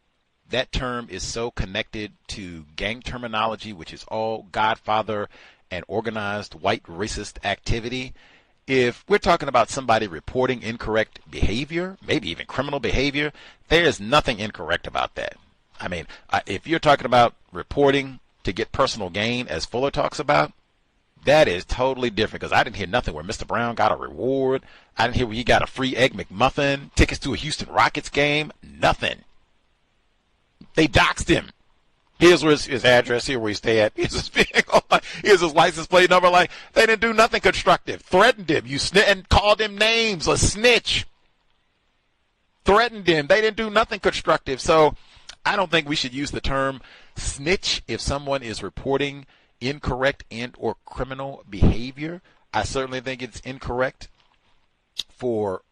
That term is so connected to gang terminology, which is all Godfather and organized white racist activity. If we're talking about somebody reporting incorrect behavior, maybe even criminal behavior, there is nothing incorrect about that. I mean, if you're talking about reporting to get personal gain, as Fuller talks about, that is totally different, because I didn't hear nothing where Mr. Brown got a reward. I didn't hear where he got a free Egg McMuffin, tickets to a Houston Rockets game, nothing. They doxed him. Here's where his address, here where he stay at. Here's his vehicle. Here's his license plate number. Like, they didn't do nothing constructive. Threatened him. And called him names. A snitch. Threatened him. They didn't do nothing constructive. So I don't think we should use the term snitch if someone is reporting incorrect and or criminal behavior. I certainly think it's incorrect for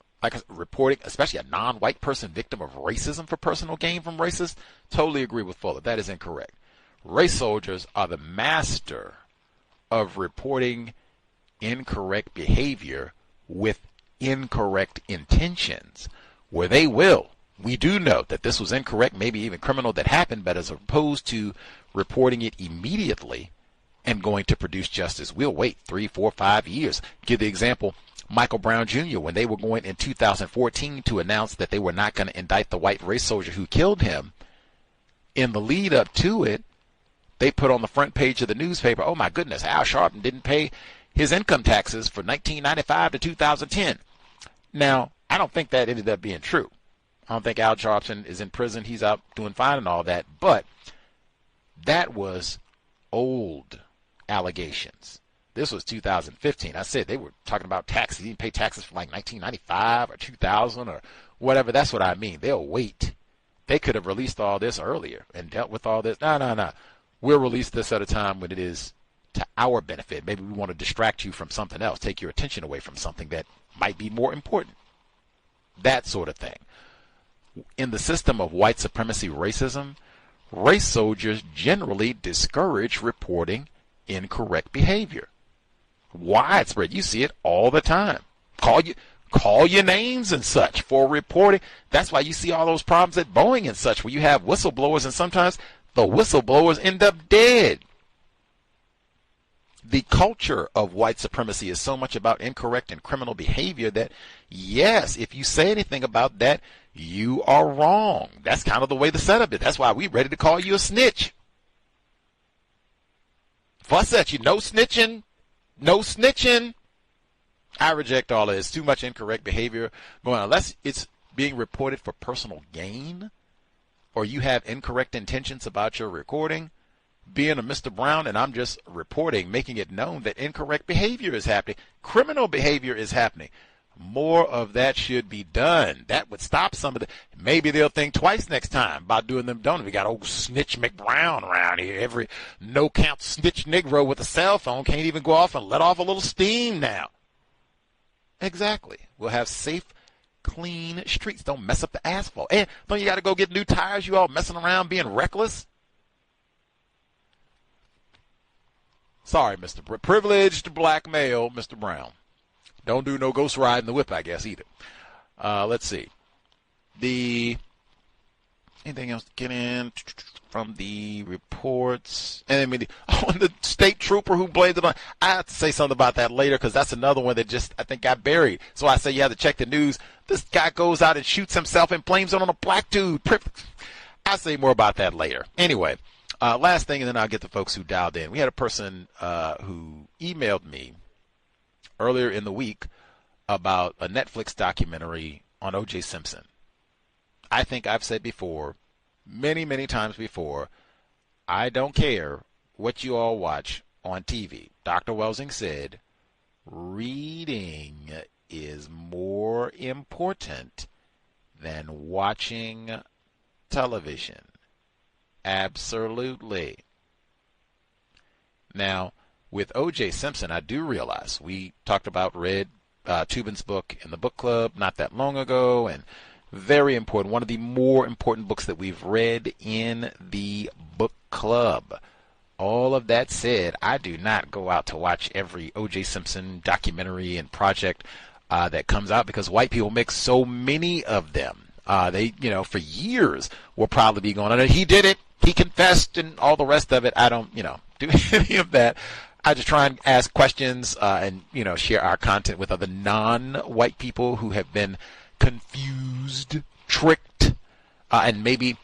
reporting, especially a non-white person victim of racism for personal gain from racists. Totally agree with Fuller. That is incorrect. Race soldiers are the master of reporting incorrect behavior with incorrect intentions, where they will. We do know that this was incorrect, maybe even criminal that happened, but as opposed to reporting it immediately and going to produce justice, we'll wait 3, 4, 5 years. Give the example, Michael Brown Jr., when they were going in 2014 to announce that they were not going to indict the white race soldier who killed him, in the lead up to it, they put on the front page of the newspaper, oh my goodness, Al Sharpton didn't pay his income taxes for 1995 to 2010. Now, I don't think that ended up being true. I don't think Al Sharpton is in prison. He's out doing fine and all that. But that was old allegations. This was 2015. I said they were talking about taxes. He didn't pay taxes for like 1995 or 2000 or whatever. That's what I mean. They'll wait. They could have released all this earlier and dealt with all this. No. We'll release this at a time when it is to our benefit. Maybe we want to distract you from something else, take your attention away from something that might be more important. That sort of thing. In the system of white supremacy racism, race soldiers generally discourage reporting incorrect behavior. Widespread. You see it all the time. Call your names and such for reporting. That's why you see all those problems at Boeing and such, where you have whistleblowers and sometimes the whistleblowers end up dead. The culture of white supremacy is so much about incorrect and criminal behavior that, yes, if you say anything about that, you are wrong. That's kind of the way the setup is. That's why we're ready to call you a snitch. Fuss at you. No snitching. No snitching. I reject all of this. Too much incorrect behavior going on. Unless it's being reported for personal gain or you have incorrect intentions about your recording, being a Mr. Brown and I'm just reporting, making it known that incorrect behavior is happening. Criminal behavior is happening. More of that should be done. That would stop some of the. Maybe they'll think twice next time about doing them. Don't we got old Snitch McBrown around here? Every no-count snitch Negro with a cell phone can't even go off and let off a little steam now. Exactly. We'll have safe, clean streets. Don't mess up the asphalt. And don't you got to go get new tires? You all messing around being reckless? Sorry, Mr. Privileged black male, Mr. Brown. Don't do no ghost riding the whip, I guess, either. Let's see. Anything else to get in from the reports? And I mean, the state trooper who blamed it on. I have to say something about that later because that's another one that just, I think, got buried. So I say you have to check the news. This guy goes out and shoots himself and blames it on a black dude. I'll say more about that later. Anyway, last thing, and then I'll get the folks who dialed in. We had a person who emailed me earlier in the week about a Netflix documentary on O.J. Simpson. I think I've said before, many, many times before, I don't care what you all watch on TV. Dr. Welsing said, reading is more important than watching television. Absolutely. Now, with O.J. Simpson, I do realize we talked about read Tubin's book in the book club not that long ago, and very important, one of the more important books that we've read in the book club. All of that said, I do not go out to watch every O.J. Simpson documentary and project that comes out because white people make so many of them. They, for years will probably be going on. He did it. He confessed and all the rest of it. I don't, do any of that. I just try and ask questions and, share our content with other non-white people who have been confused, tricked, and maybe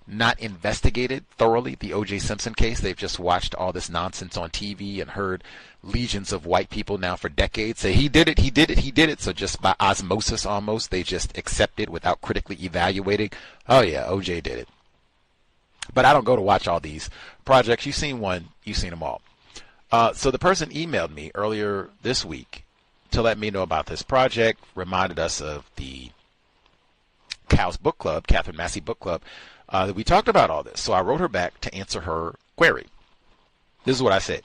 not investigated thoroughly the O.J. Simpson case. They've just watched all this nonsense on TV and heard legions of white people now for decades say, he did it, he did it, he did it. So just by osmosis almost, they just accept it without critically evaluating. Oh, yeah, O.J. did it. But I don't go to watch all these projects. You've seen one, you've seen them all. So the person emailed me earlier this week to let me know about this project, reminded us of the C.O.W.S book club, Catherine Massey book club, that we talked about all this. So I wrote her back to answer her query. This is what I said.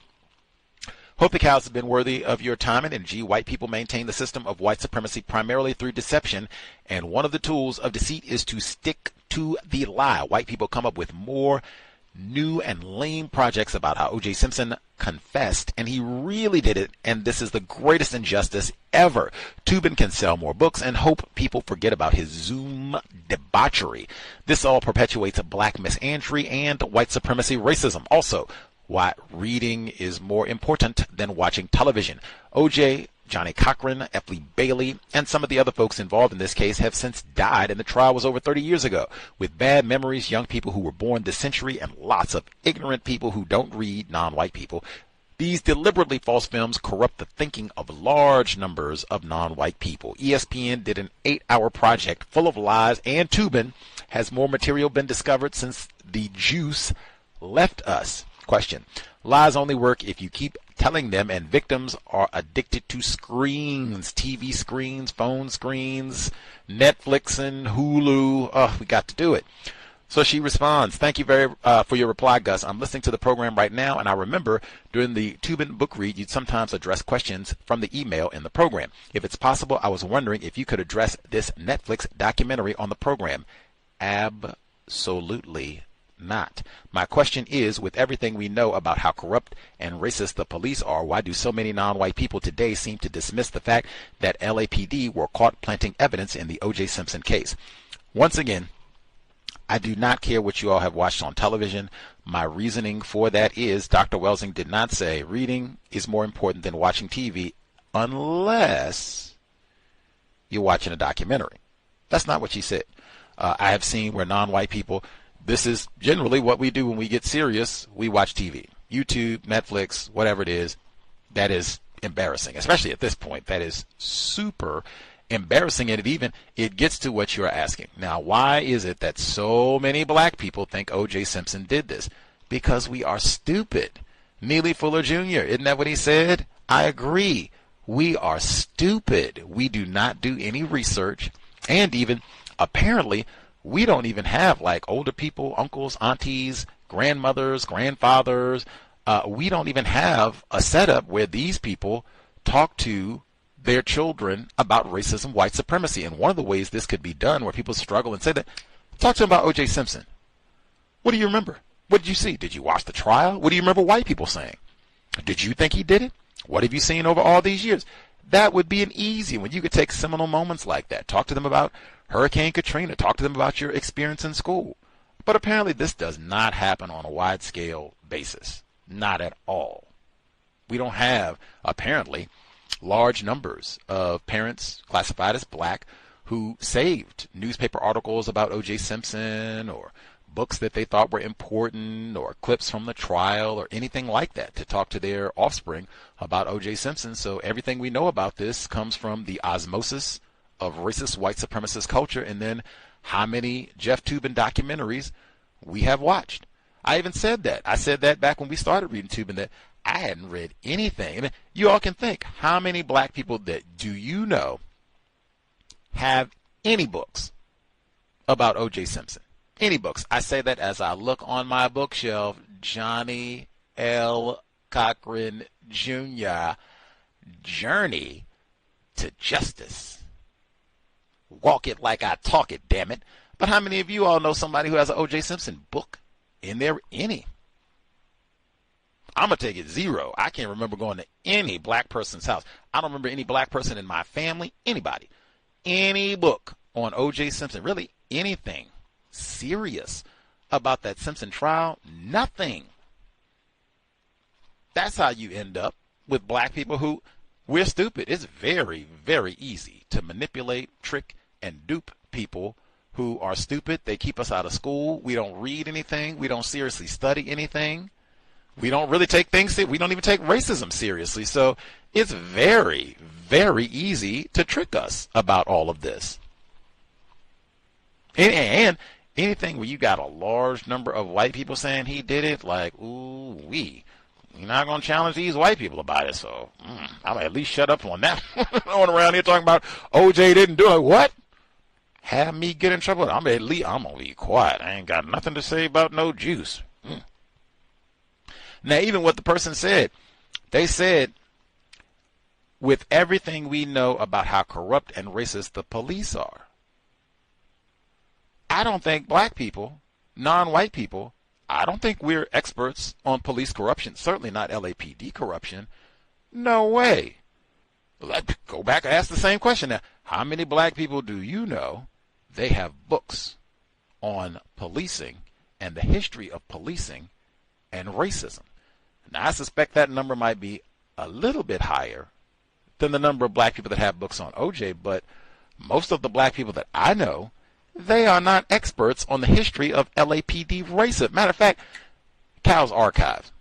Hope the C.O.W.S has been worthy of your time and energy. White people maintain the system of white supremacy primarily through deception, and one of the tools of deceit is to stick to the lie. White people come up with more new and lame projects about how O.J. Simpson confessed, and he really did it, and this is the greatest injustice ever. Tubin can sell more books and hope people forget about his Zoom debauchery. This all perpetuates a black misandry and white supremacy racism. Also, why reading is more important than watching television. O.J., Johnny Cochran, F. Lee Bailey, and some of the other folks involved in this case have since died, and the trial was over 30 years ago. With bad memories, young people who were born this century, and lots of ignorant people who don't read, non-white people, these deliberately false films corrupt the thinking of large numbers of non-white people. ESPN did an 8-hour project full of lies, and Tubin has more material been discovered since the juice left us. Question. Lies only work if you keep telling them, and victims are addicted to screens, TV screens, phone screens, Netflix and Hulu. Oh, we got to do it. So she responds, thank you very for your reply, Gus. I'm listening to the program right now, and I remember during the Tubin book read, you'd sometimes address questions from the email in the program. If it's possible, I was wondering if you could address this Netflix documentary on the program. Absolutely not. My question is, with everything we know about how corrupt and racist the police are, why do so many non-white people today seem to dismiss the fact that LAPD were caught planting evidence in the O.J. Simpson case? Once again, I do not care what you all have watched on television. My reasoning for that is Dr. Welsing did not say reading is more important than watching TV unless you're watching a documentary. That's not what she said. I have seen where non-white people, this is generally what we do when we get serious. We watch TV, YouTube, Netflix, whatever it is. That is embarrassing, especially at this point. That is super embarrassing, and it gets to what you're asking. Now, why is it that so many black people think O.J. Simpson did this? Because we are stupid. Neely Fuller Jr., isn't that what he said? I agree. We are stupid. We do not do any research, and even apparently we don't even have like older people, uncles, aunties, grandmothers, grandfathers. We don't even have a setup where these people talk to their children about racism, white supremacy. And one of the ways this could be done where people struggle and say that, talk to them about O.J. Simpson. What do you remember? What did you see? Did you watch the trial? What do you remember white people saying? Did you think he did it? What have you seen over all these years? That would be an easy one. You could take seminal moments like that. Talk to them about Hurricane Katrina. Talk to them about your experience in school. But apparently this does not happen on a wide scale basis. Not at all. We don't have, apparently, large numbers of parents classified as black who saved newspaper articles about O.J. Simpson or books that they thought were important or clips from the trial or anything like that to talk to their offspring about O.J. Simpson. So everything we know about this comes from the osmosis of racist white supremacist culture, and then how many Jeff Toobin documentaries we have watched. I even said that. I said that back when we started reading Toobin, that I hadn't read anything. And you all can think, how many black people that do you know have any books about O.J. Simpson? Any books? I say that as I look on my bookshelf, Johnny L. Cochran Jr., Journey to Justice. Walk it like I talk it, damn it. But how many of you all know somebody who has an O.J. Simpson book in there? Any? I'm going to take it 0. I can't remember going to any black person's house. I don't remember any black person in my family, anybody. Any book on O.J. Simpson, really anything serious about that Simpson trial? Nothing. That's how you end up with black people who, we're stupid. It's very, very easy to manipulate, trick, and dupe people who are stupid. They keep us out of school. We don't read anything. We don't seriously study anything. We don't really take things, we don't even take racism seriously. So it's very, very easy to trick us about all of this. And anything where you got a large number of white people saying he did it, like, ooh, you're not going to challenge these white people about it. So I'm at least shut up on that. Going around here talking about OJ didn't do it. What? Have me get in trouble? I'm going to be quiet. I ain't got nothing to say about no juice. Now, even what the person said, they said, with everything we know about how corrupt and racist the police are, I don't think black people, non-white people, I don't think we're experts on police corruption, certainly not LAPD corruption. No way. Let's go back and ask the same question now. How many black people do you know they have books on policing and the history of policing and racism? Now, I suspect that number might be a little bit higher than the number of black people that have books on OJ, but most of the black people that I know, they are not experts on the history of LAPD racism. Matter of fact, Cal's Archives.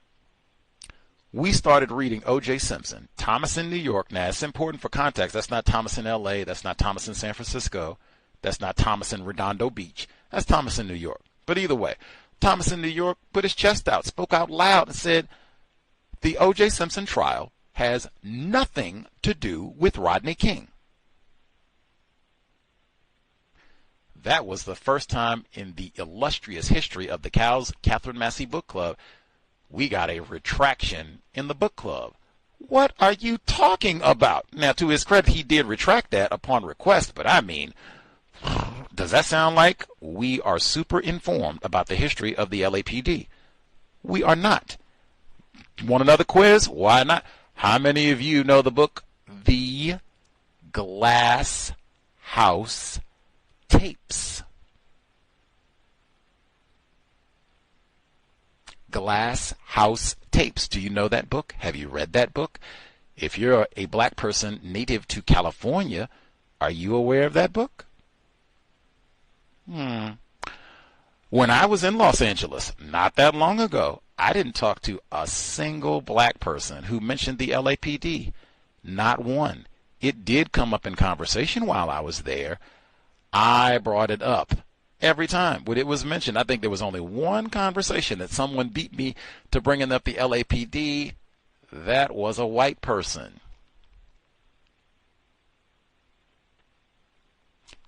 We started reading O.J. Simpson, Thomas in New York. Now, it's important for context. That's not Thomas in L.A. That's not Thomas in San Francisco. That's not Thomas in Redondo Beach. That's Thomas in New York. But either way, Thomas in New York put his chest out, spoke out loud, and said, the O.J. Simpson trial has nothing to do with Rodney King. that was the first time in the illustrious history of the Cow's Catherine Massey Book Club we got a retraction in the book club. What are you talking about? Now, to his credit, he did retract that upon request, but I mean, does that sound like we are super informed about the history of the LAPD? We are not. Want another quiz? Why not? How many of you know the book The Glass House Tapes? Glass House Tapes. Do you know that book? Have you read that book? If you're a black person native to California, are you aware of that book? When I was in Los Angeles, not that long ago, I didn't talk to a single black person who mentioned the LAPD. Not one. It did come up in conversation while I was there. I brought it up every time when it was mentioned. I think there was only one conversation that someone beat me to bringing up the LAPD. That was a white person.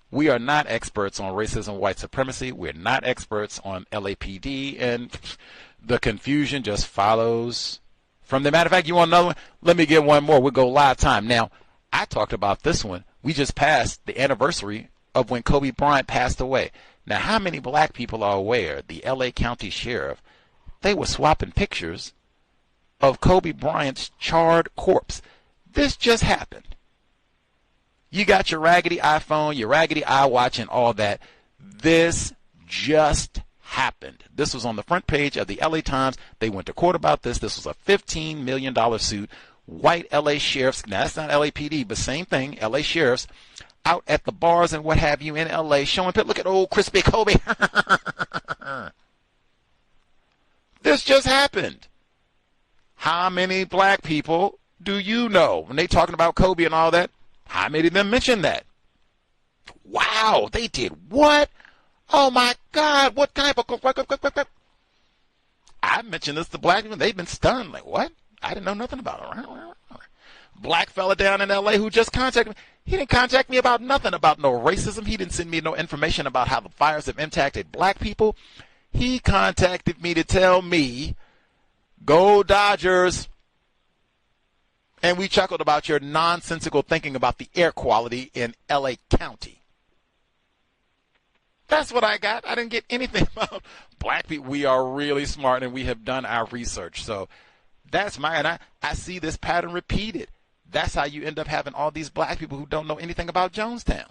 We are not experts on racism, white supremacy. We're not experts on LAPD, and the confusion just follows from the matter of fact. You want another one? Let me get one more. We'll go live time. Now, I talked about this one. We just passed the anniversary of when Kobe Bryant passed away. Now, how many black people are aware the LA County Sheriff, they were swapping pictures of Kobe Bryant's charred corpse? This just happened. You got your raggedy iPhone, your raggedy iWatch, and all that. This just happened. This was on the front page of the LA Times. They went to court about this. This was a $15 million suit. White LA sheriffs, now that's not LAPD, but same thing, LA sheriffs, out at the bars and what have you in LA showing people, look at old crispy Kobe. This just happened. How many black people do you know when they talking about Kobe and all that? How many of them mentioned that? Wow, they did what? Oh my God, what type of... I mentioned this to black people. They've been stunned. Like, what? I didn't know nothing about it. Black fella down in L.A. who just contacted me. He didn't contact me about nothing about no racism. He didn't send me no information about how the fires have impacted black people. He contacted me to tell me, go Dodgers. And we chuckled about your nonsensical thinking about the air quality in L.A. County. That's what I got. I didn't get anything about black people. We are really smart and we have done our research. So that's and I see this pattern repeated. That's how you end up having all these black people who don't know anything about Jonestown.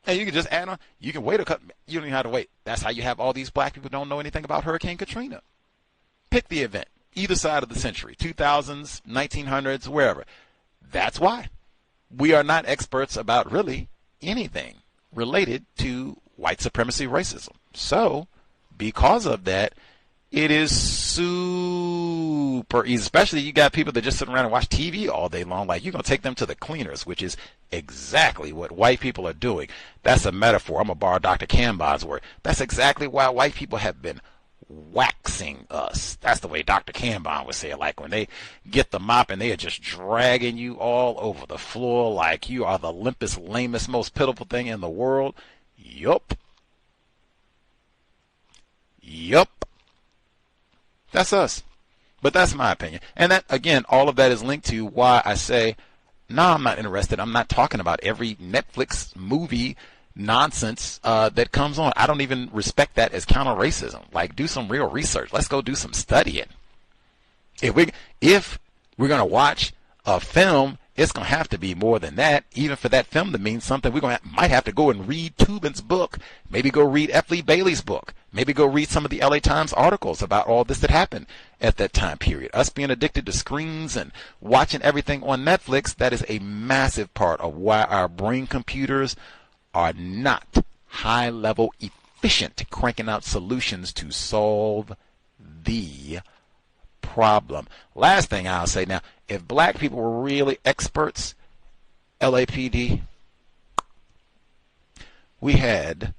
And you can just add on, you can wait a couple, you don't even have to wait. That's how you have all these black people who don't know anything about Hurricane Katrina. Pick the event, either side of the century, 2000s, 1900s, wherever. That's why. We are not experts about really anything related to white supremacy racism. So, because of that, it is super easy, especially you got people that just sit around and watch TV all day long. Like, you're going to take them to the cleaners, which is exactly what white people are doing. That's a metaphor. I'm going to borrow Dr. Cambon's word. That's exactly why white people have been waxing us. That's the way Dr. Cambon would say it. Like when they get the mop and they are just dragging you all over the floor like you are the limpest, lamest, most pitiful thing in the world. Yup. That's us. But that's my opinion. And that, again, all of that is linked to why I say, no, I'm not interested. I'm not talking about every Netflix movie nonsense that comes on. I don't even respect that as counter-racism. Like, do some real research. Let's go do some studying. If we're going to watch a film, it's going to have to be more than that. Even for that film to mean something, might have to go and read Tubin's book. Maybe go read F. Lee Bailey's book. Maybe go read some of the LA Times articles about all this that happened at that time period. Us being addicted to screens and watching everything on Netflix, that is a massive part of why our brain computers are not high-level efficient, cranking out solutions to solve the problem. Last thing I'll say now, if black people were really experts, LAPD, we had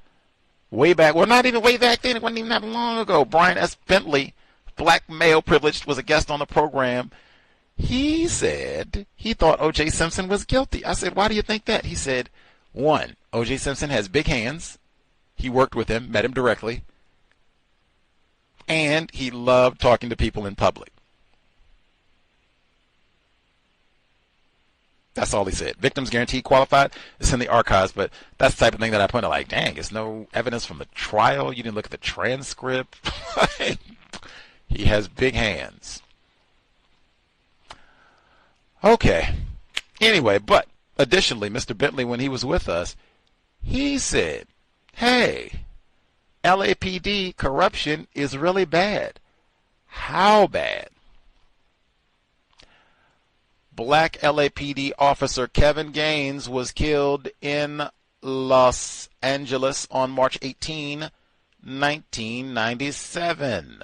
way back, well, not even way back then, it wasn't even that long ago, Brian S. Bentley, black male privileged, was a guest on the program. He said he thought O.J. Simpson was guilty. I said, why do you think that? He said, One, O.J. Simpson has big hands. He worked with him, met him directly, and he loved talking to people in public. That's all he said. Victims guaranteed qualified. It's in the archives, but that's the type of thing that I point out, like, dang, there's no evidence from the trial. You didn't look at the transcript. He has big hands. Okay. Anyway, but additionally, Mr. Bentley, when he was with us, he said, hey, LAPD corruption is really bad. How bad? Black LAPD officer Kevin Gaines was killed in Los Angeles on March 18, 1997.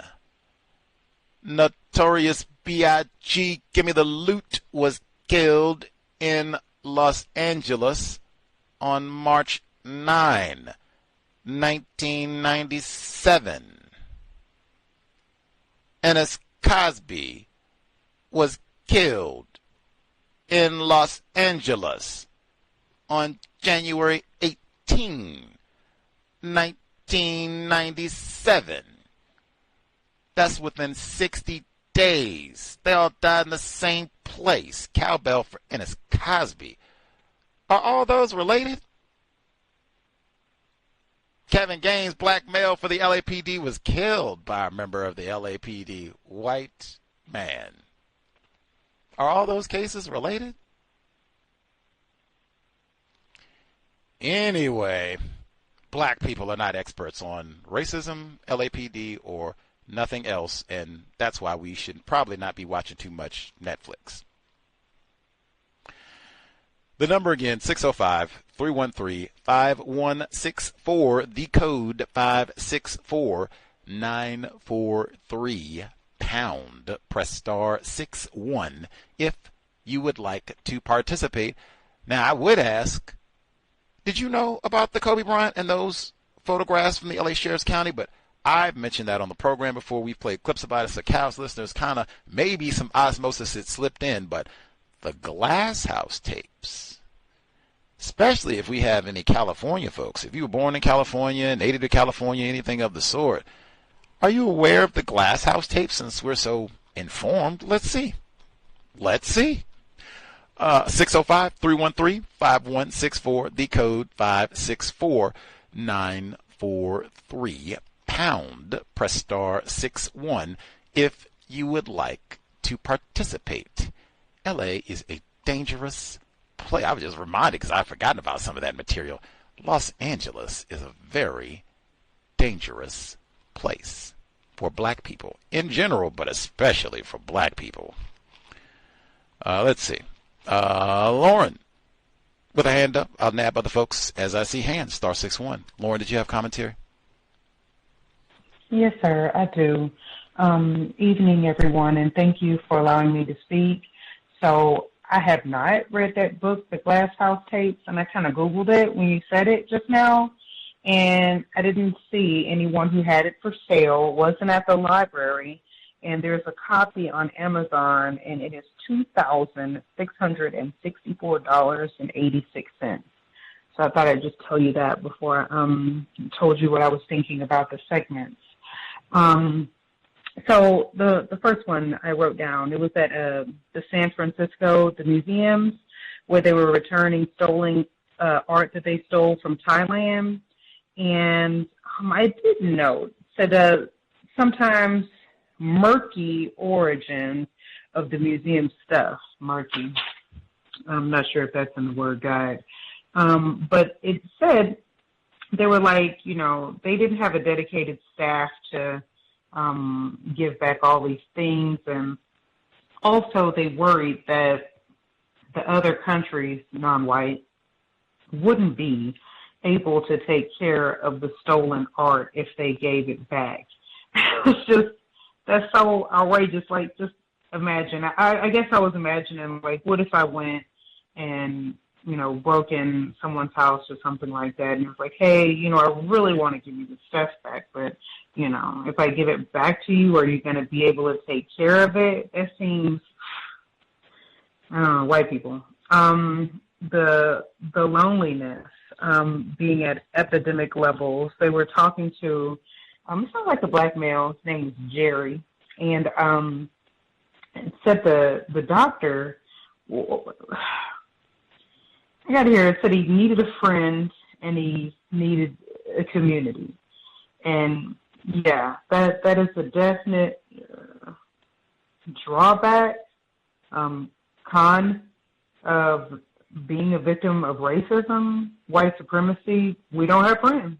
Notorious B.I.G. Gimme the Loot was killed in Los Angeles on March 9, 1997. Ennis Cosby was killed in Los Angeles on January 18, 1997. That's within 60 days. They all died in the same place. Cowbell for Ennis Cosby. Are all those related? Kevin Gaines, black male for the LAPD, was killed by a member of the LAPD, white man. Are all those cases related? Anyway, black people are not experts on racism, LAPD, or nothing else, and that's why we should probably not be watching too much Netflix. The number again, 605-313-5164, the code 564943. Pound, press star 61 if you would like to participate. Now, I would ask, did you know about the Kobe Bryant and those photographs from the LA Sheriff's County? But I've mentioned that on the program before. We've played clips about it, so C.O.W.S listeners kind of, maybe some osmosis had slipped in, but the Glass House tapes, especially if we have any California folks, if you were born in California, native to California, anything of the sort, are you aware of the Glass House tapes? Since we're so informed, let's see. 605-313-5164, the code 564943. Pound, press star 61 if you would like to participate. LA is a dangerous place. I was just reminded because I've forgotten about some of that material. Los Angeles is a very dangerous place for black people in general, but especially for black people. Let's see. Lauren with a hand up. I'll nab other folks as I see hands. Star 61. Lauren, did you have commentary? Yes, sir, I do. Evening, everyone, and thank you for allowing me to speak. So I have not read that book, The Glass House Tapes, and I kind of Googled it when you said it just now, and I didn't see anyone who had it for sale. It wasn't at the library, and there's a copy on Amazon, and it is $2,664.86. So I thought I'd just tell you that before I told you what I was thinking about the segments. So the first one I wrote down, it was at the San Francisco, the museums, where they were returning stolen art that they stole from Thailand. And I did note that sometimes murky origins of the museum stuff, murky, I'm not sure if that's in the word guide, but it said they were like, they didn't have a dedicated staff to give back all these things, and also they worried that the other countries, non-white, wouldn't be able to take care of the stolen art if they gave it back. That's so outrageous. Like, just imagine. I guess I was imagining, like, what if I went and, broke in someone's house or something like that, and it was like, hey, I really want to give you the stuff back, but, if I give it back to you, are you going to be able to take care of it? That seems, I don't know, white people. The loneliness being at epidemic levels. They were talking to, it sounds like a black male, his name was Jerry, and said the doctor, I got here, it said he needed a friend and he needed a community. And yeah, that is a definite drawback, con of being a victim of racism, white supremacy. We don't have friends.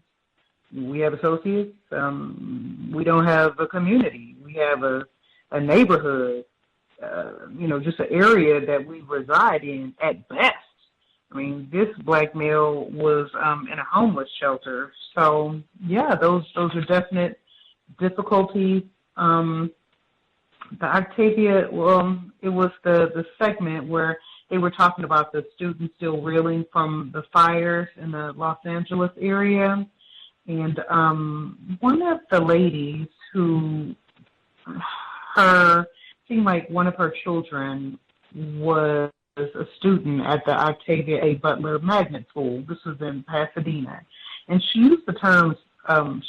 We have associates. We don't have a community. We have a neighborhood, just an area that we reside in at best. I mean, this black male was in a homeless shelter. So, yeah, those are definite difficulties. The Octavia, it was the segment where they were talking about the students still reeling from the fires in the Los Angeles area. And one of the ladies who seemed like one of her children was a student at the Octavia A. Butler Magnet School. This was in Pasadena. And she used the terms,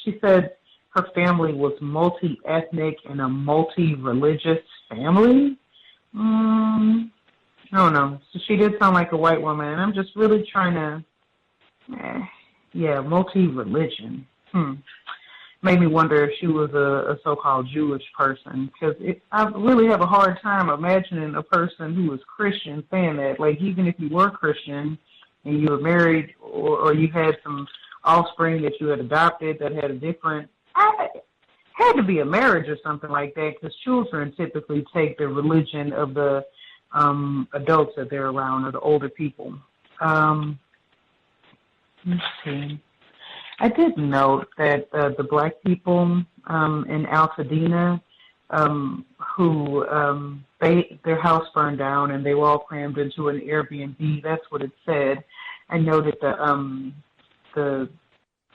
she said her family was multi-ethnic and a multi-religious family. I don't know. So she did sound like a white woman. And I'm just really trying to, multi-religion. Made me wonder if she was a so-called Jewish person, because I really have a hard time imagining a person who was Christian saying that. Like, even if you were Christian and you were married or you had some offspring that you had adopted that had a different, had to be a marriage or something like that, because children typically take the religion of the adults that they're around or the older people. Let's see. I did note that the black people in Altadena who their house burned down and they were all crammed into an Airbnb. That's what it said. I noted the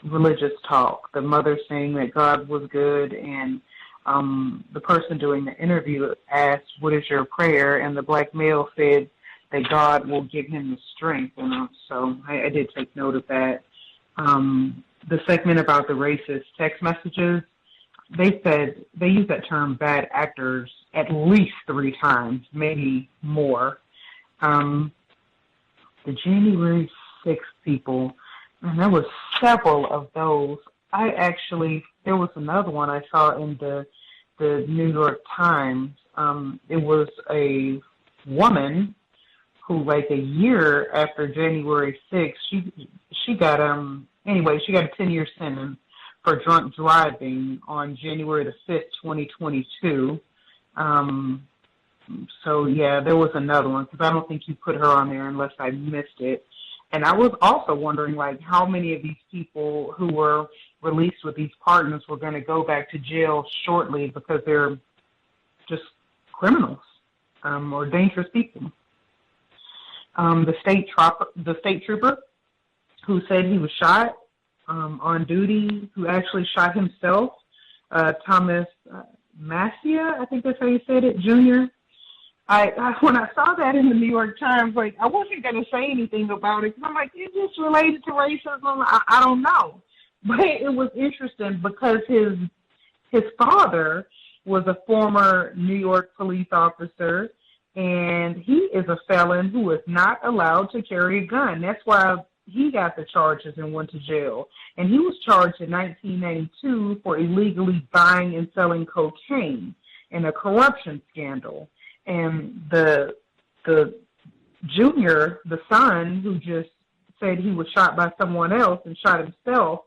religious talk, the mother saying that God was good, and the person doing the interview asked, "What is your prayer?" And the black male said that God will give him the strength. So I did take note of that. The segment about the racist text messages, they said they used that term bad actors at least 3 times, maybe more. The January 6th people, and there was several of those. There was another one I saw in the New York Times. It was a woman who, like a year after January 6th, she got she got a 10-year sentence for drunk driving on January the 5th, 2022. So, yeah, there was another one, because I don't think you put her on there unless I missed it. And I was also wondering, like, how many of these people who were released with these partners were going to go back to jail shortly because they're just criminals or dangerous people. The state trooper who said he was shot on duty, who actually shot himself, Thomas Massia, I think that's how you said it, Jr. When I saw that in the New York Times, like, I wasn't going to say anything about it, because I'm like, is this related to racism? I don't know. But it was interesting because his father was a former New York police officer, and he is a felon who is not allowed to carry a gun. That's why he got the charges and went to jail. And he was charged in 1992 for illegally buying and selling cocaine in a corruption scandal. And the junior, the son, who just said he was shot by someone else and shot himself,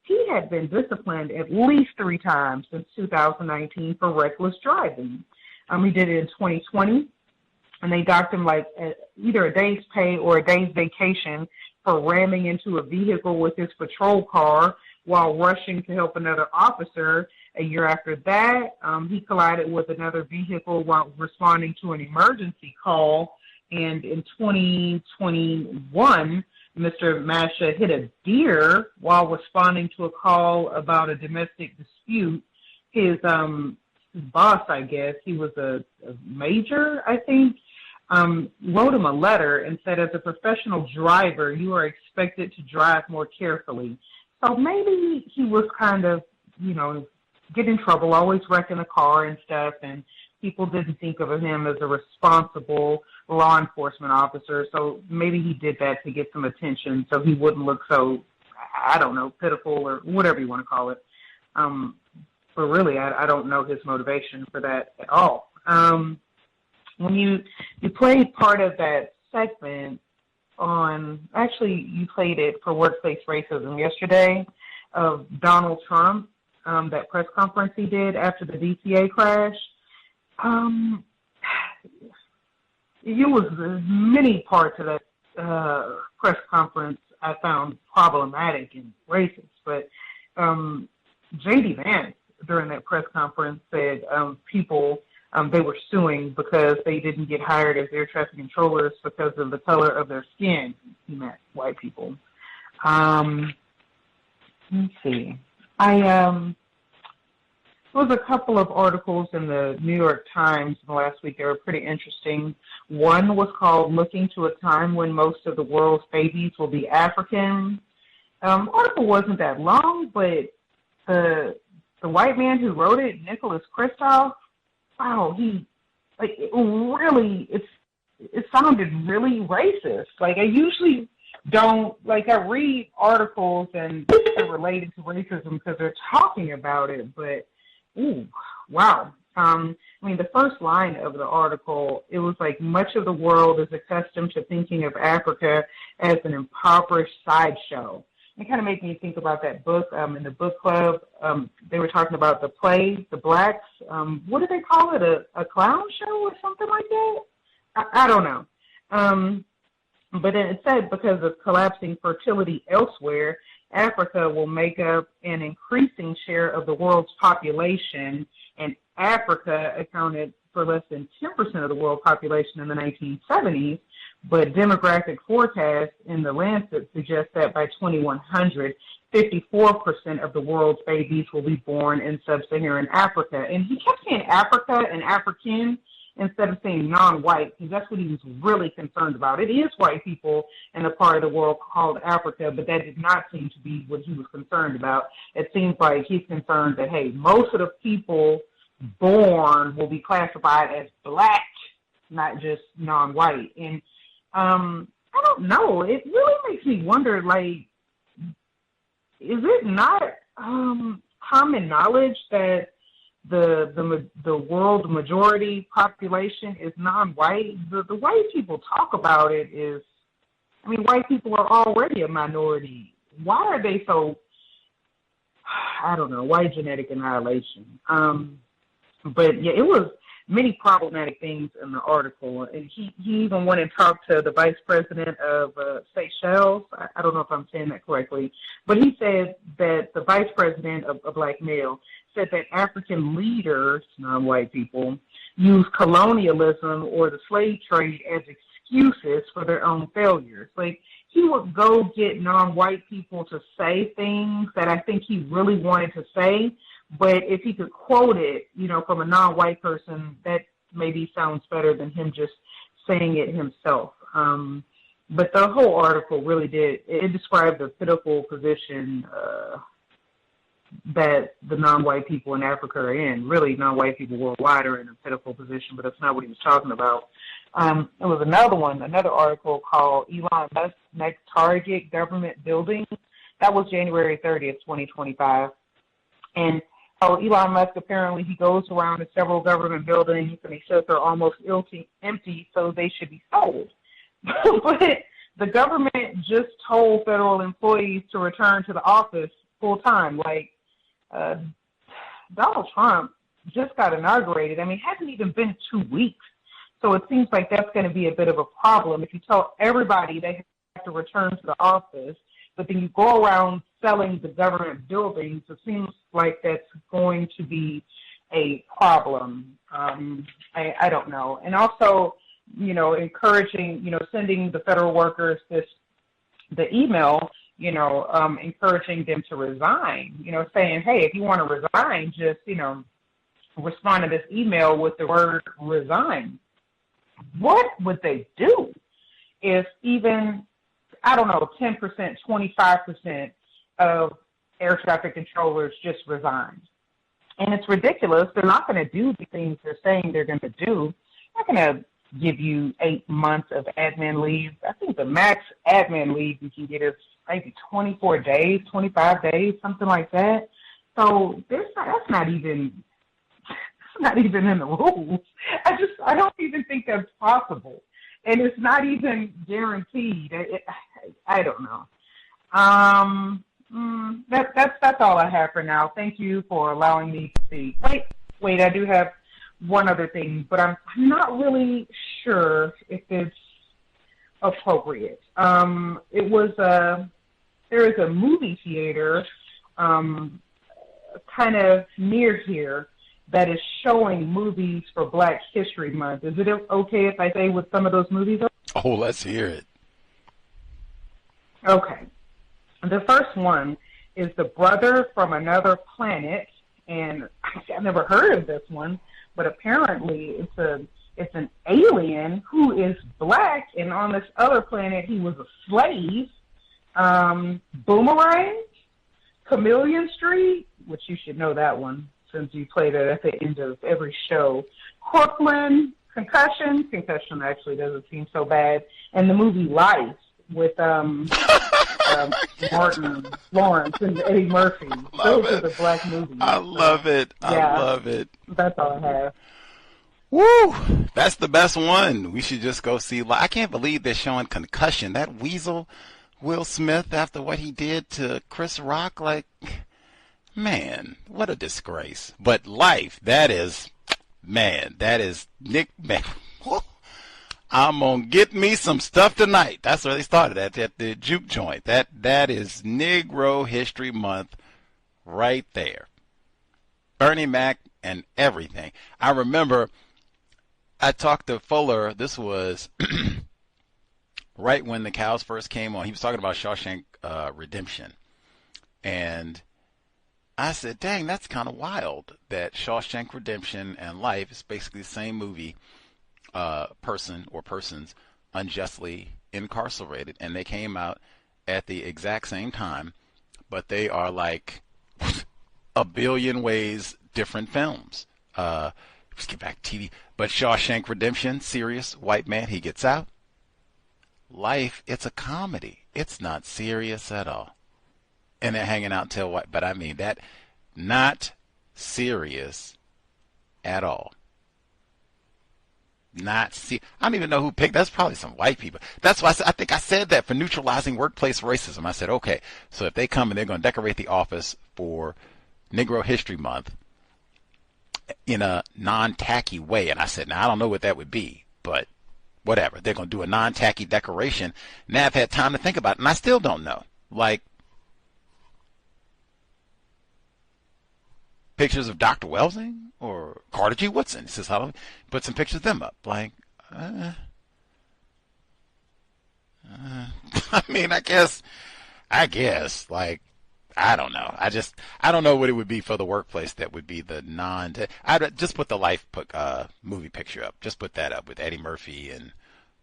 he had been disciplined at least 3 times since 2019 for reckless driving. He did it in 2020, and they docked him like either a day's pay or a day's vacation for ramming into a vehicle with his patrol car while rushing to help another officer. A year after that, he collided with another vehicle while responding to an emergency call. And in 2021, Mr. Masha hit a deer while responding to a call about a domestic dispute. His boss, I guess, he was a major, I think, wrote him a letter and said, as a professional driver, you are expected to drive more carefully. So maybe he was kind of, get in trouble, always wrecking a car and stuff, and people didn't think of him as a responsible law enforcement officer. So maybe he did that to get some attention so he wouldn't look so, I don't know, pitiful or whatever you want to call it. But really, I don't know his motivation for that at all. When you played part of that segment you played it for Workplace Racism yesterday, of Donald Trump, that press conference he did after the DCA crash. It was many parts of that press conference I found problematic and racist, but J.D. Vance during that press conference said people they were suing because they didn't get hired as air traffic controllers because of the color of their skin. He meant white people. Let's see. There was a couple of articles in the New York Times in the last week that were pretty interesting. One was called "Looking to a Time When Most of the World's Babies Will Be African." Article wasn't that long, but the white man who wrote it, Nicholas Kristof, wow, it sounded really racist. Like, I usually don't, I read articles and they're related to racism because they're talking about it, but, ooh, wow. The first line of the article, it was like, much of the world is accustomed to thinking of Africa as an impoverished sideshow. It kind of made me think about that book in the book club. They were talking about the play, The Blacks. What do they call it? A clown show or something like that? I don't know. But then it said because of collapsing fertility elsewhere, Africa will make up an increasing share of the world's population, and Africa accounted for less than 10% of the world population in the 1970s. But demographic forecasts in the Lancet suggest that by 2100, 54% of the world's babies will be born in sub-Saharan Africa. And he kept saying Africa and African instead of saying non-white, because that's what he was really concerned about. It is white people in a part of the world called Africa, but that did not seem to be what he was concerned about. It seems like he's concerned that, hey, most of the people born will be classified as black, not just non-white. And I don't know. It really makes me wonder, is it not common knowledge that the world majority population is non-white? The way people talk about it is, white people are already a minority. Why are they so, I don't know, white genetic annihilation? But yeah, it was many problematic things in the article. And he even went and talked to the vice president of C.O.W.S. I don't know if I'm saying that correctly, but he said that the vice president, a black male, said that African leaders, non-white people, use colonialism or the slave trade as excuses for their own failures. Like, he would go get non-white people to say things that I think he really wanted to say, but if he could quote it, from a non-white person, that maybe sounds better than him just saying it himself. But the whole article really it described the pitiful position that the non-white people in Africa are in. Really, non-white people worldwide are in a pitiful position, but that's not what he was talking about. There was another article called Elon Musk's Next Target Government Building. That was January 30th, 2025. And Elon Musk, apparently, he goes around to several government buildings and he says they're almost empty, so they should be sold. But the government just told federal employees to return to the office full time. Donald Trump just got inaugurated. It hasn't even been 2 weeks. So it seems like that's going to be a bit of a problem. If you tell everybody they have to return to the office, but then you go around selling the government buildings, it seems like that's going to be a problem. I don't know. And also, encouraging, sending the federal workers the email, encouraging them to resign, saying, hey, if you want to resign, just, respond to this email with the word resign. what would they do if even, I don't know, 10%, 25% of air traffic controllers just resigned? And it's ridiculous. They're not going to do the things they're saying they're going to do. They're not going to give you 8 months of admin leave. I think the max admin leave you can get is maybe 24 days, 25 days, something like that. So that's not even in the rules. I don't even think that's possible. And it's not even guaranteed. I don't know. That's all I have for now. Thank you for allowing me to speak. Wait, I do have one other thing, but I'm not really sure if it's appropriate. There is a movie theater kind of near here that is showing movies for Black History Month. Is it okay if I say what some of those movies are? Oh, let's hear it. Okay. The first one is The Brother from Another Planet, and I've never heard of this one, but apparently it's an alien who is Black, and on this other planet he was a slave. Boomerang, Chameleon Street, which you should know that one since you played it at the end of every show. Crooklyn, Concussion actually doesn't seem so bad, and the movie Life with Martin Lawrence and Eddie Murphy. Those are the Black movies. I love it. Yeah, I love it. That's all I have. Woo! That's the best one. We should just go see. I can't believe they're showing Concussion. That weasel, Will Smith, after what he did to Chris Rock, like, man, what a disgrace. But Life, that is Nick, man. I'm going to get me some stuff tonight. That's where they started at the juke joint. That is Negro History Month right there. Bernie Mac and everything. I remember I talked to Fuller. This was right when the cows first came on. He was talking about Shawshank Redemption. And I said, dang, that's kind of wild that Shawshank Redemption and Life is basically the same movie. Person or persons unjustly incarcerated, and they came out at the exact same time, but they are like a billion ways different films. Let's get back to TV. But Shawshank Redemption, serious white man, he gets out. Life, it's a comedy. It's not serious at all. And they're hanging out till what? But I mean that, not serious at all. I don't even know who picked. That's probably some white people. That's why I think I said that for neutralizing workplace racism. I said, okay, so if they come and they're going to decorate the office for Negro History Month in a non-tacky way, and I said, now I don't know what that would be, but whatever. They're going to do a non-tacky decoration. Now I've had time to think about it, and I still don't know. Like pictures of Dr. Welsing or Carter G. Woodson. He says, how put some pictures of them up. Like, I mean, I guess, like, I don't know. I don't know what it would be for the workplace that would be the I'd just put the Life movie picture up. Just put that up with Eddie Murphy and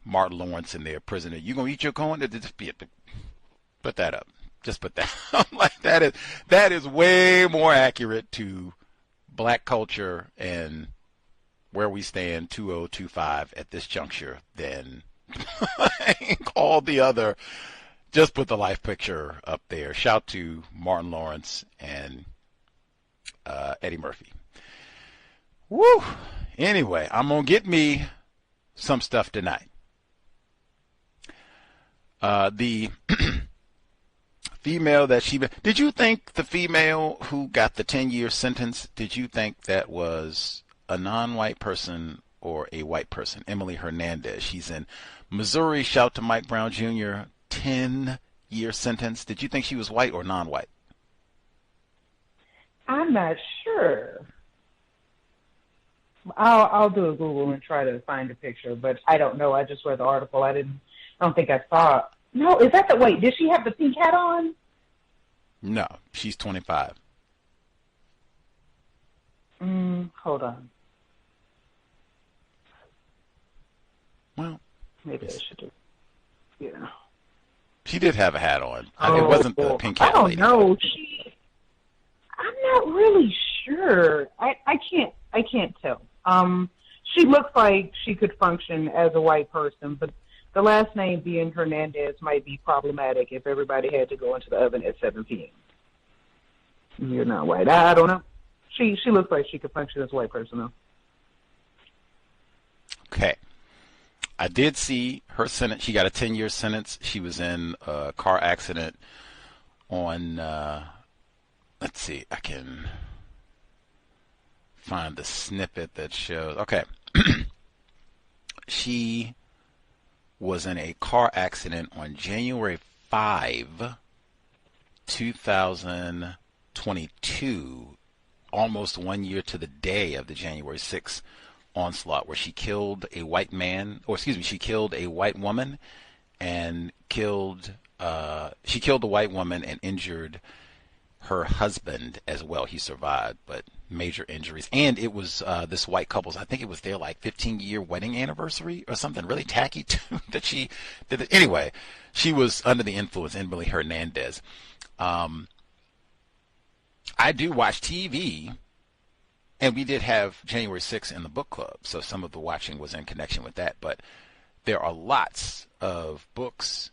Martin Lawrence in their prisoner. You gonna eat your corn? Just put that up. Just put that. Like that is way more accurate to Black culture and where we stand 2025 at this juncture than all the other. Just put the Life picture up there. Shout to Martin Lawrence and Eddie Murphy. Woo! Anyway, I'm gonna get me some stuff tonight. The female that did you think the female who got the 10-year sentence, did you think that was a non-white person or a white person? Emily Hernandez, she's in Missouri. Shout to Mike Brown Jr., 10-year sentence. Did you think she was white or non-white? I'm not sure. I'll do a Google and try to find a picture, but I don't know. I just read the article. I don't think I saw it. No, is that wait, did she have the pink hat on? No, she's 25. Hold on. Well, maybe I should do. Yeah. She did have a hat on. It wasn't the pink hat I don't lady. know. I'm not really sure. I can't tell. She looks like she could function as a white person, but the last name being Hernandez might be problematic if everybody had to go into the oven at 7 p.m. You're not white. I don't know. She looks like she could function as a white person, though. Okay. I did see her sentence. She got a 10-year sentence. She was in a car accident on, let's see, I can find the snippet that shows. Okay. She was in a car accident on January 5, 2022, almost 1 year to the day of the January 6th onslaught, where she killed a white man, or excuse me, she killed a white woman and she killed a white woman and injured her husband as well. He survived, but major injuries. And it was this white couple's, I think it was their like 15-year wedding anniversary or something really tacky too, that she did it. Anyway, she was under the influence, Emily Hernandez. I do watch TV, and we did have January 6th in the book club, so some of the watching was in connection with that. But there are lots of books,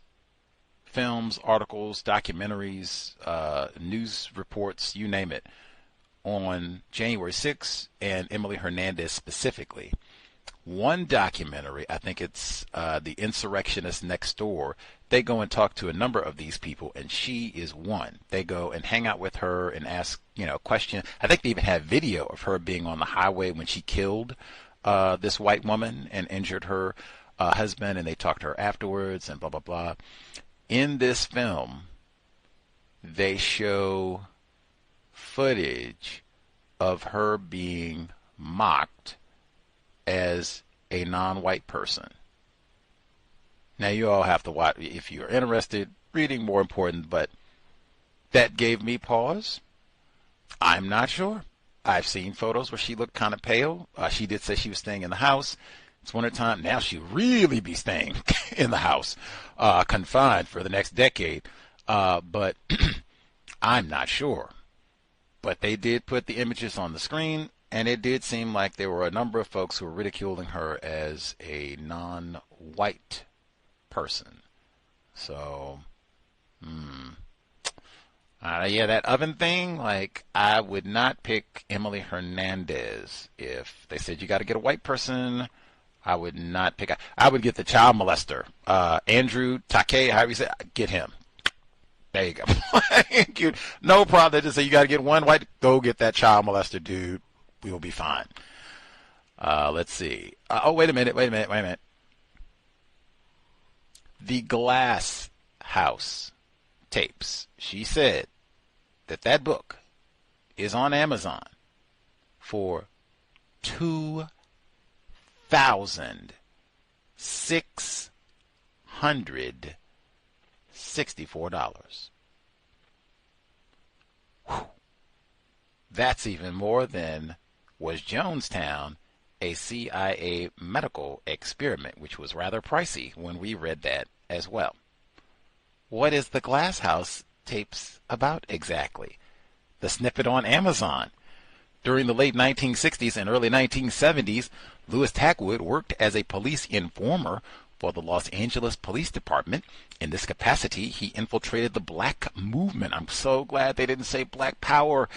films, articles, documentaries, news reports, you name it, on January 6th and Emily Hernandez specifically. One documentary, I think it's The Insurrectionist Next Door, they go and talk to a number of these people, and she is one. They go and hang out with her and ask, questions. I think they even have video of her being on the highway when she killed this white woman and injured her husband, and they talk to her afterwards and blah, blah, blah. In this film, they show footage of her being mocked as a non-white person. Now, you all have to watch, if you're interested, reading more important, but that gave me pause. I'm not sure. I've seen photos where she looked kind of pale. She did say she was staying in the house. It's wintertime. Now she'll really be staying in the house, confined for the next decade. But I'm not sure. But they did put the images on the screen, and it did seem like there were a number of folks who were ridiculing her as a non-white person. So, yeah, that oven thing, like, I would not pick Emily Hernandez. If they said you got to get a white person, I would not pick. I would get the child molester, Andrew Taake, however you say, get him. There you go. No problem. They just say you got to get one white. Go get that child molester, dude. We will be fine. Let's see. Wait a minute. The Glass House tapes. She said that book is on Amazon for $2,664. That's even more than Was Jonestown, a CIA medical experiment, which was rather pricey when we read that as well. What is the Glass House tapes about exactly? The snippet on Amazon. During the late 1960s and early 1970s, Louis Tackwood worked as a police informer for the Los Angeles Police Department. In this capacity, he infiltrated the black movement. I'm so glad they didn't say black power.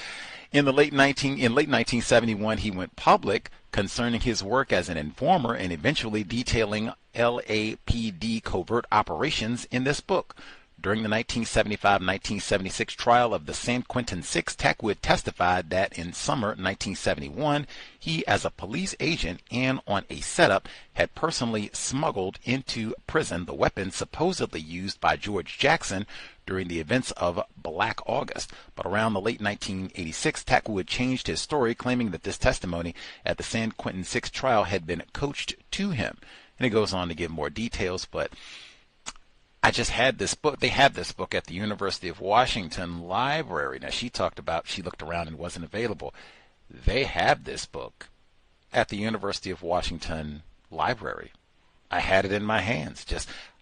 In late 1971, he went public concerning his work as an informer and eventually detailing LAPD covert operations in this book. During the 1975-1976 trial of the San Quentin Six, Tackwood testified that in summer 1971, he, as a police agent and on a setup, had personally smuggled into prison the weapons supposedly used by George Jackson during the events of Black August. But around the late 1986, Tackwood changed his story, claiming that this testimony at the San Quentin Six trial had been coached to him. And it goes on to give more details, but I just had this book. They have this book at the University of Washington library. Now, she talked about she looked around and wasn't available. They have this book at the University of Washington library. I had it in my hands.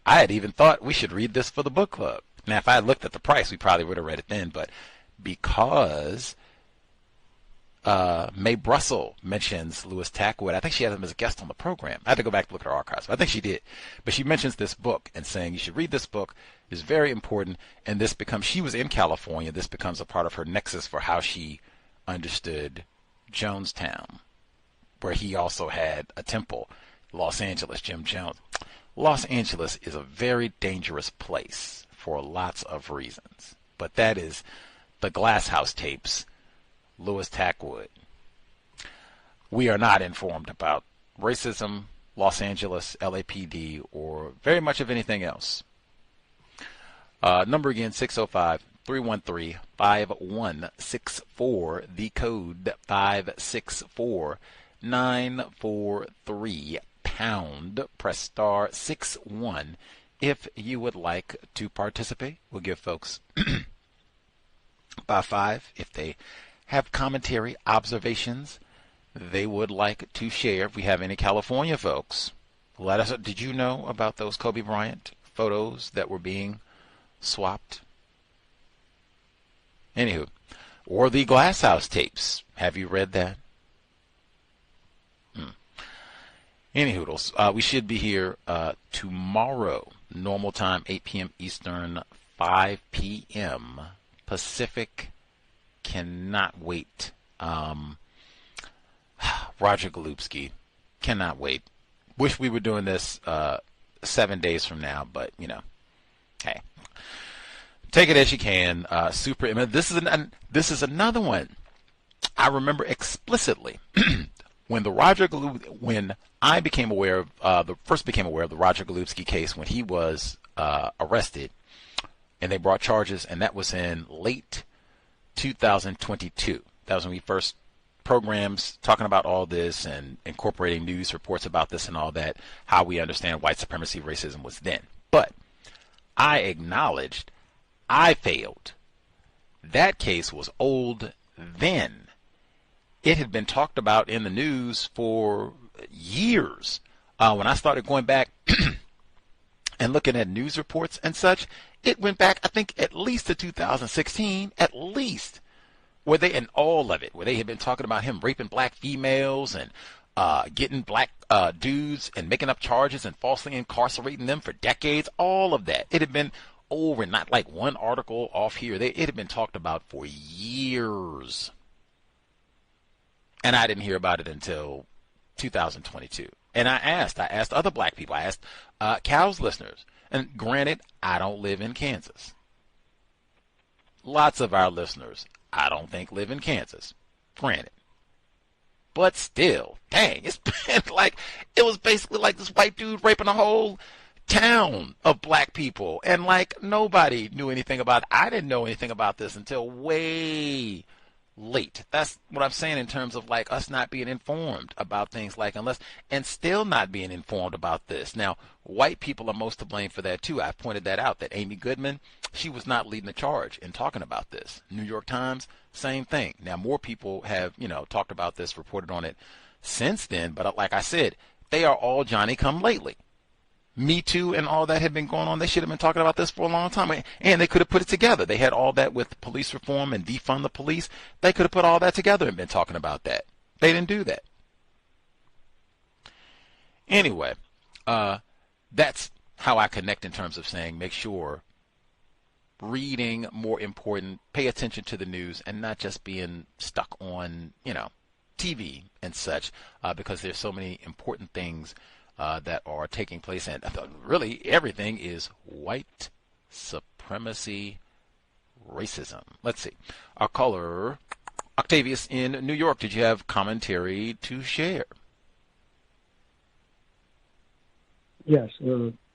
I had even thought we should read this for the book club. Now, if I had looked at the price, we probably would have read it then, but because Mae Brussel mentions Louis Taake, I think she had him as a guest on the program. I had to go back to look at her archives, but I think she did. But she mentions this book and saying you should read this book. It's very important, and this becomes, she was in California, this becomes a part of her nexus for how she understood Jonestown, where he also had a temple. Los Angeles, Jim Jones. Los Angeles is a very dangerous place for lots of reasons, but that is the Glass House tapes, Louis Taake. We are not informed about racism, Los Angeles, LAPD, or very much of anything else. Number again, 605-313-5164, the code 564-943 pound. Press star 61 if you would like to participate. We'll give folks by 5 if they have commentary, observations they would like to share. If we have any California folks, let us know. Did you know about those Kobe Bryant photos that were being swapped? Anywho, or the Glass House tapes. Have you read that? Anywho, we should be here tomorrow, normal time, 8 p.m. Eastern, 5 p.m. Pacific. Cannot wait. Roger Golubski, cannot wait. Wish we were doing this 7 days from now, but you know, hey, take it as you can. Super. This is another one. I remember explicitly when I became aware of first became aware of the Roger Golubski case when he was arrested, and they brought charges, and that was in late 2022. That was when we first programs talking about all this and incorporating news reports about this and all that, how we understand white supremacy, racism was then. But I acknowledged I failed. That case was old then. It had been talked about in the news for years. When I started going back and looking at news reports and such, it went back, I think, at least to 2016, at least, where they, and all of it, where they had been talking about him raping black females and getting black dudes and making up charges and falsely incarcerating them for decades, all of that. It had been over, not like one article off here. It had been talked about for years. And I didn't hear about it until 2022. And I asked other black people, I asked C.O.W.S listeners. And granted, I don't live in Kansas. Lots of our listeners, I don't think, live in Kansas. Granted. But still, dang, it's been like, it was basically like this white dude raping a whole town of black people. And like nobody knew anything about it. I didn't know anything about this until way late. That's what I'm saying in terms of like us not being informed about things like and still not being informed about this. Now, white people are most to blame for that too. I've pointed that out, that Amy Goodman, she was not leading the charge in talking about this. New York Times, same thing. Now, more people have, talked about this, reported on it since then, but like I said, they are all Johnny come lately. Me Too and all that had been going on. They should have been talking about this for a long time. And they could have put it together. They had all that with police reform and defund the police. They could have put all that together and been talking about that. They didn't do that. Anyway, that's how I connect in terms of saying make sure reading more important, pay attention to the news and not just being stuck on, TV and such, because there's so many important things that are taking place, and really everything is white supremacy, racism. Let's see. Our caller, Octavius in New York, did you have commentary to share? Yes.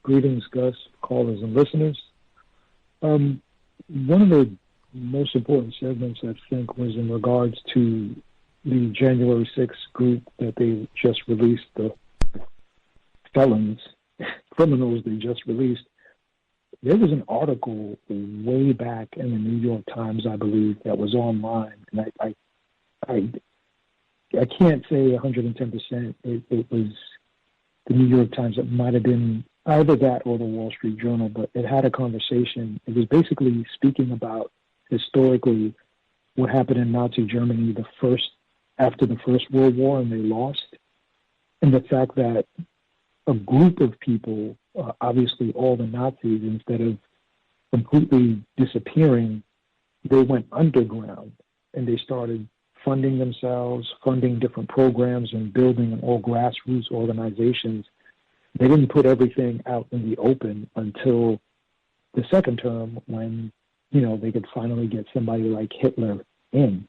Greetings, Gus, callers and listeners. One of the most important segments, I think, was in regards to the January 6th group that they just released, the criminals they just released. There was an article way back in the New York Times, I believe, that was online, and I can't say 110%. It was the New York Times. It might have been either that or the Wall Street Journal, but it had a conversation. It was basically speaking about historically what happened in Nazi Germany after the First World War, and they lost, and the fact that a group of people, obviously all the Nazis, instead of completely disappearing, they went underground and they started funding themselves, funding different programs and building all grassroots organizations. They didn't put everything out in the open until the second term when, they could finally get somebody like Hitler in.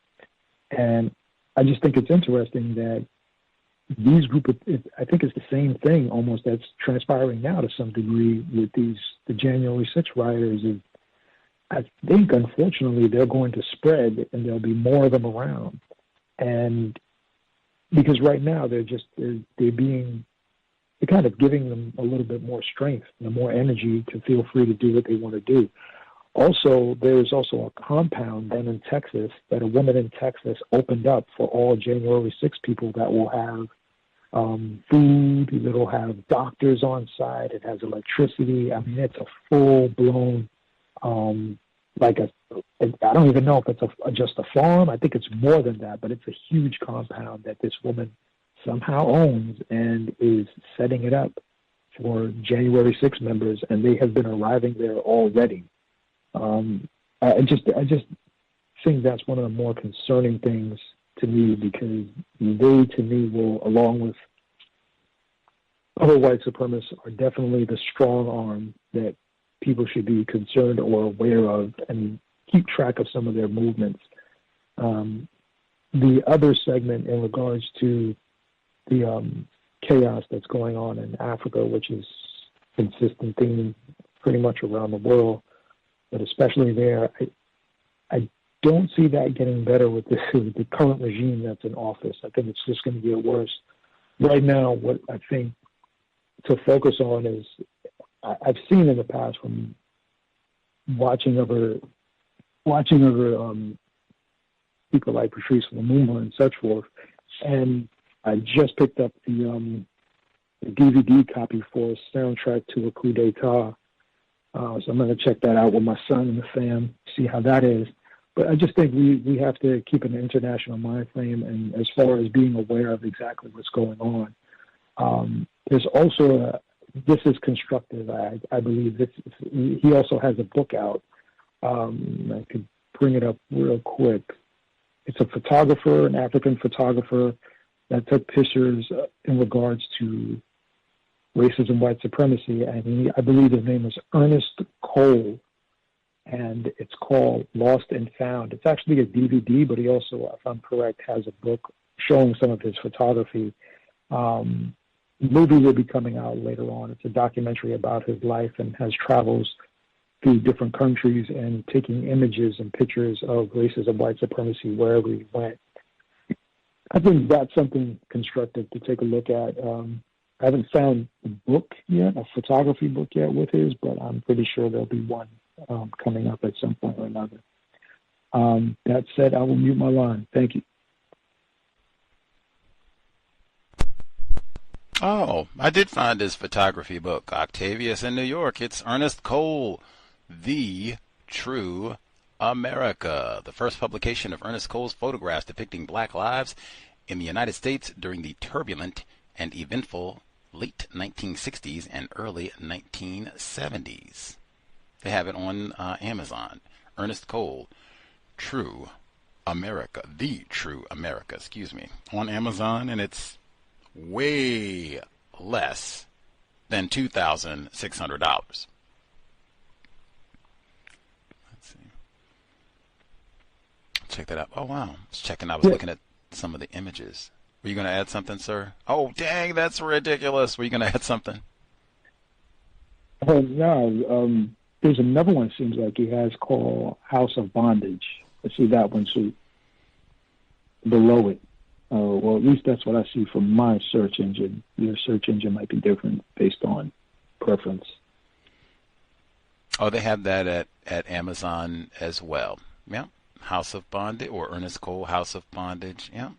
And I just think it's interesting that these I think it's the same thing almost that's transpiring now to some degree with the January 6th rioters. I think, unfortunately, they're going to spread and there'll be more of them around. And because right now they're kind of giving them a little bit more strength and more energy to feel free to do what they want to do. Also, there's also a compound then in Texas that a woman in Texas opened up for all January 6 people that will have food, it'll have doctors on site, it has electricity. I mean, it's a full-blown, I don't even know if it's just a farm. I think it's more than that, but it's a huge compound that this woman somehow owns and is setting it up for January 6 members, and they have been arriving there already. I just think that's one of the more concerning things to me, because they, to me, will, along with other white supremacists, are definitely the strong arm that people should be concerned or aware of and keep track of some of their movements. The other segment in regards to the chaos that's going on in Africa, which is a consistent theme pretty much around the world, but especially there, I don't see that getting better with the current regime that's in office. I think it's just going to get worse. Right now, what I think to focus on is, I've seen in the past from watching other people like Patrice Lumumba and such forth, and I just picked up the DVD copy for a soundtrack to a coup d'etat. So I'm going to check that out with my son and the fam, see how that is. But I just think we have to keep an international mind frame, and as far as being aware of exactly what's going on. There's also this is constructive. I believe he also has a book out. I could bring it up real quick. It's a photographer, an African photographer, that took pictures in regards to racism, white supremacy, and I believe his name is Ernest Cole, and it's called Lost and Found. It's actually a DVD, but he also, if I'm correct, has a book showing some of his photography. The movie will be coming out later on. It's a documentary about his life and has travels through different countries and taking images and pictures of racism, white supremacy wherever he went. I think that's something constructive to take a look at. I haven't found a book yet, a photography book yet with his, but I'm pretty sure there'll be one coming up at some point or another. That said, I will mute my line. Thank you. Oh, I did find his photography book, Octavius in New York. It's Ernest Cole, The True America, the first publication of Ernest Cole's photographs depicting black lives in the United States during the turbulent and eventful late 1960s and early 1970s. They have it on Amazon. Ernest Cole, True America, The True America, on Amazon, and it's way less than $2,600. Let's see. Check that out. Oh, wow. I was looking at some of the images. Were you going to add something, sir? Oh, dang, that's ridiculous. Were you going to add something? No. There's another one, seems like he has, called House of Bondage. I see that one, too, below it. Well, at least that's what I see from my search engine. Your search engine might be different based on preference. Oh, they have that at Amazon as well. Yeah. House of Bondage, or Ernest Cole, House of Bondage. Yep.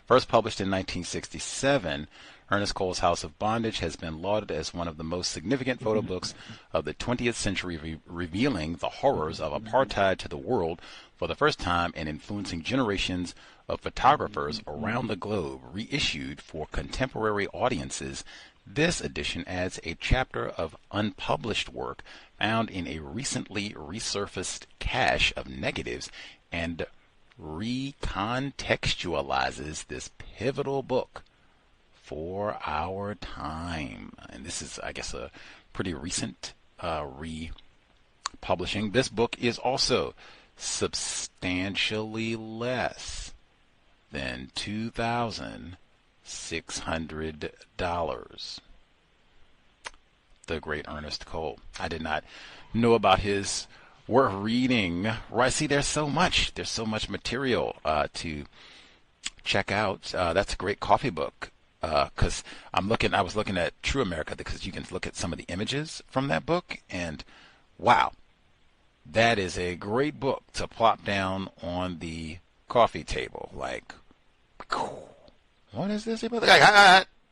First published in 1967, Ernest Cole's House of Bondage has been lauded as one of the most significant photo books of the 20th century, revealing the horrors of apartheid to the world for the first time and influencing generations of photographers around the globe. Reissued for contemporary audiences, this edition adds a chapter of unpublished work found in a recently resurfaced cache of negatives and recontextualizes this pivotal book for our time. And this is, I guess, a pretty recent republishing. This book is also substantially less than $2,600. The great Ernest Cole. I did not know about his worth reading. Right, see, there's so much material to check out. That's a great coffee book. Because I was looking at True America, because you can look at some of the images from that book, and wow, that is a great book to plop down on the coffee table. Like, what is this?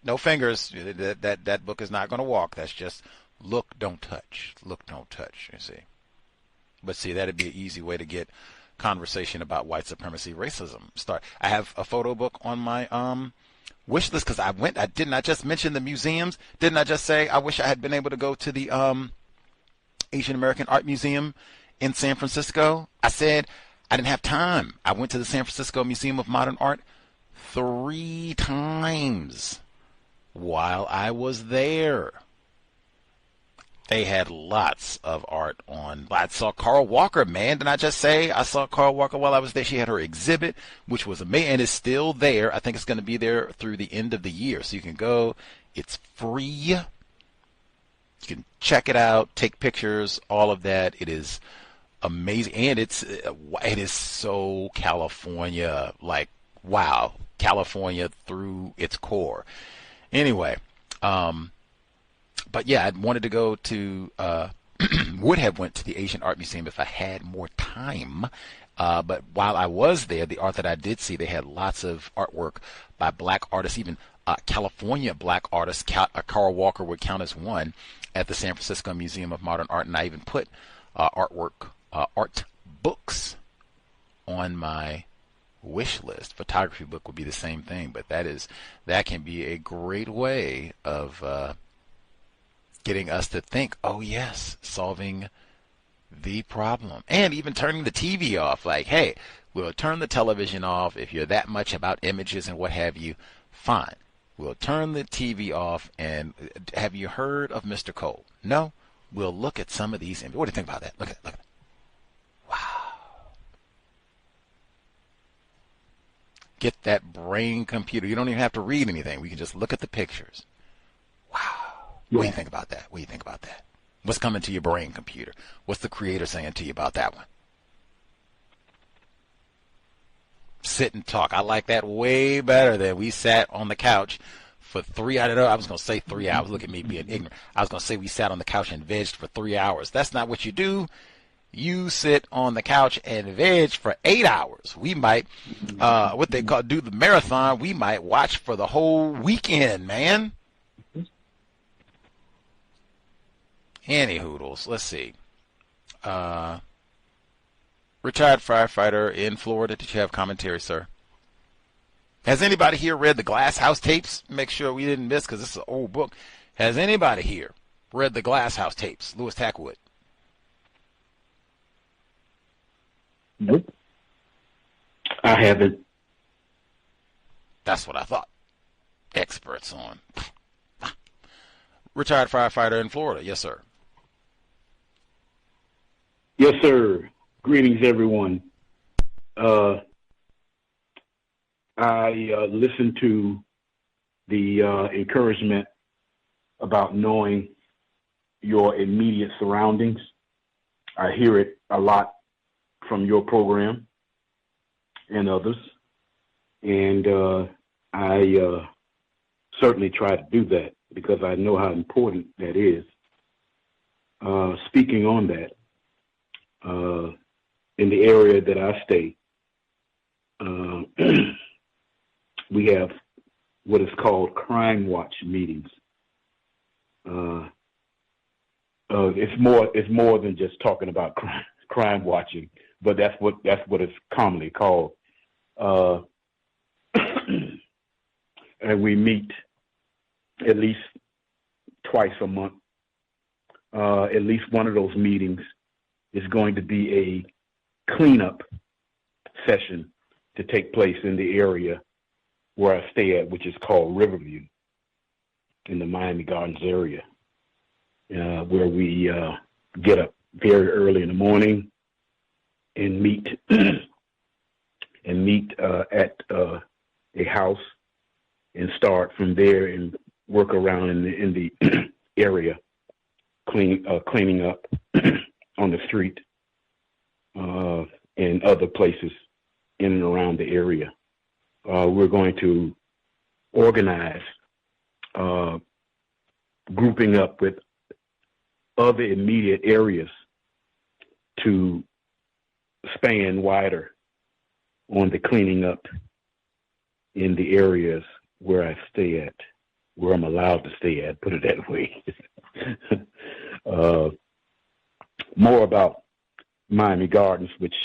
No fingers. That book is not going to walk. That's just look, don't touch. Look, don't touch. You see. But see, that'd be an easy way to get conversation about white supremacy, racism start. I have a photo book on my wish list, because I didn't I just mention the museums? Didn't I just say I wish I had been able to go to the Asian American Art Museum in San Francisco? I said I didn't have time. I went to the San Francisco Museum of Modern Art 3 times while I was there. They had lots of art on. I saw Carl Walker, man. Didn't I just say I saw Carl Walker while I was there? She had her exhibit, which was amazing, and is still there. I think it's going to be there through the end of the year. So you can go. It's free. You can check it out, take pictures, all of that. It is amazing, and it is so California, like, wow, California through its core. Anyway, but yeah, I wanted to go to, would have went to the Asian Art Museum if I had more time. But while I was there, the art that I did see, they had lots of artwork by black artists, even California black artists. Carl Walker would count as one at the San Francisco Museum of Modern Art. And I even put art books on my wish list. Photography book would be the same thing, but that can be a great way of getting us to think, oh yes, solving the problem. And even turning the TV off. Like, hey, we'll turn the television off if you're that much about images and what have you. Fine. We'll turn the TV off. And have you heard of Mr. Cole? No? We'll look at some of these images. What do you think about that? Look at it. Wow. Get that brain computer. You don't even have to read anything. We can just look at the pictures. Wow. What do you think about that? What's coming to your brain computer? What's the creator saying to you about that one? Sit and talk. I like that way better than we sat on the couch for 3 hours. I was going to say 3 hours. Look at me being ignorant. I was going to say we sat on the couch and vegged for 3 hours. That's not what you do. You sit on the couch and veg for 8 hours. We might, what they call, do the marathon. We might watch for the whole weekend, man. Any hoodles. Let's see. Retired firefighter in Florida. Did you have commentary, sir? Has anybody here read the Glass House tapes? Make sure we didn't miss, because this is an old book. Has anybody here read the Glass House tapes? Louis Tackwood. Nope. I haven't. That's what I thought. Experts on. Retired firefighter in Florida. Yes, sir. Yes, sir. Greetings, everyone. I listened to the encouragement about knowing your immediate surroundings. I hear it a lot from your program and others, and I certainly try to do that because I know how important that is. Speaking on that, in the area that I stay, we have what is called crime watch meetings. It's more than just talking about crime watching, but that's what it's commonly called. And we meet at least twice a month. At least one of those meetings is going to be a cleanup session to take place in the area where I stay at, which is called Riverview in the Miami Gardens area, where we get up very early in the morning and meet at a house and start from there and work around in the area, cleaning up on the street and other places in and around the area. We're going to organize grouping up with other immediate areas to span wider on the cleaning up in the areas where I stay at, where I'm allowed to stay at, put it that way. More about Miami Gardens, which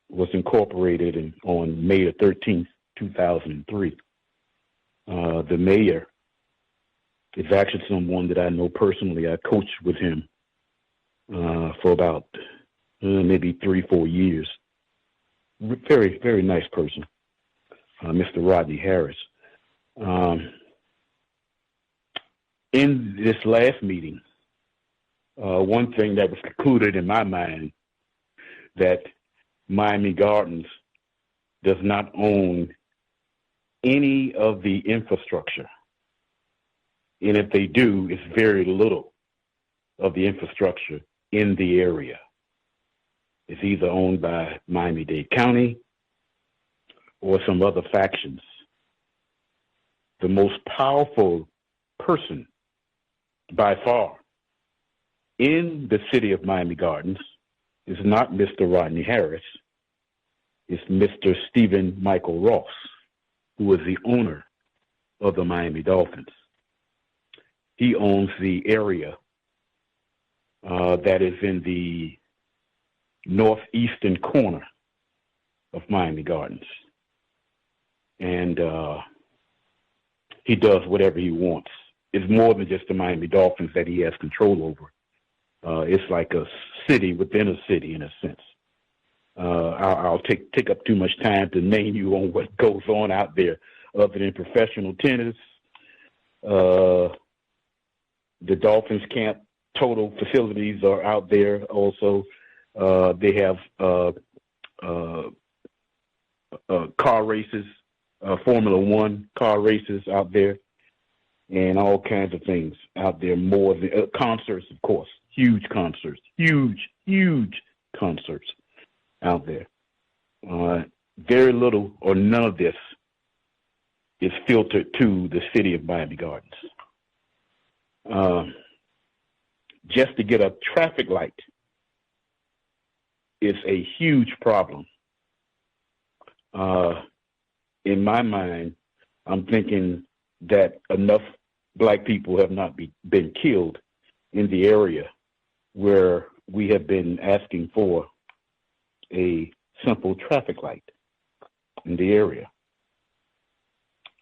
was incorporated on May the 13th, 2003. The mayor is actually someone that I know personally. I coached with him for about maybe 3-4 years. Very, very nice person, Mr. Rodney Harris. In this last meeting, one thing that was concluded in my mind, that Miami Gardens does not own any of the infrastructure. And if they do, it's very little of the infrastructure in the area. It's either owned by Miami-Dade County or some other factions. The most powerful person by far in the city of Miami Gardens is not Mr. Rodney Harris. It's Mr. Stephen Michael Ross, who is the owner of the Miami Dolphins. He owns the area that is in the northeastern corner of Miami Gardens. And he does whatever he wants. It's more than just the Miami Dolphins that he has control over. It's like a city within a city, in a sense. I'll take up too much time to name you on what goes on out there, other than professional tennis. The Dolphins camp total facilities are out there also. They have car races, Formula One car races out there, and all kinds of things out there. More than concerts, of course, huge concerts out there. Very little or none of this is filtered to the city of Miami Gardens. Just to get a traffic light is a huge problem. In my mind, I'm thinking that enough black people have not been killed in the area where we have been asking for a simple traffic light in the area.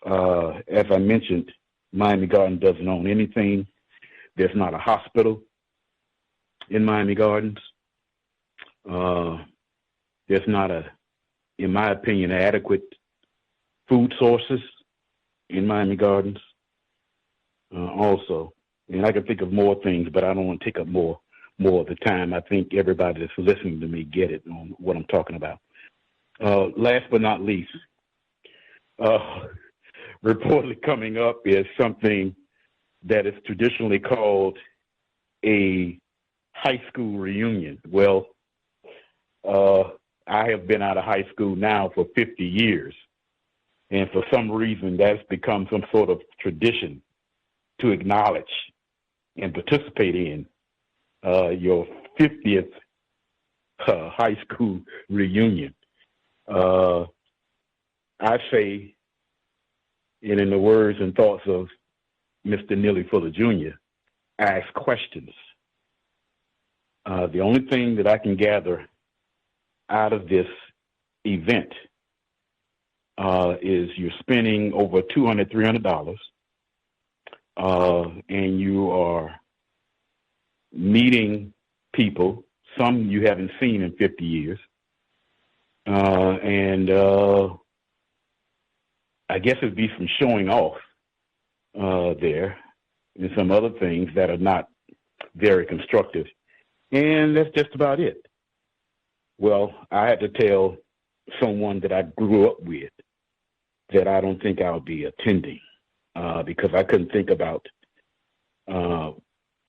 As I mentioned, Miami Gardens doesn't own anything. There's not a hospital in Miami Gardens. There's not in my opinion, adequate food sources in Miami Gardens also. And I can think of more things, but I don't want to take up more of the time. I think everybody that's listening to me get it on what I'm talking about. Last but not least, reportedly coming up is something that is traditionally called a high school reunion. Well, I have been out of high school now for 50 years. And for some reason, that's become some sort of tradition to acknowledge and participate in your 50th high school reunion. I say And in the words and thoughts of Mr. Neely Fuller Jr., ask questions. The only thing that I can gather out of this event is you're spending over $200, $300, and you are meeting people, some you haven't seen in 50 years, and I guess it'd be some showing off there and some other things that are not very constructive. And that's just about it. Well, I had to tell someone that I grew up with that I don't think I'll be attending because I couldn't think about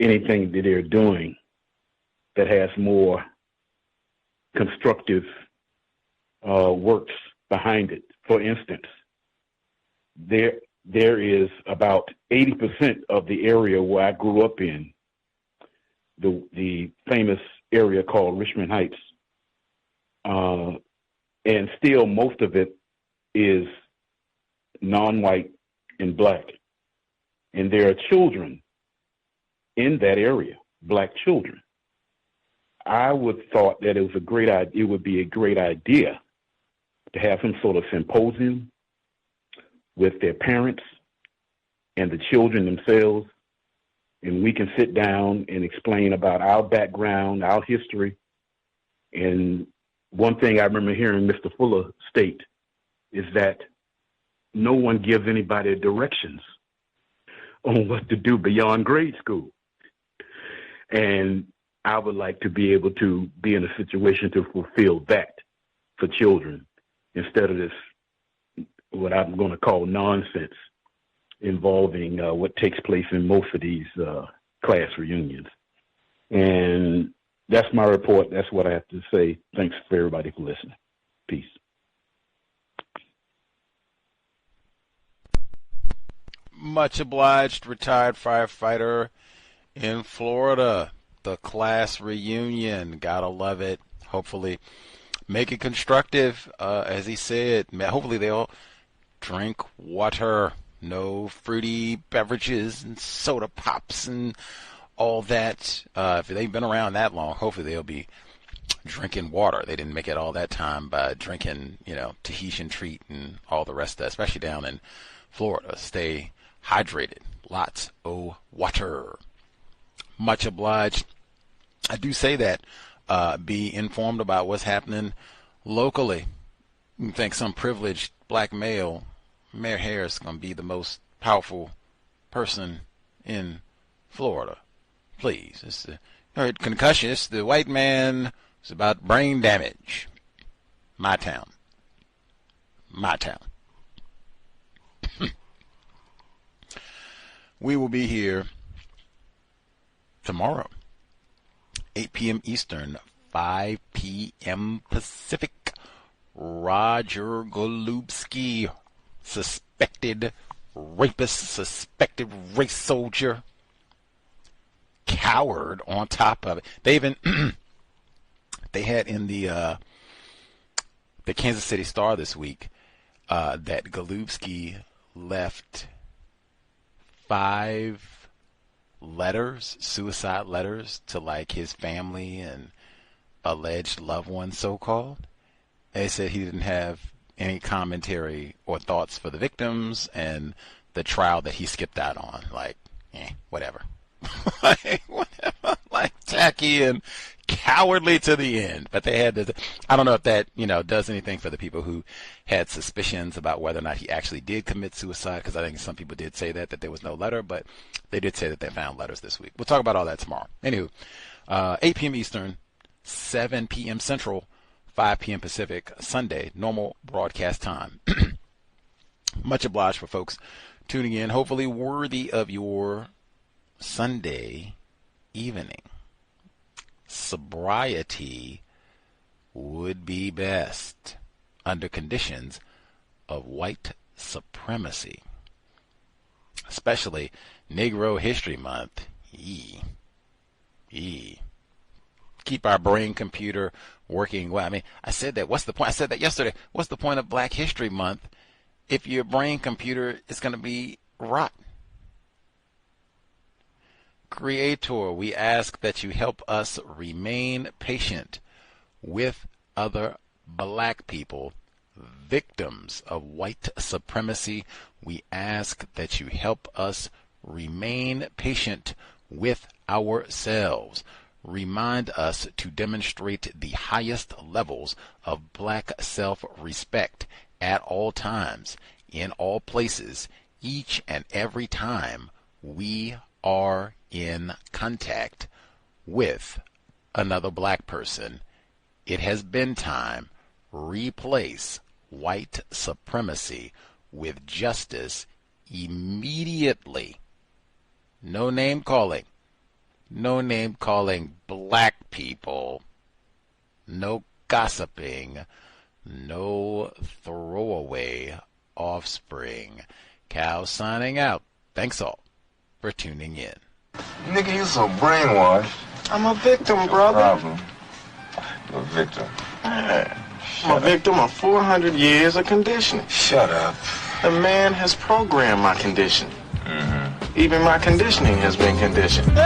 anything that they're doing that has more constructive works behind it. For instance, there is about 80% of the area where I grew up in, the famous area called Richmond Heights, and still most of it is non-white and black. And there are children in that area, black children. I would thought that it would be a great idea to have some sort of symposium with their parents and the children themselves, and we can sit down and explain about our background, our history. And one thing I remember hearing Mr. Fuller state is that no one gives anybody directions on what to do beyond grade school. And I would like to be able to be in a situation to fulfill that for children instead of this, what I'm going to call nonsense involving what takes place in most of these class reunions. And that's my report. That's what I have to say. Thanks for everybody for listening. Peace. Much obliged, retired firefighter in Florida. The class reunion. Gotta love it. Hopefully make it constructive, as he said. Hopefully they'll drink water. No fruity beverages and soda pops and all that. If they've been around that long, hopefully they'll be drinking water. They didn't make it all that time by drinking, Tahitian treat and all the rest of that, especially down in Florida. Stay hydrated. Lots of water. Much obliged. I do say that. Be informed about what's happening locally. You think some privileged black male, Mayor Harris, is going to be the most powerful person in Florida. Please. It's the concussion. It's the white man. It's about brain damage. My town. My town. We will be here tomorrow, 8 p.m. Eastern, 5 p.m. Pacific. Roger Golubski, suspected rapist, suspected race soldier, coward on top of it. They even they had in the Kansas City Star this week that Golubski left 5 letters, suicide letters, to like his family and alleged loved ones, so-called. They said he didn't have any commentary or thoughts for the victims and the trial that he skipped out on. Like, whatever. Whatever. Like, tacky and cowardly to the end. But they had this, I don't know if that, does anything for the people who had suspicions about whether or not he actually did commit suicide, because I think some people did say that there was no letter, but they did say that they found letters this week. We'll talk about all that tomorrow. Anywho, 8 p.m. Eastern, 7 p.m. Central, 5 p.m. Pacific, Sunday, normal broadcast time. Much obliged for folks tuning in, hopefully worthy of your Sunday evening. Sobriety would be best under conditions of white supremacy, especially Negro History Month. Keep our brain computer working well. I mean, I said that. What's the point? I said that yesterday. What's the point of Black History Month if your brain computer is going to be rotten. Creator, we ask that you help us remain patient with other black people, victims of white supremacy. We ask that you help us remain patient with ourselves. Remind us to demonstrate the highest levels of black self-respect at all times, in all places, each and every time we are in contact with another black person. It has been time. Replace white supremacy with justice immediately. No name calling. No name calling black people. No gossiping. No throwaway offspring. Cal signing out. Thanks all for tuning in. Nigga, you so brainwashed. I'm a victim, brother. Problem. You're a victim. I'm a victim of 400 years of conditioning. Shut up. The man has programmed my conditioning. Even my conditioning has been conditioned.